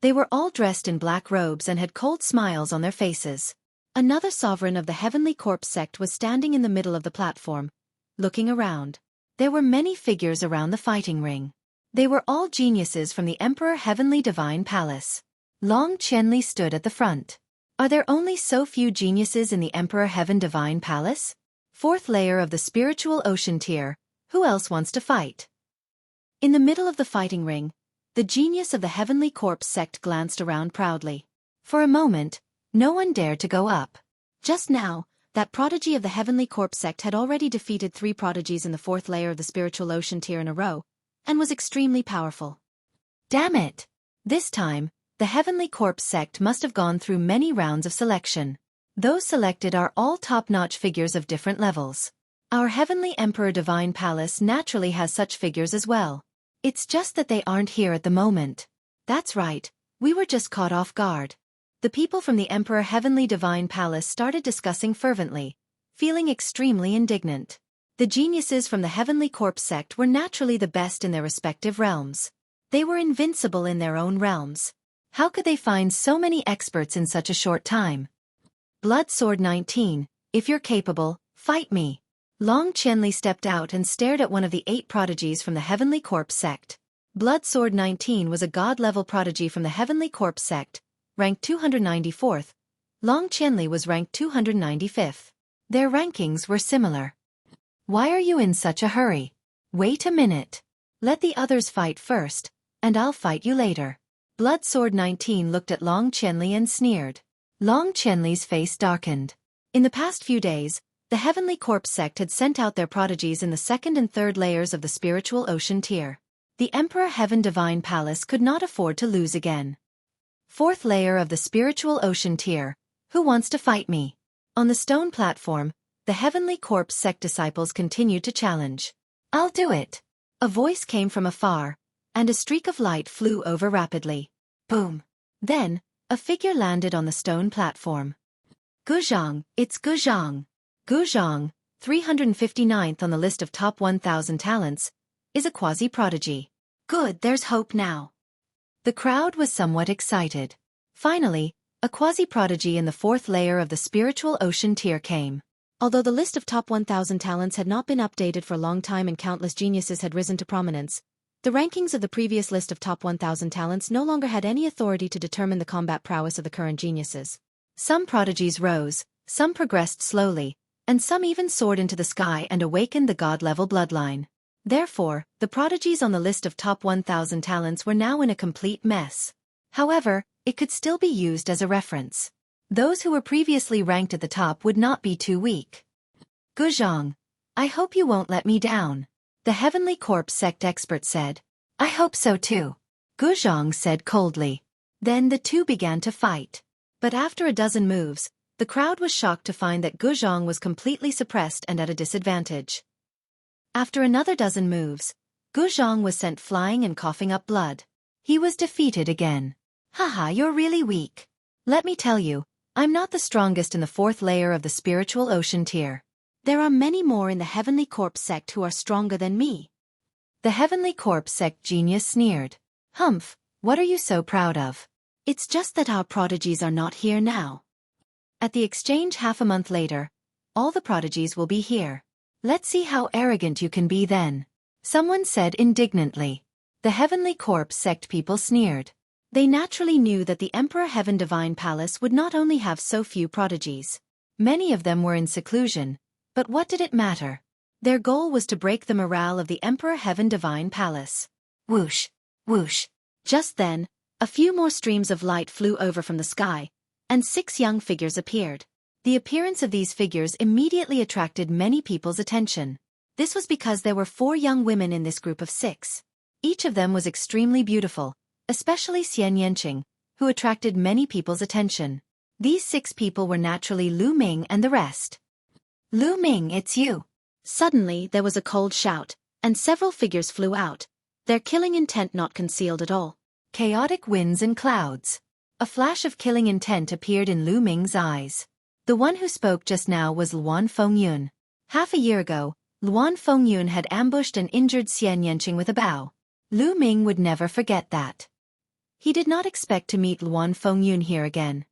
They were all dressed in black robes and had cold smiles on their faces. Another sovereign of the Heavenly Corpse sect was standing in the middle of the platform, looking around. There were many figures around the fighting ring. They were all geniuses from the Emperor Heavenly Divine Palace. Long Qianli stood at the front. Are there only so few geniuses in the Emperor Heaven Divine Palace? 4th layer of the spiritual ocean tier, who else wants to fight? In the middle of the fighting ring, the genius of the Heavenly Corpse sect glanced around proudly. For a moment, no one dared to go up. Just now, that prodigy of the Heavenly Corpse sect had already defeated 3 prodigies in the 4th layer of the spiritual ocean tier in a row, and was extremely powerful. Damn it! This time, the Heavenly Corpse sect must have gone through many rounds of selection. Those selected are all top-notch figures of different levels. Our Heavenly Emperor Divine Palace naturally has such figures as well. It's just that they aren't here at the moment. That's right, we were just caught off guard. The people from the Emperor Heavenly Divine Palace started discussing fervently, feeling extremely indignant. The geniuses from the Heavenly Corpse sect were naturally the best in their respective realms. They were invincible in their own realms. How could they find so many experts in such a short time? Blood Sword 19, if you're capable, fight me. Long Qianli stepped out and stared at one of the 8 prodigies from the Heavenly Corpse sect. Blood Sword 19 was a god-level prodigy from the Heavenly Corpse sect, ranked 294th. Long Qianli was ranked 295th. Their rankings were similar. Why are you in such a hurry? Wait a minute. Let the others fight first, and I'll fight you later. Blood Sword 19 looked at Long Qianli and sneered. Long Qianli's face darkened. In the past few days, the Heavenly Corpse sect had sent out their prodigies in the 2nd and 3rd layers of the spiritual ocean tier. The Emperor Heaven Divine Palace could not afford to lose again. 4th layer of the spiritual ocean tier, who wants to fight me? On the stone platform, the Heavenly Corpse sect disciples continued to challenge. I'll do it. A voice came from afar, and a streak of light flew over rapidly. Boom. Then, a figure landed on the stone platform. Guzhang, it's Guzhang. Guzhang, 359th on the list of top 1,000 talents, is a quasi-prodigy. Good, there's hope now. The crowd was somewhat excited. Finally, a quasi-prodigy in the 4th layer of the spiritual ocean tier came. Although the list of top 1,000 talents had not been updated for a long time and countless geniuses had risen to prominence, the rankings of the previous list of top 1,000 talents no longer had any authority to determine the combat prowess of the current geniuses. Some prodigies rose, some progressed slowly, and some even soared into the sky and awakened the god-level bloodline. Therefore, the prodigies on the list of top 1,000 talents were now in a complete mess. However, it could still be used as a reference. Those who were previously ranked at the top would not be too weak. Guzhang, I hope you won't let me down. The Heavenly Corpse sect expert said. I hope so too. Guzhong said coldly. Then the two began to fight. But after a dozen moves, the crowd was shocked to find that Guzhong was completely suppressed and at a disadvantage. After another dozen moves, Guzhong was sent flying and coughing up blood. He was defeated again. Haha, you're really weak. Let me tell you, I'm not the strongest in the fourth layer of the spiritual ocean tier. There are many more in the Heavenly Corpse sect who are stronger than me. The Heavenly Corpse sect genius sneered. Humph, what are you so proud of? It's just that our prodigies are not here now. At the exchange half a month later, all the prodigies will be here. Let's see how arrogant you can be then. Someone said indignantly. The Heavenly Corpse sect people sneered. They naturally knew that the Emperor Heaven Divine Palace would not only have so few prodigies. Many of them were in seclusion, but what did it matter? Their goal was to break the morale of the Emperor Heaven Divine Palace. Whoosh, whoosh. Just then, a few more streams of light flew over from the sky, and 6 young figures appeared. The appearance of these figures immediately attracted many people's attention. This was because there were 4 young women in this group of 6. Each of them was extremely beautiful, especially Xian Yanqing, who attracted many people's attention. These 6 people were naturally Lu Ming and the rest. Lu Ming, it's you. Suddenly there was a cold shout, and several figures flew out, their killing intent not concealed at all. Chaotic winds and clouds. A flash of killing intent appeared in Lu Ming's eyes. The one who spoke just now was Luan Fengyun. Half a year ago, Luan Fengyun had ambushed and injured Xian Yanqing with a bow. Lu Ming would never forget that. He did not expect to meet Luan Fengyun here again.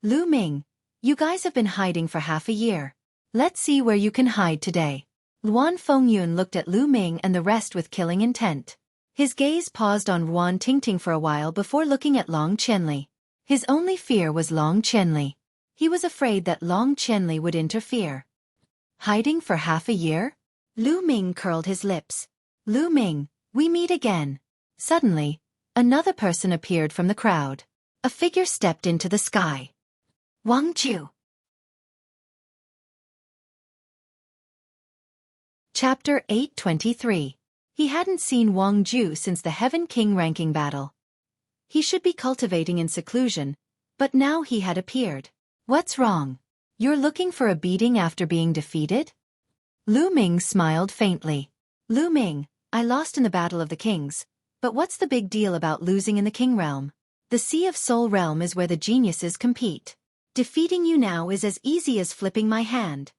Lu Ming, you guys have been hiding for half a year. Let's see where you can hide today. Luan Fengyun looked at Lu Ming and the rest with killing intent. His gaze paused on Ruan Tingting for a while before looking at Long Qianli. His only fear was Long Qianli. He was afraid that Long Qianli would interfere. Hiding for half a year? Lu Ming curled his lips. Lu Ming, we meet again. Suddenly, another person appeared from the crowd. A figure stepped into the sky. Wang Ju. Chapter 823. He hadn't seen Wang Ju since the Heaven King ranking battle. He should be cultivating in seclusion, but now he had appeared. What's wrong? You're looking for a beating after being defeated? Lu Ming smiled faintly. Lu Ming, I lost in the Battle of the Kings, but what's the big deal about losing in the King Realm? The Sea of Soul Realm is where the geniuses compete. Defeating you now is as easy as flipping my hand.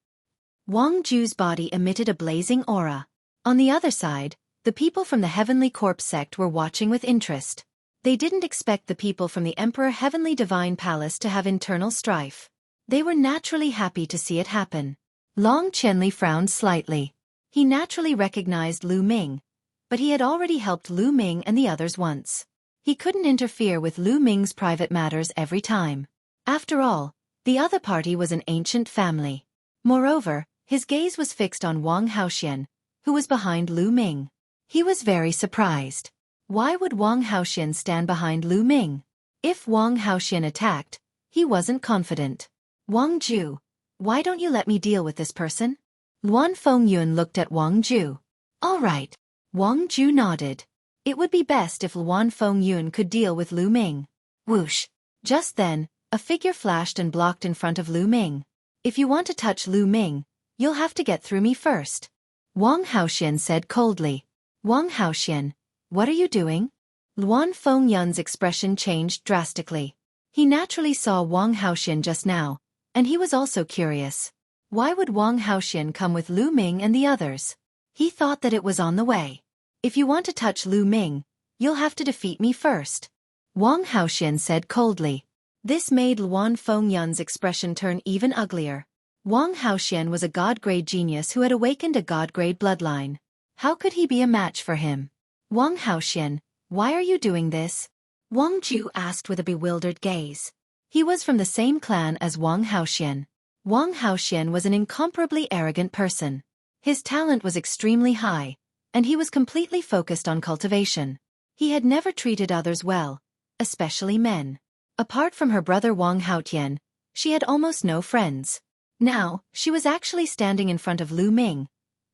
Wang Ju's body emitted a blazing aura. On the other side, the people from the Heavenly Corpse sect were watching with interest. They didn't expect the people from the Emperor Heavenly Divine Palace to have internal strife. They were naturally happy to see it happen. Long Qianli frowned slightly. He naturally recognized Lu Ming, but he had already helped Lu Ming and the others once. He couldn't interfere with Lu Ming's private matters every time. After all, the other party was an ancient family. Moreover, his gaze was fixed on Wang Haoxian, who was behind Lu Ming. He was very surprised. Why would Wang Haoxian stand behind Lu Ming? If Wang Haoxian attacked, he wasn't confident. Wang Ju, why don't you let me deal with this person? Luan Fengyun looked at Wang Ju. All right. Wang Ju nodded. It would be best if Luan Fengyun could deal with Lu Ming. Whoosh. Just then, a figure flashed and blocked in front of Lu Ming. If you want to touch Lu Ming, you'll have to get through me first. Wang Haoxian said coldly. Wang Haoxian, what are you doing? Luan Fengyun's expression changed drastically. He naturally saw Wang Haoxian just now, and he was also curious. Why would Wang Haoxian come with Lu Ming and the others? He thought that it was on the way. If you want to touch Lu Ming, you'll have to defeat me first. Wang Haoxian said coldly. This made Luan Fengyun's expression turn even uglier. Wang Haoxian was a god-grade genius who had awakened a god-grade bloodline. How could he be a match for him? Wang Haoxian, why are you doing this? Wang Ju asked with a bewildered gaze. He was from the same clan as Wang Haoxian. Wang Haoxian was an incomparably arrogant person. His talent was extremely high, and he was completely focused on cultivation. He had never treated others well, especially men. Apart from her brother Wang Haotian, she had almost no friends. Now, she was actually standing in front of Lu Ming,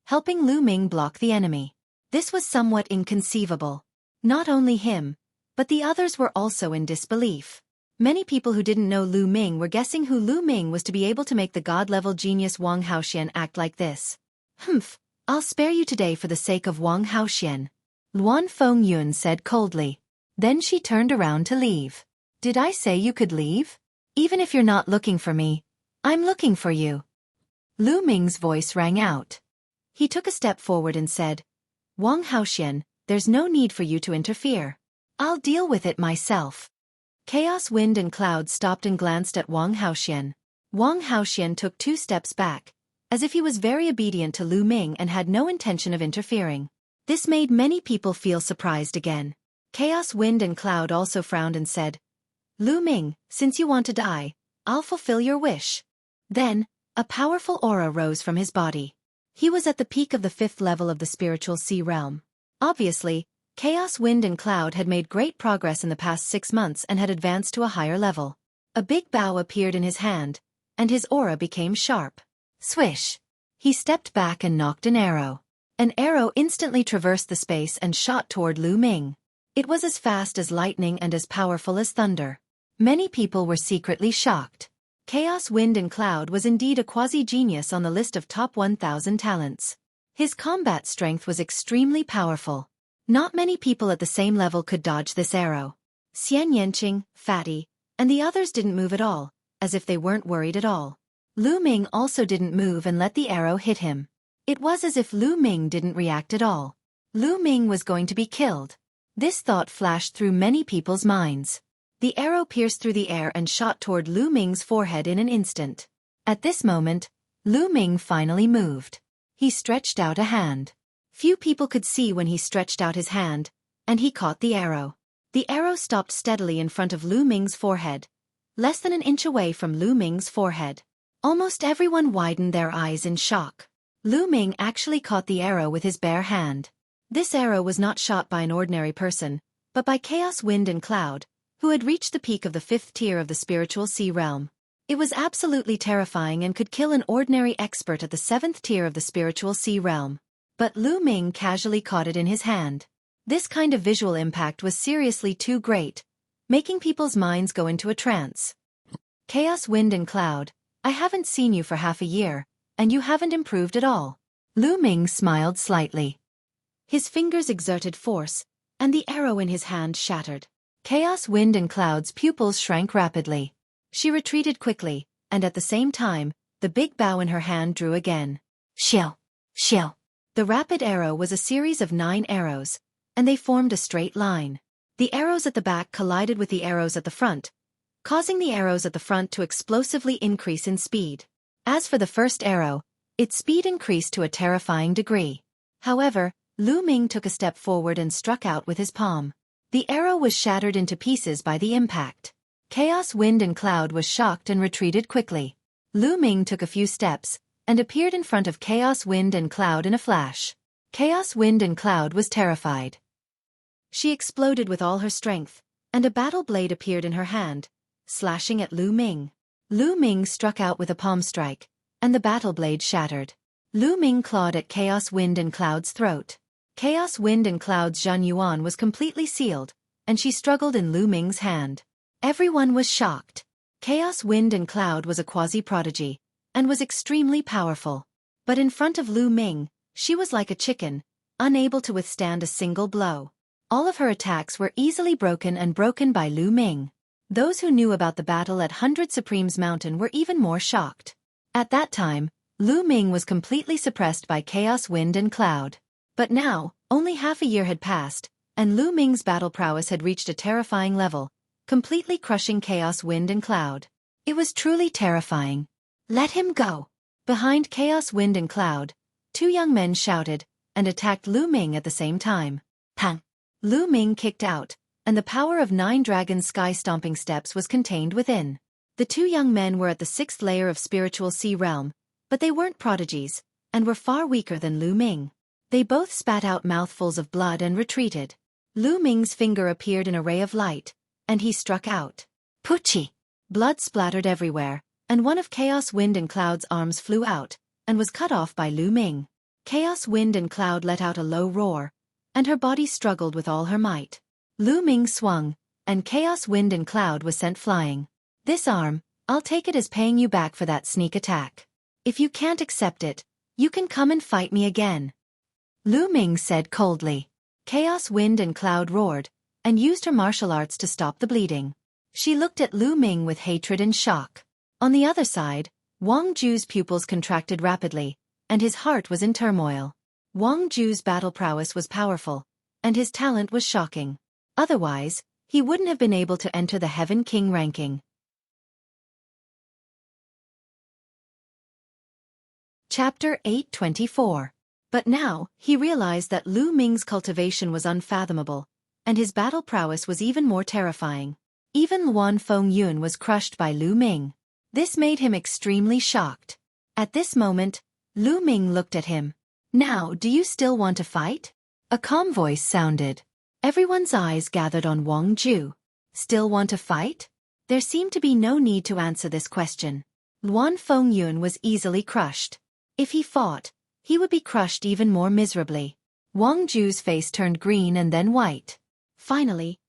helping Lu Ming block the enemy. This was somewhat inconceivable. Not only him, but the others were also in disbelief. Many people who didn't know Lu Ming were guessing who Lu Ming was to be able to make the god-level genius Wang Haoxian act like this. Humph, I'll spare you today for the sake of Wang Haoxian, Luan Fengyun said coldly. Then she turned around to leave. Did I say you could leave? Even if you're not looking for me, I'm looking for you. Lu Ming's voice rang out. He took a step forward and said, Wang Haoxian, there's no need for you to interfere. I'll deal with it myself. Chaos Wind and Cloud stopped and glanced at Wang Haoxian. Wang Haoxian took 2 steps back, as if he was very obedient to Lu Ming and had no intention of interfering. This made many people feel surprised again. Chaos Wind and Cloud also frowned and said, Lu Ming, since you want to die, I'll fulfill your wish. Then, a powerful aura rose from his body. He was at the peak of the 5th level of the spiritual sea realm. Obviously, Chaos Wind and Cloud had made great progress in the past 6 months and had advanced to a higher level. A big bow appeared in his hand, and his aura became sharp. Swish! He stepped back and knocked an arrow. An arrow instantly traversed the space and shot toward Lu Ming. It was as fast as lightning and as powerful as thunder. Many people were secretly shocked. Chaos Wind and Cloud was indeed a quasi-genius on the list of top 1,000 talents. His combat strength was extremely powerful. Not many people at the same level could dodge this arrow. Xian Yanqing, Fatty, and the others didn't move at all, as if they weren't worried at all. Lu Ming also didn't move and let the arrow hit him. It was as if Lu Ming didn't react at all. Lu Ming was going to be killed. This thought flashed through many people's minds. The arrow pierced through the air and shot toward Lu Ming's forehead in an instant. At this moment, Lu Ming finally moved. He stretched out a hand. Few people could see when he stretched out his hand, and he caught the arrow. The arrow stopped steadily in front of Lu Ming's forehead, less than an inch away from Lu Ming's forehead. Almost everyone widened their eyes in shock. Lu Ming actually caught the arrow with his bare hand. This arrow was not shot by an ordinary person, but by Chaos Wind and Cloud, who had reached the peak of the 5th tier of the spiritual sea realm. It was absolutely terrifying and could kill an ordinary expert at the 7th tier of the spiritual sea realm. But Lu Ming casually caught it in his hand. This kind of visual impact was seriously too great, making people's minds go into a trance. Chaos Wind and Cloud, I haven't seen you for half a year, and you haven't improved at all. Lu Ming smiled slightly. His fingers exerted force, and the arrow in his hand shattered. Chaos Wind and Cloud's pupils shrank rapidly. She retreated quickly, and at the same time, the big bow in her hand drew again. Shill! Shill! The rapid arrow was a series of 9 arrows, and they formed a straight line. The arrows at the back collided with the arrows at the front, causing the arrows at the front to explosively increase in speed. As for the first arrow, its speed increased to a terrifying degree. However, Lu Ming took a step forward and struck out with his palm. The arrow was shattered into pieces by the impact. Chaos Wind and Cloud was shocked and retreated quickly. Lu Ming took a few steps, and appeared in front of Chaos Wind and Cloud in a flash. Chaos Wind and Cloud was terrified. She exploded with all her strength, and a battle blade appeared in her hand, slashing at Lu Ming. Lu Ming struck out with a palm strike, and the battle blade shattered. Lu Ming clawed at Chaos Wind and Cloud's throat. Chaos Wind and Cloud's Zhan Yuan was completely sealed, and she struggled in Lu Ming's hand. Everyone was shocked. Chaos Wind and Cloud was a quasi-prodigy, and was extremely powerful. But in front of Lu Ming, she was like a chicken, unable to withstand a single blow. All of her attacks were easily broken by Lu Ming. Those who knew about the battle at 100 Supremes Mountain were even more shocked. At that time, Lu Ming was completely suppressed by Chaos Wind and Cloud. But now, only half a year had passed, and Lu Ming's battle prowess had reached a terrifying level, completely crushing Chaos Wind and Cloud. It was truly terrifying. Let him go! Behind Chaos Wind and Cloud, 2 young men shouted, and attacked Lu Ming at the same time. Pang! Lu Ming kicked out, and the power of 9 dragon sky-stomping steps was contained within. The 2 young men were at the 6th layer of spiritual sea realm, but they weren't prodigies, and were far weaker than Lu Ming. They both spat out mouthfuls of blood and retreated. Lu Ming's finger appeared in a ray of light, and he struck out. Puchi! Blood splattered everywhere, and one of Chaos Wind and Cloud's arms flew out, and was cut off by Lu Ming. Chaos Wind and Cloud let out a low roar, and her body struggled with all her might. Lu Ming swung, and Chaos Wind and Cloud was sent flying. This arm, I'll take it as paying you back for that sneak attack. If you can't accept it, you can come and fight me again. Lu Ming said coldly. Chaos Wind and Cloud roared, and used her martial arts to stop the bleeding. She looked at Lu Ming with hatred and shock. On the other side, Wang Ju's pupils contracted rapidly, and his heart was in turmoil. Wang Ju's battle prowess was powerful, and his talent was shocking. Otherwise, he wouldn't have been able to enter the Heaven King ranking. Chapter 824. But now, he realized that Lu Ming's cultivation was unfathomable, and his battle prowess was even more terrifying. Even Luan Fengyun was crushed by Lu Ming. This made him extremely shocked. At this moment, Lu Ming looked at him. Now, do you still want to fight? A calm voice sounded. Everyone's eyes gathered on Wang Ju. Still want to fight? There seemed to be no need to answer this question. Luan Fengyun was easily crushed. If he fought, he would be crushed even more miserably. Wang Ju's face turned green and then white. Finally,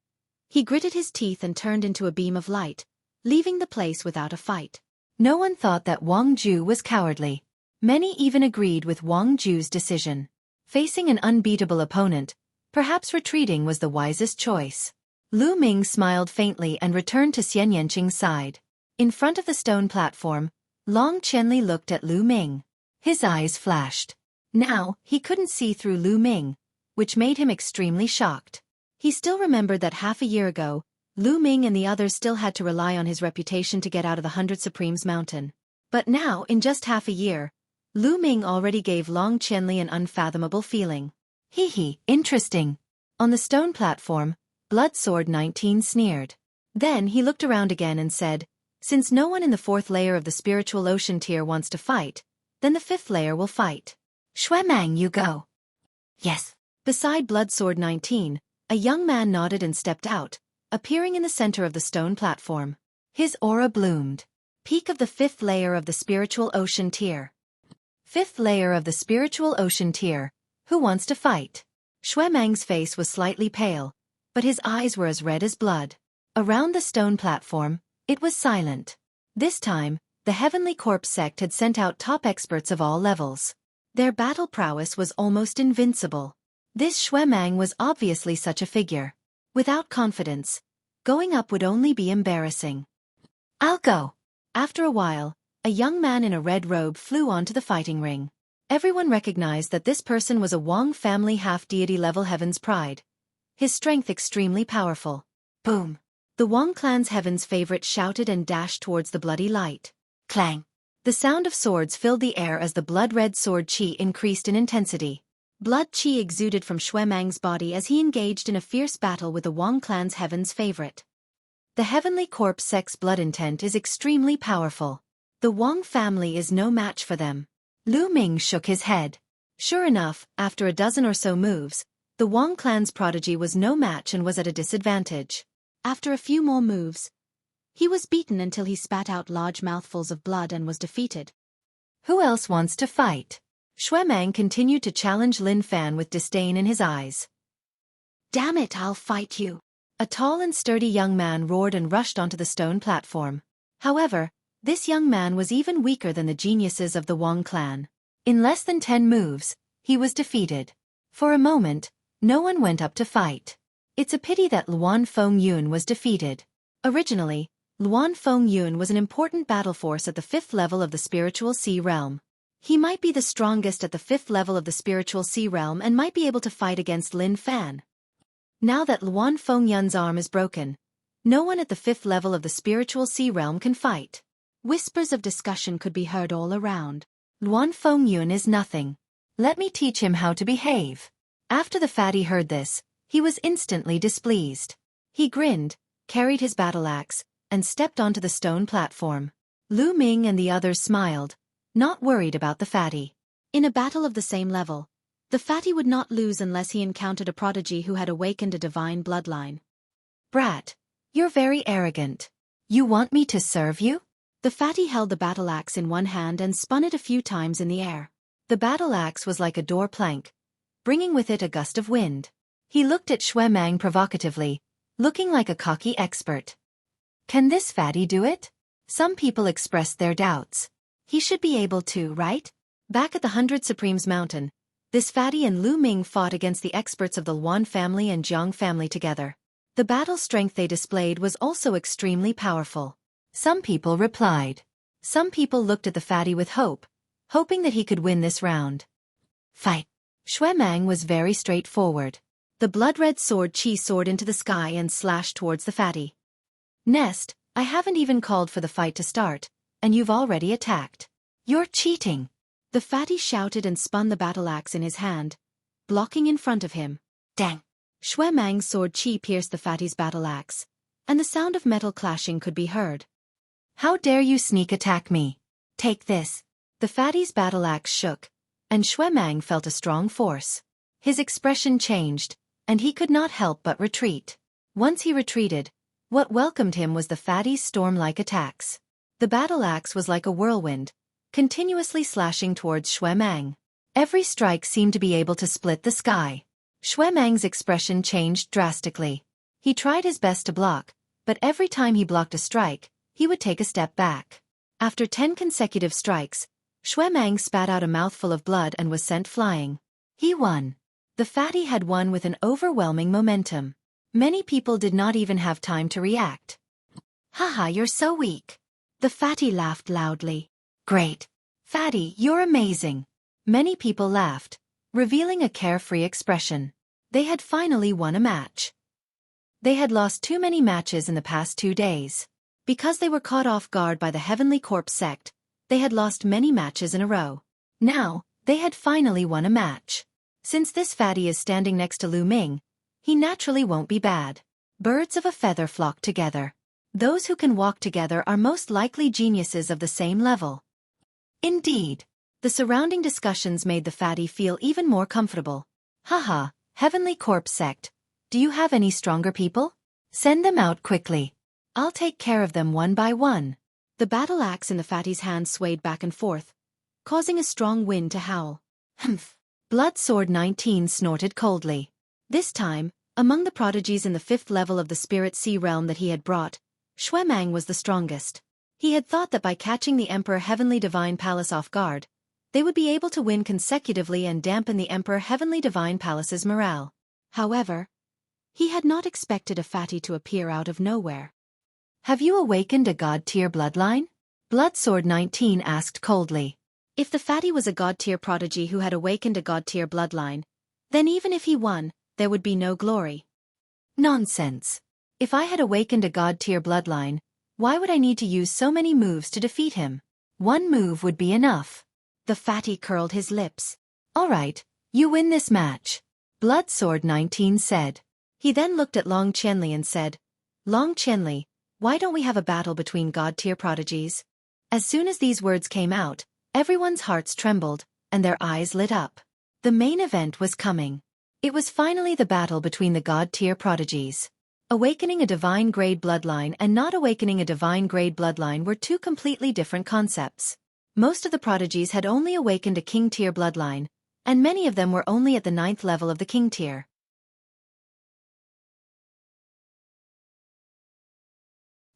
he gritted his teeth and turned into a beam of light, leaving the place without a fight. No one thought that Wang Ju was cowardly. Many even agreed with Wang Ju's decision. Facing an unbeatable opponent, perhaps retreating was the wisest choice. Lu Ming smiled faintly and returned to Xian Yanqing's side. In front of the stone platform, Long Qianli looked at Lu Ming. His eyes flashed. Now, he couldn't see through Lu Ming, which made him extremely shocked. He still remembered that half a year ago, Lu Ming and the others still had to rely on his reputation to get out of the 100 Supremes mountain. But now, in just half a year, Lu Ming already gave Long Qianli an unfathomable feeling. Interesting. On the stone platform, Blood Sword 19 sneered. Then he looked around again and said, since no one in the 4th layer of the spiritual ocean tier wants to fight, then the 5th layer will fight. Xuemang, you go. Yes. Beside Blood Sword 19, a young man nodded and stepped out, appearing in the center of the stone platform. His aura bloomed. Peak of the 5th layer of the spiritual ocean tier. 5th layer of the spiritual ocean tier. Who wants to fight? Xuemang's face was slightly pale, but his eyes were as red as blood. Around the stone platform, it was silent. This time, the Heavenly Corpse sect had sent out top experts of all levels. Their battle prowess was almost invincible. This Xuemang was obviously such a figure. Without confidence, going up would only be embarrassing. I'll go. After a while, a young man in a red robe flew onto the fighting ring. Everyone recognized that this person was a Wang family half-deity level Heaven's Pride. His strength extremely powerful. Boom! The Wang clan's Heaven's favorite shouted and dashed towards the bloody light. Clang! The sound of swords filled the air as the blood-red sword qi increased in intensity. Blood qi exuded from Xuemang's body as he engaged in a fierce battle with the Wang clan's Heaven's favorite. The Heavenly Corpse sect's blood intent is extremely powerful. The Wang family is no match for them. Lu Ming shook his head. Sure enough, after a dozen or so moves, the Wang clan's prodigy was no match and was at a disadvantage. After a few more moves, he was beaten until he spat out large mouthfuls of blood and was defeated. Who else wants to fight? Xuemang continued to challenge Lin Fan with disdain in his eyes. Damn it, I'll fight you. A tall and sturdy young man roared and rushed onto the stone platform. However, this young man was even weaker than the geniuses of the Wang clan. In less than 10 moves, he was defeated. For a moment, no one went up to fight. It's a pity that Luan Fengyun was defeated. Originally, Luan Fengyun was an important battle force at the 5th level of the spiritual sea realm. He might be the strongest at the 5th level of the spiritual sea realm and might be able to fight against Lin Fan. Now that Luan Fengyun's arm is broken, no one at the 5th level of the spiritual sea realm can fight. Whispers of discussion could be heard all around. Luan Fengyun is nothing. Let me teach him how to behave. After the fatty heard this, he was instantly displeased. He grinned, carried his battle axe, and stepped onto the stone platform. Lu Ming and the others smiled, not worried about the fatty. In a battle of the same level, the fatty would not lose unless he encountered a prodigy who had awakened a divine bloodline. Brat, you're very arrogant. You want me to serve you? The fatty held the battle axe in one hand and spun it a few times in the air. The battle axe was like a door plank, bringing with it a gust of wind. He looked at Xuemang provocatively, looking like a cocky expert. Can this fatty do it? Some people expressed their doubts. He should be able to, right? Back at the 100 Supremes Mountain, this fatty and Lu Ming fought against the experts of the Luan family and Jiang family together. The battle strength they displayed was also extremely powerful. Some people replied. Some people looked at the fatty with hope, hoping that he could win this round. Fight! Xuemang was very straightforward. The blood-red sword Qi soared into the sky and slashed towards the fatty. Nest, I haven't even called for the fight to start, and you've already attacked. You're cheating! The fatty shouted and spun the battle axe in his hand, blocking in front of him. Dang! Xuemang's sword Qi pierced the fatty's battle axe, and the sound of metal clashing could be heard. How dare you sneak attack me? Take this! The fatty's battle axe shook, and Xuemang felt a strong force. His expression changed, and he could not help but retreat. Once he retreated, what welcomed him was the fatty's storm-like attacks. The battle axe was like a whirlwind, continuously slashing towards Xuemang. Every strike seemed to be able to split the sky. Xuemang's expression changed drastically. He tried his best to block, but every time he blocked a strike, he would take a step back. After 10 consecutive strikes, Xuemang spat out a mouthful of blood and was sent flying. He won. The fatty had won with an overwhelming momentum. Many people did not even have time to react. Haha, you're so weak. The fatty laughed loudly. Great. Fatty, you're amazing. Many people laughed, revealing a carefree expression. They had finally won a match. They had lost too many matches in the past 2 days. Because they were caught off guard by the Heavenly Corpse sect, they had lost many matches in a row. Now, they had finally won a match. Since this fatty is standing next to Lu Ming, he naturally won't be bad. Birds of a feather flock together. Those who can walk together are most likely geniuses of the same level. Indeed. The surrounding discussions made the fatty feel even more comfortable. Haha, Heavenly Corpse sect, do you have any stronger people? Send them out quickly. I'll take care of them one by one. The battle axe in the fatty's hand swayed back and forth, causing a strong wind to howl. Humph. Blood Sword 19 snorted coldly. This time, among the prodigies in the 5th level of the Spirit Sea realm that he had brought, Xuemang was the strongest. He had thought that by catching the Emperor Heavenly Divine Palace off guard, they would be able to win consecutively and dampen the Emperor Heavenly Divine Palace's morale. However, he had not expected a fatty to appear out of nowhere. Have you awakened a god-tier bloodline? Blood Sword 19 asked coldly. If the fatty was a god-tier prodigy who had awakened a god-tier bloodline, then even if he won, there would be no glory. Nonsense. If I had awakened a god-tier bloodline, why would I need to use so many moves to defeat him? One move would be enough. The fatty curled his lips. Alright, you win this match. Blood Sword 19 said. He then looked at Long Qianli and said, Long Qianli, why don't we have a battle between god-tier prodigies? As soon as these words came out, everyone's hearts trembled, and their eyes lit up. The main event was coming. It was finally the battle between the god-tier prodigies. Awakening a divine-grade bloodline and not awakening a divine-grade bloodline were two completely different concepts. Most of the prodigies had only awakened a king-tier bloodline, and many of them were only at the 9th level of the king tier.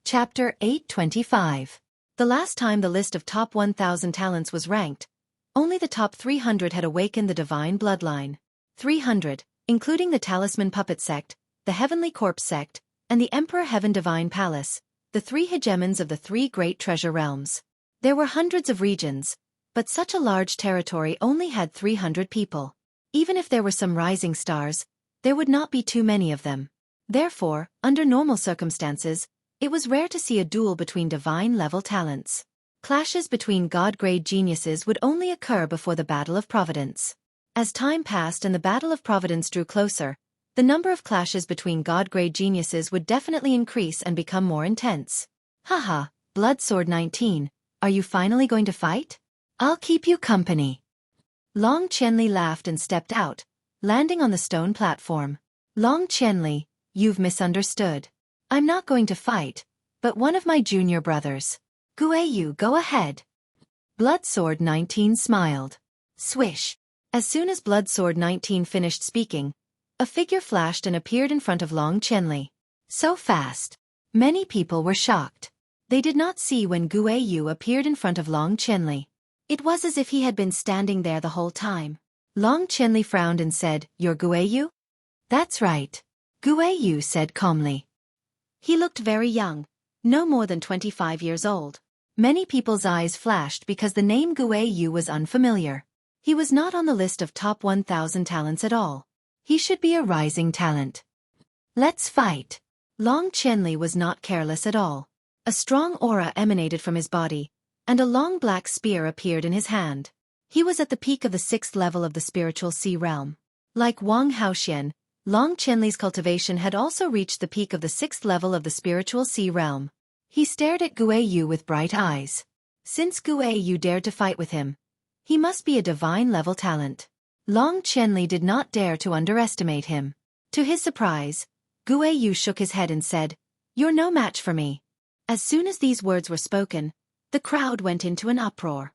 Chapter 825. The last time the list of top 1,000 talents was ranked, only the top 300 had awakened the divine bloodline. 300, including the Talisman Puppet Sect, the Heavenly Corpse Sect, and the Emperor Heaven Divine Palace, the 3 hegemons of the 3 great treasure realms. There were hundreds of regions, but such a large territory only had 300 people. Even if there were some rising stars, there would not be too many of them. Therefore, under normal circumstances, it was rare to see a duel between divine-level talents. Clashes between god-grade geniuses would only occur before the Battle of Providence. As time passed and the Battle of Providence drew closer, the number of clashes between god-grade geniuses would definitely increase and become more intense. Haha, Blood Sword 19, are you finally going to fight? I'll keep you company. Long Qianli laughed and stepped out, landing on the stone platform. Long Qianli, you've misunderstood. I'm not going to fight, but one of my junior brothers. Guiyu, go ahead. Blood Sword 19 smiled. Swish! As soon as Blood Sword 19 finished speaking, a figure flashed and appeared in front of Long Chenli. So fast. Many people were shocked. They did not see when Guiyu appeared in front of Long Chenli. It was as if he had been standing there the whole time. Long Chenli frowned and said, "You're Guiyu?" "That's right." Guiyu said calmly. He looked very young, no more than 25 years old. Many people's eyes flashed because the name Guiyu was unfamiliar. He was not on the list of top 1,000 talents at all. He should be a rising talent. "Let's fight." Long Chenli was not careless at all. A strong aura emanated from his body, and a long black spear appeared in his hand. He was at the peak of the 6th level of the spiritual sea realm. Like Wang Haoxian, Long Chenli's cultivation had also reached the peak of the 6th level of the spiritual sea realm. He stared at Guiyu with bright eyes. Since Guiyu dared to fight with him, he must be a divine-level talent. Long Chenli did not dare to underestimate him. To his surprise, Guiyu shook his head and said, "You're no match for me." As soon as these words were spoken, the crowd went into an uproar.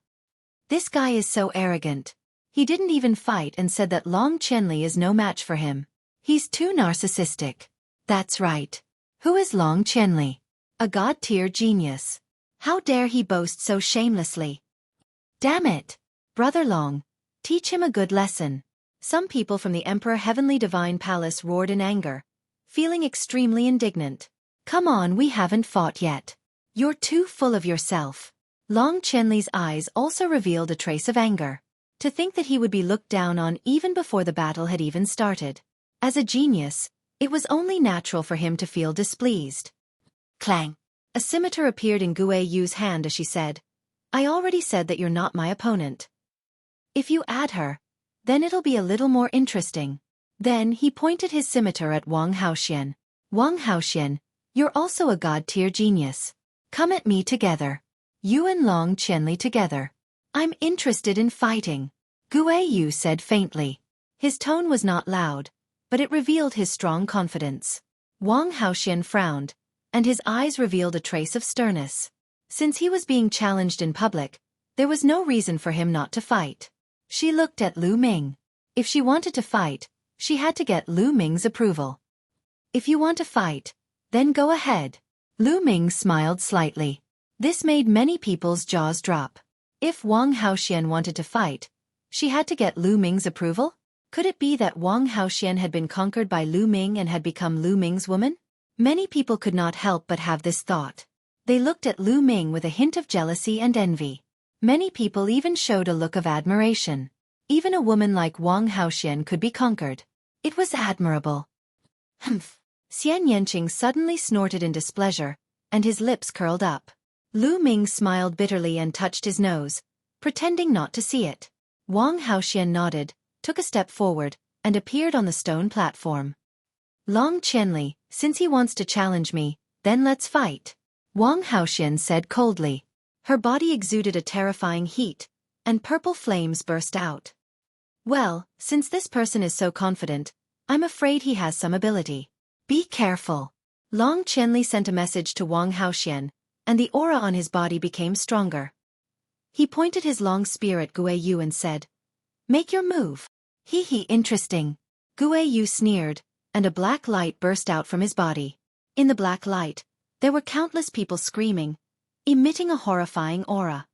This guy is so arrogant. He didn't even fight and said that Long Chenli is no match for him. He's too narcissistic. That's right. Who is Long Chenli? A god-tier genius. How dare he boast so shamelessly? Damn it! Brother Long, teach him a good lesson. Some people from the Emperor Heavenly Divine Palace roared in anger, feeling extremely indignant. Come on, we haven't fought yet. You're too full of yourself. Long Chenli's eyes also revealed a trace of anger. To think that he would be looked down on even before the battle had even started. As a genius, it was only natural for him to feel displeased. Clang! A scimitar appeared in Guiyu's hand as she said, "I already said that you're not my opponent. If you add her, then it'll be a little more interesting." Then he pointed his scimitar at Wang Haoxian. "Wang Haoxian, you're also a god-tier genius. Come at me together. You and Long Chenli together. I'm interested in fighting," Guiyu said faintly. His tone was not loud, but it revealed his strong confidence. Wang Haoxian frowned, and his eyes revealed a trace of sternness. Since he was being challenged in public, there was no reason for him not to fight. She looked at Lu Ming. If she wanted to fight, she had to get Lu Ming's approval. "If you want to fight, then go ahead." Lu Ming smiled slightly. This made many people's jaws drop. If Wang Haoxian wanted to fight, she had to get Lu Ming's approval? Could it be that Wang Haoxian had been conquered by Lu Ming and had become Lu Ming's woman? Many people could not help but have this thought. They looked at Lu Ming with a hint of jealousy and envy. Many people even showed a look of admiration. Even a woman like Wang Haoxian could be conquered. It was admirable. Humph! Xian Yanqing suddenly snorted in displeasure, and his lips curled up. Lu Ming smiled bitterly and touched his nose, pretending not to see it. Wang Haoxian nodded, took a step forward, and appeared on the stone platform. "Long Chenli, since he wants to challenge me, then let's fight," Wang Haoxian said coldly. Her body exuded a terrifying heat, and purple flames burst out. "Well, since this person is so confident, I'm afraid he has some ability. Be careful." Long Chenli sent a message to Wang Haoxian, and the aura on his body became stronger. He pointed his long spear at Guiyu and said, "Make your move." "Hee hee, interesting." Guiyu sneered, and a black light burst out from his body. In the black light, there were countless people screaming, emitting a horrifying aura.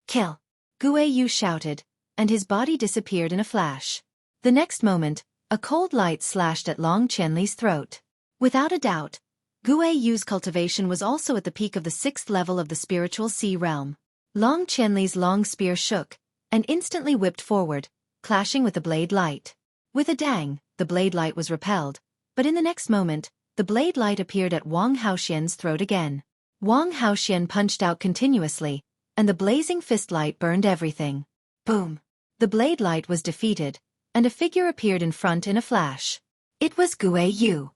"Kill!" Guiyu shouted, and his body disappeared in a flash. The next moment, a cold light slashed at Long Chenli's throat. Without a doubt, Guiyu's cultivation was also at the peak of the 6th level of the spiritual sea realm. Long Chenli's long spear shook, and instantly whipped forward, clashing with the blade light. With a dang, the blade light was repelled, but in the next moment, the blade light appeared at Wang Haoxian's throat again. Wang Haoxian punched out continuously, and the blazing fist light burned everything. Boom! The blade light was defeated, and a figure appeared in front in a flash. It was Guiyu.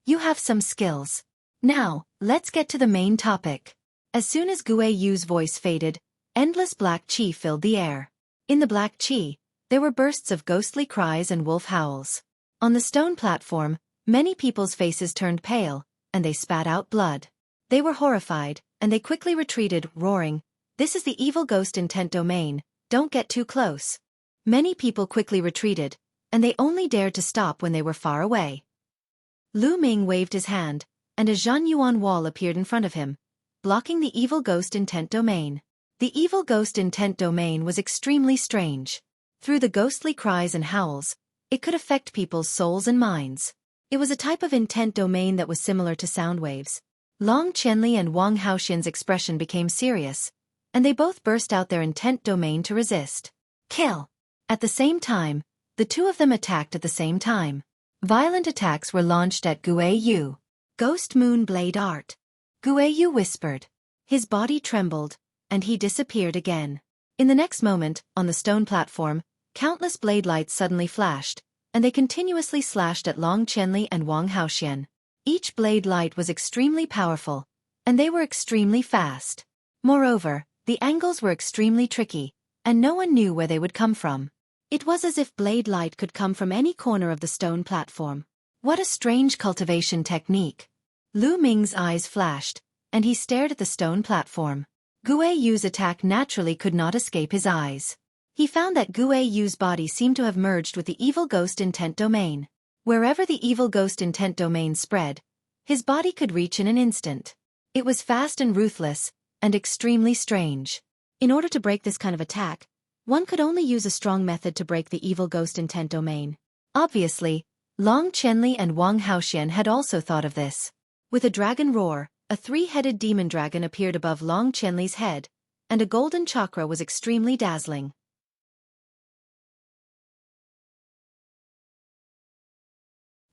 "You have some skills. Now, let's get to the main topic." As soon as Guiyu's voice faded, endless black qi filled the air. In the black qi, there were bursts of ghostly cries and wolf howls. On the stone platform, many people's faces turned pale, and they spat out blood. They were horrified, and they quickly retreated, roaring, "This is the evil ghost intent domain, don't get too close." Many people quickly retreated, and they only dared to stop when they were far away. Lu Ming waved his hand, and a Zhan Yuan wall appeared in front of him, blocking the evil ghost intent domain. The evil ghost intent domain was extremely strange. Through the ghostly cries and howls, it could affect people's souls and minds. It was a type of intent domain that was similar to sound waves. Long Qianli and Wang Haoxian's expression became serious, and they both burst out their intent domain to resist. Kill! At the same time, the two of them attacked at the same time. Violent attacks were launched at Gui Yu. Ghost Moon Blade Art. Gui Yu whispered. His body trembled, and he disappeared again. In the next moment, on the stone platform, countless blade lights suddenly flashed, and they continuously slashed at Long Qianli and Wang Haoxian. Each blade light was extremely powerful, and they were extremely fast. Moreover, the angles were extremely tricky, and no one knew where they would come from. It was as if blade light could come from any corner of the stone platform. What a strange cultivation technique. Lu Ming's eyes flashed, and he stared at the stone platform. Gui Yu's attack naturally could not escape his eyes. He found that Gui Yu's body seemed to have merged with the evil ghost intent domain. Wherever the evil ghost intent domain spread, his body could reach in an instant. It was fast and ruthless, and extremely strange. In order to break this kind of attack, one could only use a strong method to break the evil ghost intent domain. Obviously, Long Qianli and Wang Haoxian had also thought of this. With a dragon roar, a three-headed demon dragon appeared above Long Qianli's head, and a golden chakra was extremely dazzling.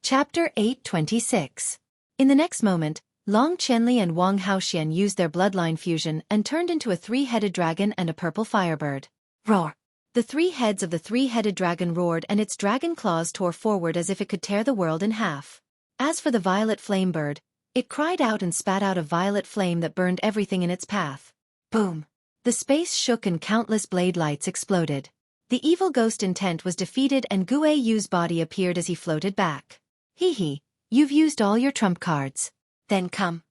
Chapter 826. In the next moment, Long Qianli and Wang Haoxian used their bloodline fusion and turned into a three-headed dragon and a purple firebird. Roar! The three heads of the three-headed dragon roared and its dragon claws tore forward as if it could tear the world in half. As for the violet flame bird, it cried out and spat out a violet flame that burned everything in its path. Boom! The space shook and countless blade lights exploded. The evil ghost intent was defeated and Gui Yu's body appeared as he floated back. Hee hee, you've used all your trump cards. Then come.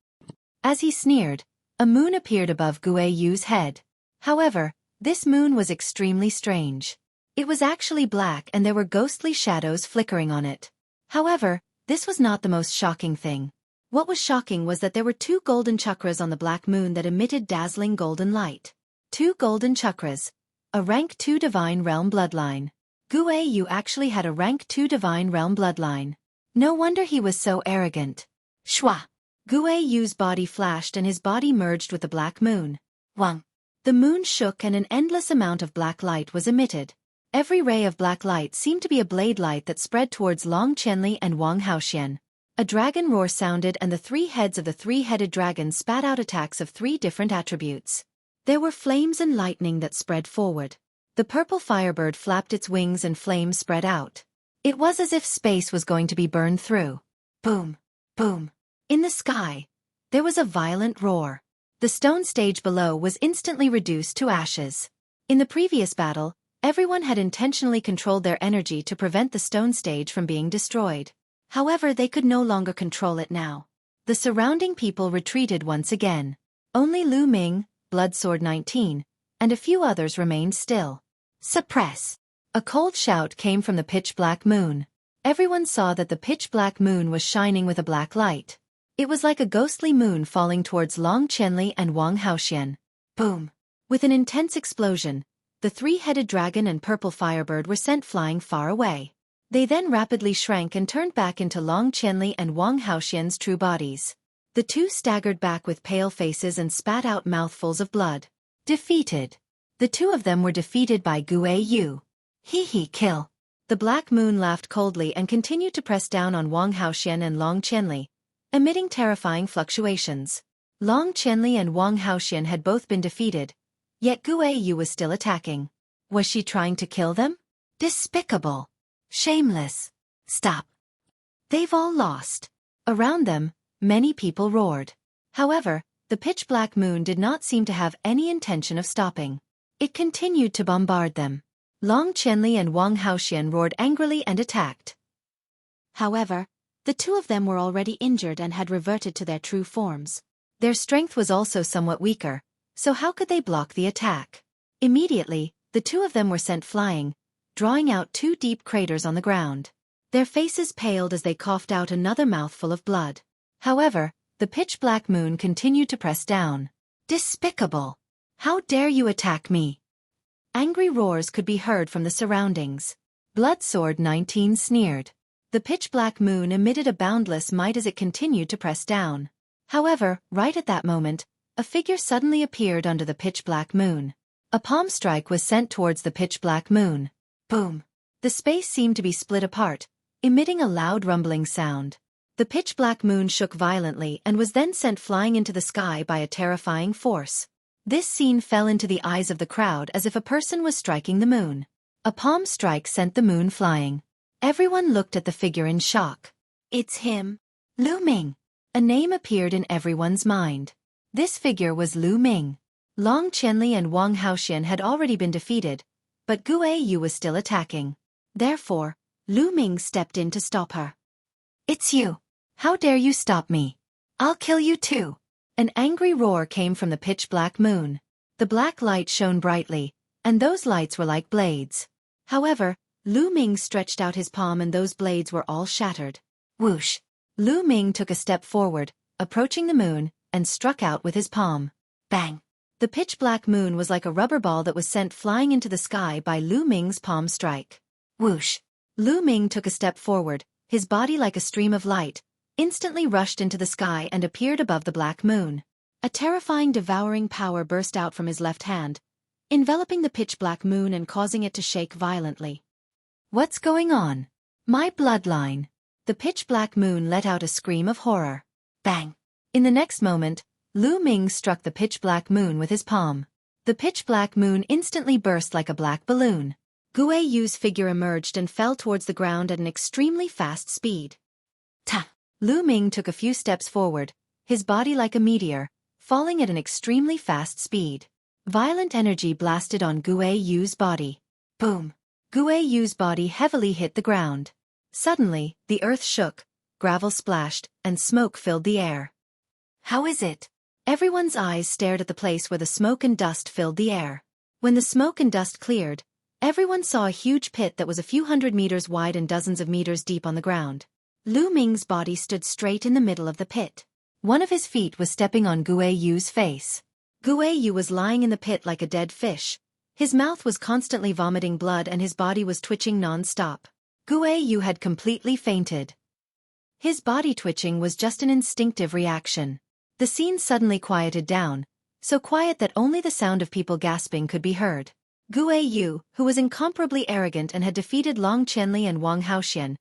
As he sneered, a moon appeared above Gui Yu's head. However, this moon was extremely strange. It was actually black and there were ghostly shadows flickering on it. However, this was not the most shocking thing. What was shocking was that there were two golden chakras on the black moon that emitted dazzling golden light. 2 golden chakras. A rank 2 divine realm bloodline. Gui Yu actually had a rank 2 divine realm bloodline. No wonder he was so arrogant. Shwa! Gui Yu's body flashed and his body merged with the black moon. Wang! The moon shook and an endless amount of black light was emitted. Every ray of black light seemed to be a blade light that spread towards Long Qianli and Wang Haoxian. A dragon roar sounded and the three heads of the three-headed dragon spat out attacks of 3 different attributes. There were flames and lightning that spread forward. The purple firebird flapped its wings and flames spread out. It was as if space was going to be burned through. Boom! Boom! In the sky, there was a violent roar. The stone stage below was instantly reduced to ashes. In the previous battle, everyone had intentionally controlled their energy to prevent the stone stage from being destroyed. However, they could no longer control it now. The surrounding people retreated once again. Only Lu Ming, Bloodsword 19, and a few others remained still. Suppress! A cold shout came from the pitch-black moon. Everyone saw that the pitch-black moon was shining with a black light. It was like a ghostly moon falling towards Long Qianli and Wang Haoxian. Boom! With an intense explosion, the three-headed dragon and purple firebird were sent flying far away. They then rapidly shrank and turned back into Long Qianli and Wang Haoxian's true bodies. The two staggered back with pale faces and spat out mouthfuls of blood. Defeated. The two of them were defeated by Gui Yu. Hee hee, kill. The black moon laughed coldly and continued to press down on Wang Haoxian and Long Qianli, emitting terrifying fluctuations. Long Qianli and Wang Haoxian had both been defeated, yet Gui Yu was still attacking. Was she trying to kill them? Despicable. Shameless. Stop. They've all lost. Around them, many people roared. However, the pitch-black moon did not seem to have any intention of stopping. It continued to bombard them. Long Qianli and Wang Haoxian roared angrily and attacked. However, the two of them were already injured and had reverted to their true forms. Their strength was also somewhat weaker, so how could they block the attack? Immediately, the two of them were sent flying, drawing out 2 deep craters on the ground. Their faces paled as they coughed out another mouthful of blood. However, the pitch-black moon continued to press down. Despicable! How dare you attack me? Angry roars could be heard from the surroundings. Bloodsword 19 sneered. The pitch-black moon emitted a boundless might as it continued to press down. However, right at that moment, a figure suddenly appeared under the pitch-black moon. A palm strike was sent towards the pitch-black moon. Boom! The space seemed to be split apart, emitting a loud rumbling sound. The pitch-black moon shook violently and was then sent flying into the sky by a terrifying force. This scene fell into the eyes of the crowd as if a person was striking the moon. A palm strike sent the moon flying. Everyone looked at the figure in shock. It's him. Lu Ming. A name appeared in everyone's mind. This figure was Lu Ming. Long Qianli and Wang Haoxian had already been defeated, but Gu Yu was still attacking. Therefore, Lu Ming stepped in to stop her. It's you. How dare you stop me? I'll kill you too. An angry roar came from the pitch-black moon. The black light shone brightly, and those lights were like blades. However, Lu Ming stretched out his palm and those blades were all shattered. Whoosh! Lu Ming took a step forward, approaching the moon, and struck out with his palm. Bang! The pitch-black moon was like a rubber ball that was sent flying into the sky by Lu Ming's palm strike. Whoosh! Lu Ming took a step forward, his body like a stream of light, instantly rushed into the sky and appeared above the black moon. A terrifying devouring power burst out from his left hand, enveloping the pitch-black moon and causing it to shake violently. What's going on? My bloodline! The pitch-black moon let out a scream of horror. Bang! In the next moment, Lu Ming struck the pitch-black moon with his palm. The pitch-black moon instantly burst like a black balloon. Gu Yu's figure emerged and fell towards the ground at an extremely fast speed. Ta! Lu Ming took a few steps forward, his body like a meteor, falling at an extremely fast speed. Violent energy blasted on Gu Yu's body. Boom! Gu Yu's body heavily hit the ground. Suddenly, the earth shook, gravel splashed, and smoke filled the air. How is it? Everyone's eyes stared at the place where the smoke and dust filled the air. When the smoke and dust cleared, everyone saw a huge pit that was a few hundred meters wide and dozens of meters deep on the ground. Lu Ming's body stood straight in the middle of the pit. One of his feet was stepping on Gu Yu's face. Gu Yu was lying in the pit like a dead fish. His mouth was constantly vomiting blood and his body was twitching non-stop. Gu Yu had completely fainted. His body twitching was just an instinctive reaction. The scene suddenly quieted down, so quiet that only the sound of people gasping could be heard. Gu Yu, who was incomparably arrogant and had defeated Long Qianli and Wang Haoxian,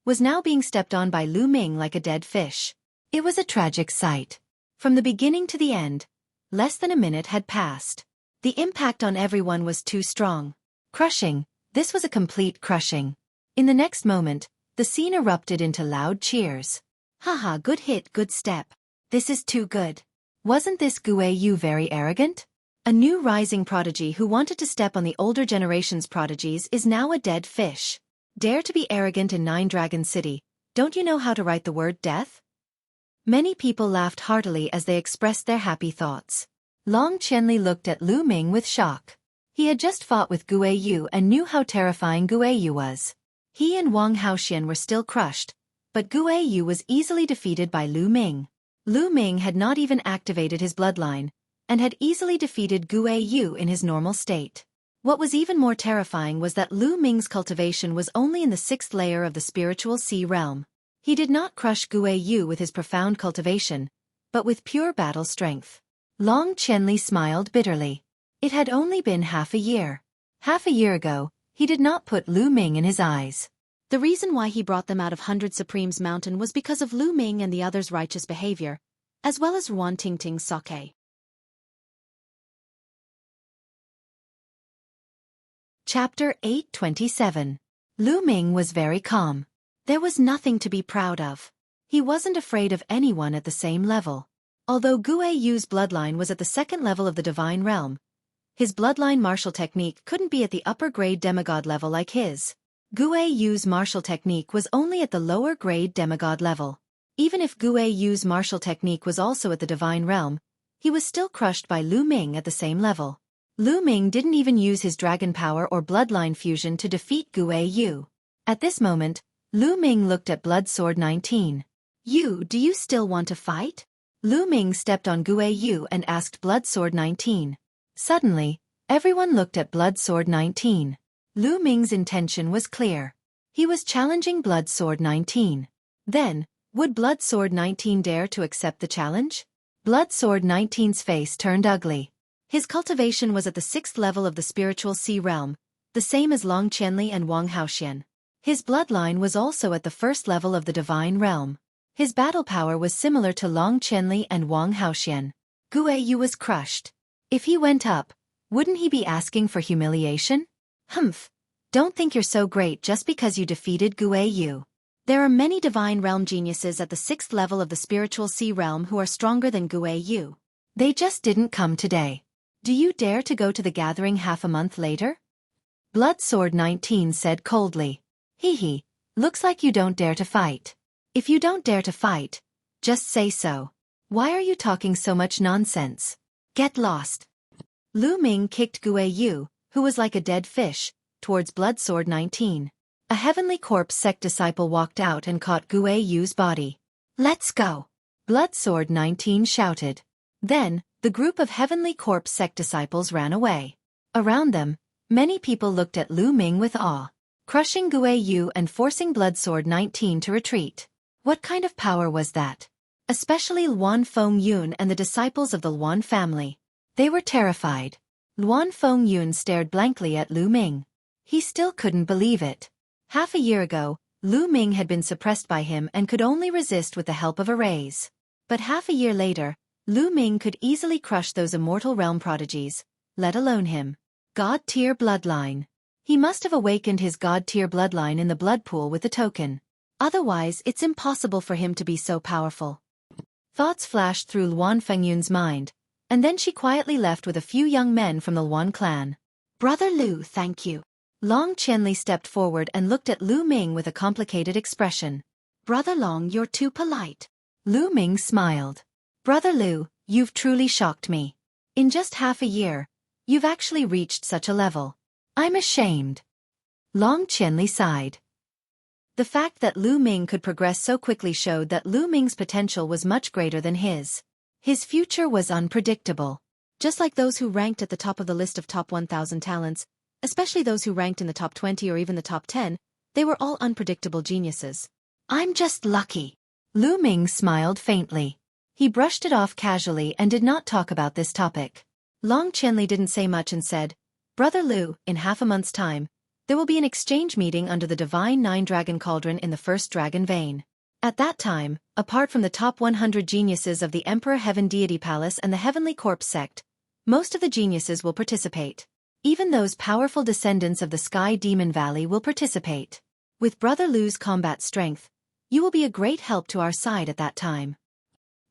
was now being stepped on by Lu Ming like a dead fish. It was a tragic sight. From the beginning to the end, less than a minute had passed. The impact on everyone was too strong. Crushing, this was a complete crushing. In the next moment, the scene erupted into loud cheers. Haha, good hit, good step. This is too good. Wasn't this Gu Yu very arrogant? A new rising prodigy who wanted to step on the older generation's prodigies is now a dead fish. Dare to be arrogant in Nine Dragon City, don't you know how to write the word death? Many people laughed heartily as they expressed their happy thoughts. Long Qianli looked at Lu Ming with shock. He had just fought with Gu Yu and knew how terrifying Gu Yu was. He and Wang Haoxian were still crushed, but Gu Yu was easily defeated by Lu Ming. Lu Ming had not even activated his bloodline, and had easily defeated Gu Yu in his normal state. What was even more terrifying was that Lu Ming's cultivation was only in the 6th layer of the spiritual sea realm. He did not crush Gu Yu with his profound cultivation, but with pure battle strength. Long Qianli smiled bitterly. It had only been half a year. Half a year ago, he did not put Lu Ming in his eyes. The reason why he brought them out of 100 Supremes Mountain was because of Lu Ming and the others' righteous behavior, as well as Ruan Tingting's Xueqi. Chapter 827. Lu Ming was very calm. There was nothing to be proud of. He wasn't afraid of anyone at the same level. Although Gu Yu's bloodline was at the 2nd level of the divine realm, his bloodline martial technique couldn't be at the upper grade demigod level like his. Gu Yu's martial technique was only at the lower grade demigod level. Even if Gu Yu's martial technique was also at the divine realm, he was still crushed by Lu Ming at the same level. Lu Ming didn't even use his dragon power or bloodline fusion to defeat Gu Yu. At this moment, Lu Ming looked at Blood Sword 19. Do you still want to fight? Lu Ming stepped on Gu Yu and asked Blood Sword 19. Suddenly, everyone looked at Blood Sword 19. Lu Ming's intention was clear. He was challenging Blood Sword 19. Then, would Blood Sword 19 dare to accept the challenge? Blood Sword 19's face turned ugly. His cultivation was at the 6th level of the spiritual sea realm, the same as Long Qianli and Wang Haoxian. His bloodline was also at the 1st level of the divine realm. His battle power was similar to Long Qianli and Wang Haoxian. Gu Yu was crushed. If he went up, wouldn't he be asking for humiliation? Humph. Don't think you're so great just because you defeated Gu Yu. There are many divine realm geniuses at the 6th level of the spiritual sea realm who are stronger than Gu Yu. They just didn't come today. Do you dare to go to the gathering half a month later? Blood Sword 19 said coldly. Hee, looks like you don't dare to fight. If you don't dare to fight, just say so. Why are you talking so much nonsense? Get lost. Lu Ming kicked Gu Yu, who was like a dead fish, towards Blood Sword 19. A Heavenly Corpse sect disciple walked out and caught Gu Yu's body. Let's go! Blood Sword 19 shouted. Then, the group of Heavenly Corpse sect disciples ran away. Around them, many people looked at Lu Ming with awe, crushing Gu Yu and forcing Blood Sword 19 to retreat. What kind of power was that? Especially Luan Feng Yun and the disciples of the Luan family. They were terrified. Luan Feng Yun stared blankly at Lu Ming. He still couldn't believe it. Half a year ago, Lu Ming had been suppressed by him and could only resist with the help of a raise. But half a year later, Lu Ming could easily crush those immortal realm prodigies, let alone him. God-tier bloodline. He must have awakened his God-tier bloodline in the blood pool with the token. Otherwise, it's impossible for him to be so powerful. Thoughts flashed through Luan Fengyun's mind, and then she quietly left with a few young men from the Luan clan. Brother Lu, thank you. Long Qianli stepped forward and looked at Lu Ming with a complicated expression. Brother Long, you're too polite. Lu Ming smiled. Brother Lu, you've truly shocked me. In just half a year, you've actually reached such a level. I'm ashamed. Long Qianli sighed. The fact that Lu Ming could progress so quickly showed that Lu Ming's potential was much greater than his. His future was unpredictable. Just like those who ranked at the top of the list of top 1,000 talents, especially those who ranked in the top 20 or even the top 10, they were all unpredictable geniuses. I'm just lucky. Lu Ming smiled faintly. He brushed it off casually and did not talk about this topic. Long Qianli didn't say much and said, Brother Lu, in half a month's time, there will be an exchange meeting under the Divine Nine Dragon Cauldron in the First Dragon Vein. At that time, apart from the top 100 geniuses of the Emperor Heaven Deity Palace and the Heavenly Corpse sect, most of the geniuses will participate. Even those powerful descendants of the Sky Demon Valley will participate. With Brother Lu's combat strength, you will be a great help to our side at that time.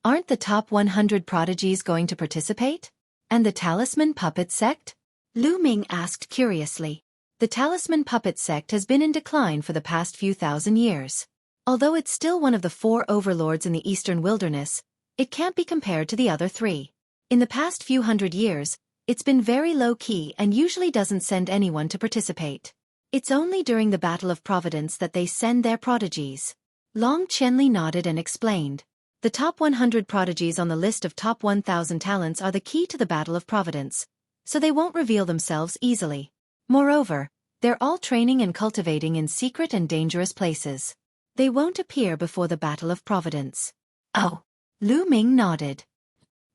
Aren't the top 100 prodigies going to participate? And the Talisman Puppet sect? Lu Ming asked curiously. The Talisman Puppet sect has been in decline for the past few thousand years. Although it's still one of the 4 overlords in the Eastern Wilderness, it can't be compared to the other 3. In the past few hundred years, it's been very low-key and usually doesn't send anyone to participate. It's only during the Battle of Providence that they send their prodigies. Long Qianli nodded and explained. The top 100 prodigies on the list of top 1,000 talents are the key to the Battle of Providence, so they won't reveal themselves easily. Moreover, they're all training and cultivating in secret and dangerous places. They won't appear before the Battle of Providence. Oh. Lu Ming nodded.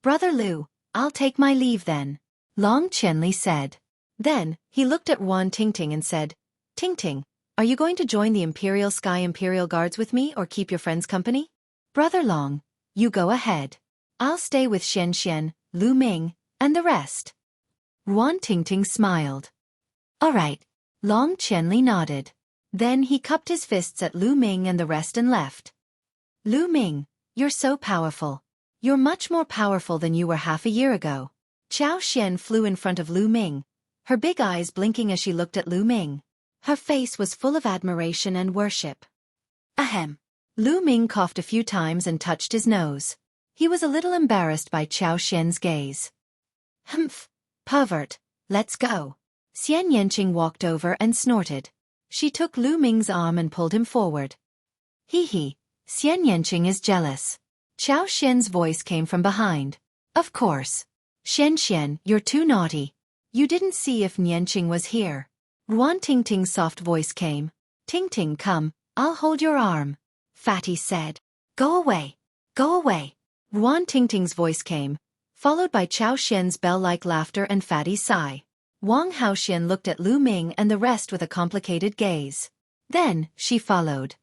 Brother Lu, I'll take my leave then. Long Qianli said. Then, he looked at Wan Tingting and said, Tingting, are you going to join the Imperial Sky Imperial Guards with me or keep your friends company? Brother Long, you go ahead. I'll stay with Xian Xian, Lu Ming, and the rest. Wan Tingting smiled. All right. Long Qianli nodded. Then he cupped his fists at Lu Ming and the rest and left. Lu Ming, you're so powerful. You're much more powerful than you were half a year ago. Qiao Xian flew in front of Lu Ming, her big eyes blinking as she looked at Lu Ming. Her face was full of admiration and worship. Ahem. Lu Ming coughed a few times and touched his nose. He was a little embarrassed by Qiao Xian's gaze. Humph. Pervert. Let's go. Xian Yanqing walked over and snorted. She took Lu Ming's arm and pulled him forward. Hee, Xian Yanqing is jealous. Qiao Xian's voice came from behind. Of course. Xian, you're too naughty. You didn't see if Yanqing was here. Ruan Tingting's soft voice came. Tingting, come, I'll hold your arm. Fatty said. Go away. Go away. Ruan Tingting's voice came, followed by Qiao Xian's bell-like laughter and Fatty's sigh. Wang Haoxian looked at Lu Ming and the rest with a complicated gaze. Then, she followed.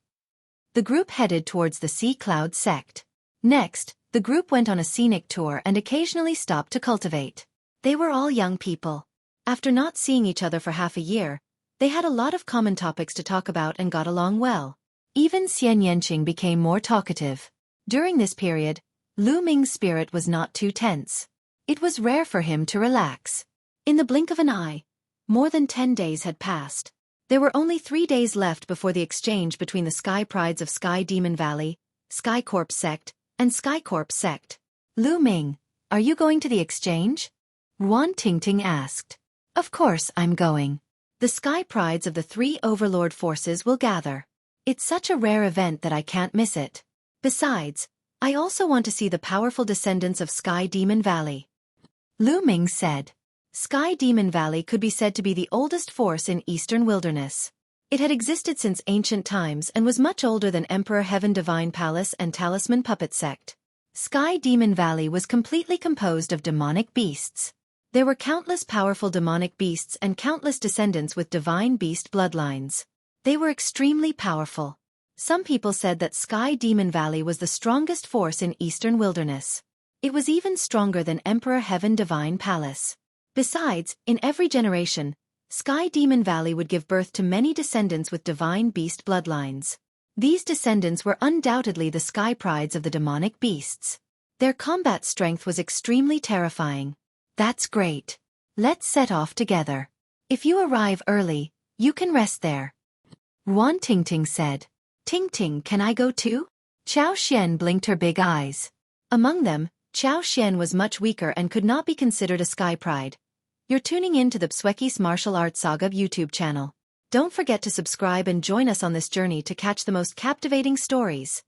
The group headed towards the Sea Cloud sect. Next, the group went on a scenic tour and occasionally stopped to cultivate. They were all young people. After not seeing each other for half a year, they had a lot of common topics to talk about and got along well. Even Xian Yanqing became more talkative. During this period, Lu Ming's spirit was not too tense. It was rare for him to relax. In the blink of an eye, more than 10 days had passed. There were only 3 days left before the exchange between the Sky Prides of Sky Demon Valley, Sky Corp Sect, and Sky Corp Sect. Lu Ming, are you going to the exchange? Ruan Tingting asked. Of course I'm going. The Sky Prides of the 3 Overlord forces will gather. It's such a rare event that I can't miss it. Besides, I also want to see the powerful descendants of Sky Demon Valley. Lu Ming said. Sky Demon Valley could be said to be the oldest force in Eastern Wilderness. It had existed since ancient times and was much older than Emperor Heaven Divine Palace and Talisman Puppet Sect. Sky Demon Valley was completely composed of demonic beasts. There were countless powerful demonic beasts and countless descendants with divine beast bloodlines. They were extremely powerful. Some people said that Sky Demon Valley was the strongest force in Eastern Wilderness. It was even stronger than Emperor Heaven Divine Palace. Besides, in every generation, Sky Demon Valley would give birth to many descendants with divine beast bloodlines. These descendants were undoubtedly the Sky Prides of the demonic beasts. Their combat strength was extremely terrifying. That's great. Let's set off together. If you arrive early, you can rest there. Ruan Tingting said. Tingting, can I go too? Qiao Xian blinked her big eyes. Among them, Qiao Xian was much weaker and could not be considered a Sky Pride. You're tuning in to the Xueqi's Martial Arts Saga YouTube channel. Don't forget to subscribe and join us on this journey to catch the most captivating stories.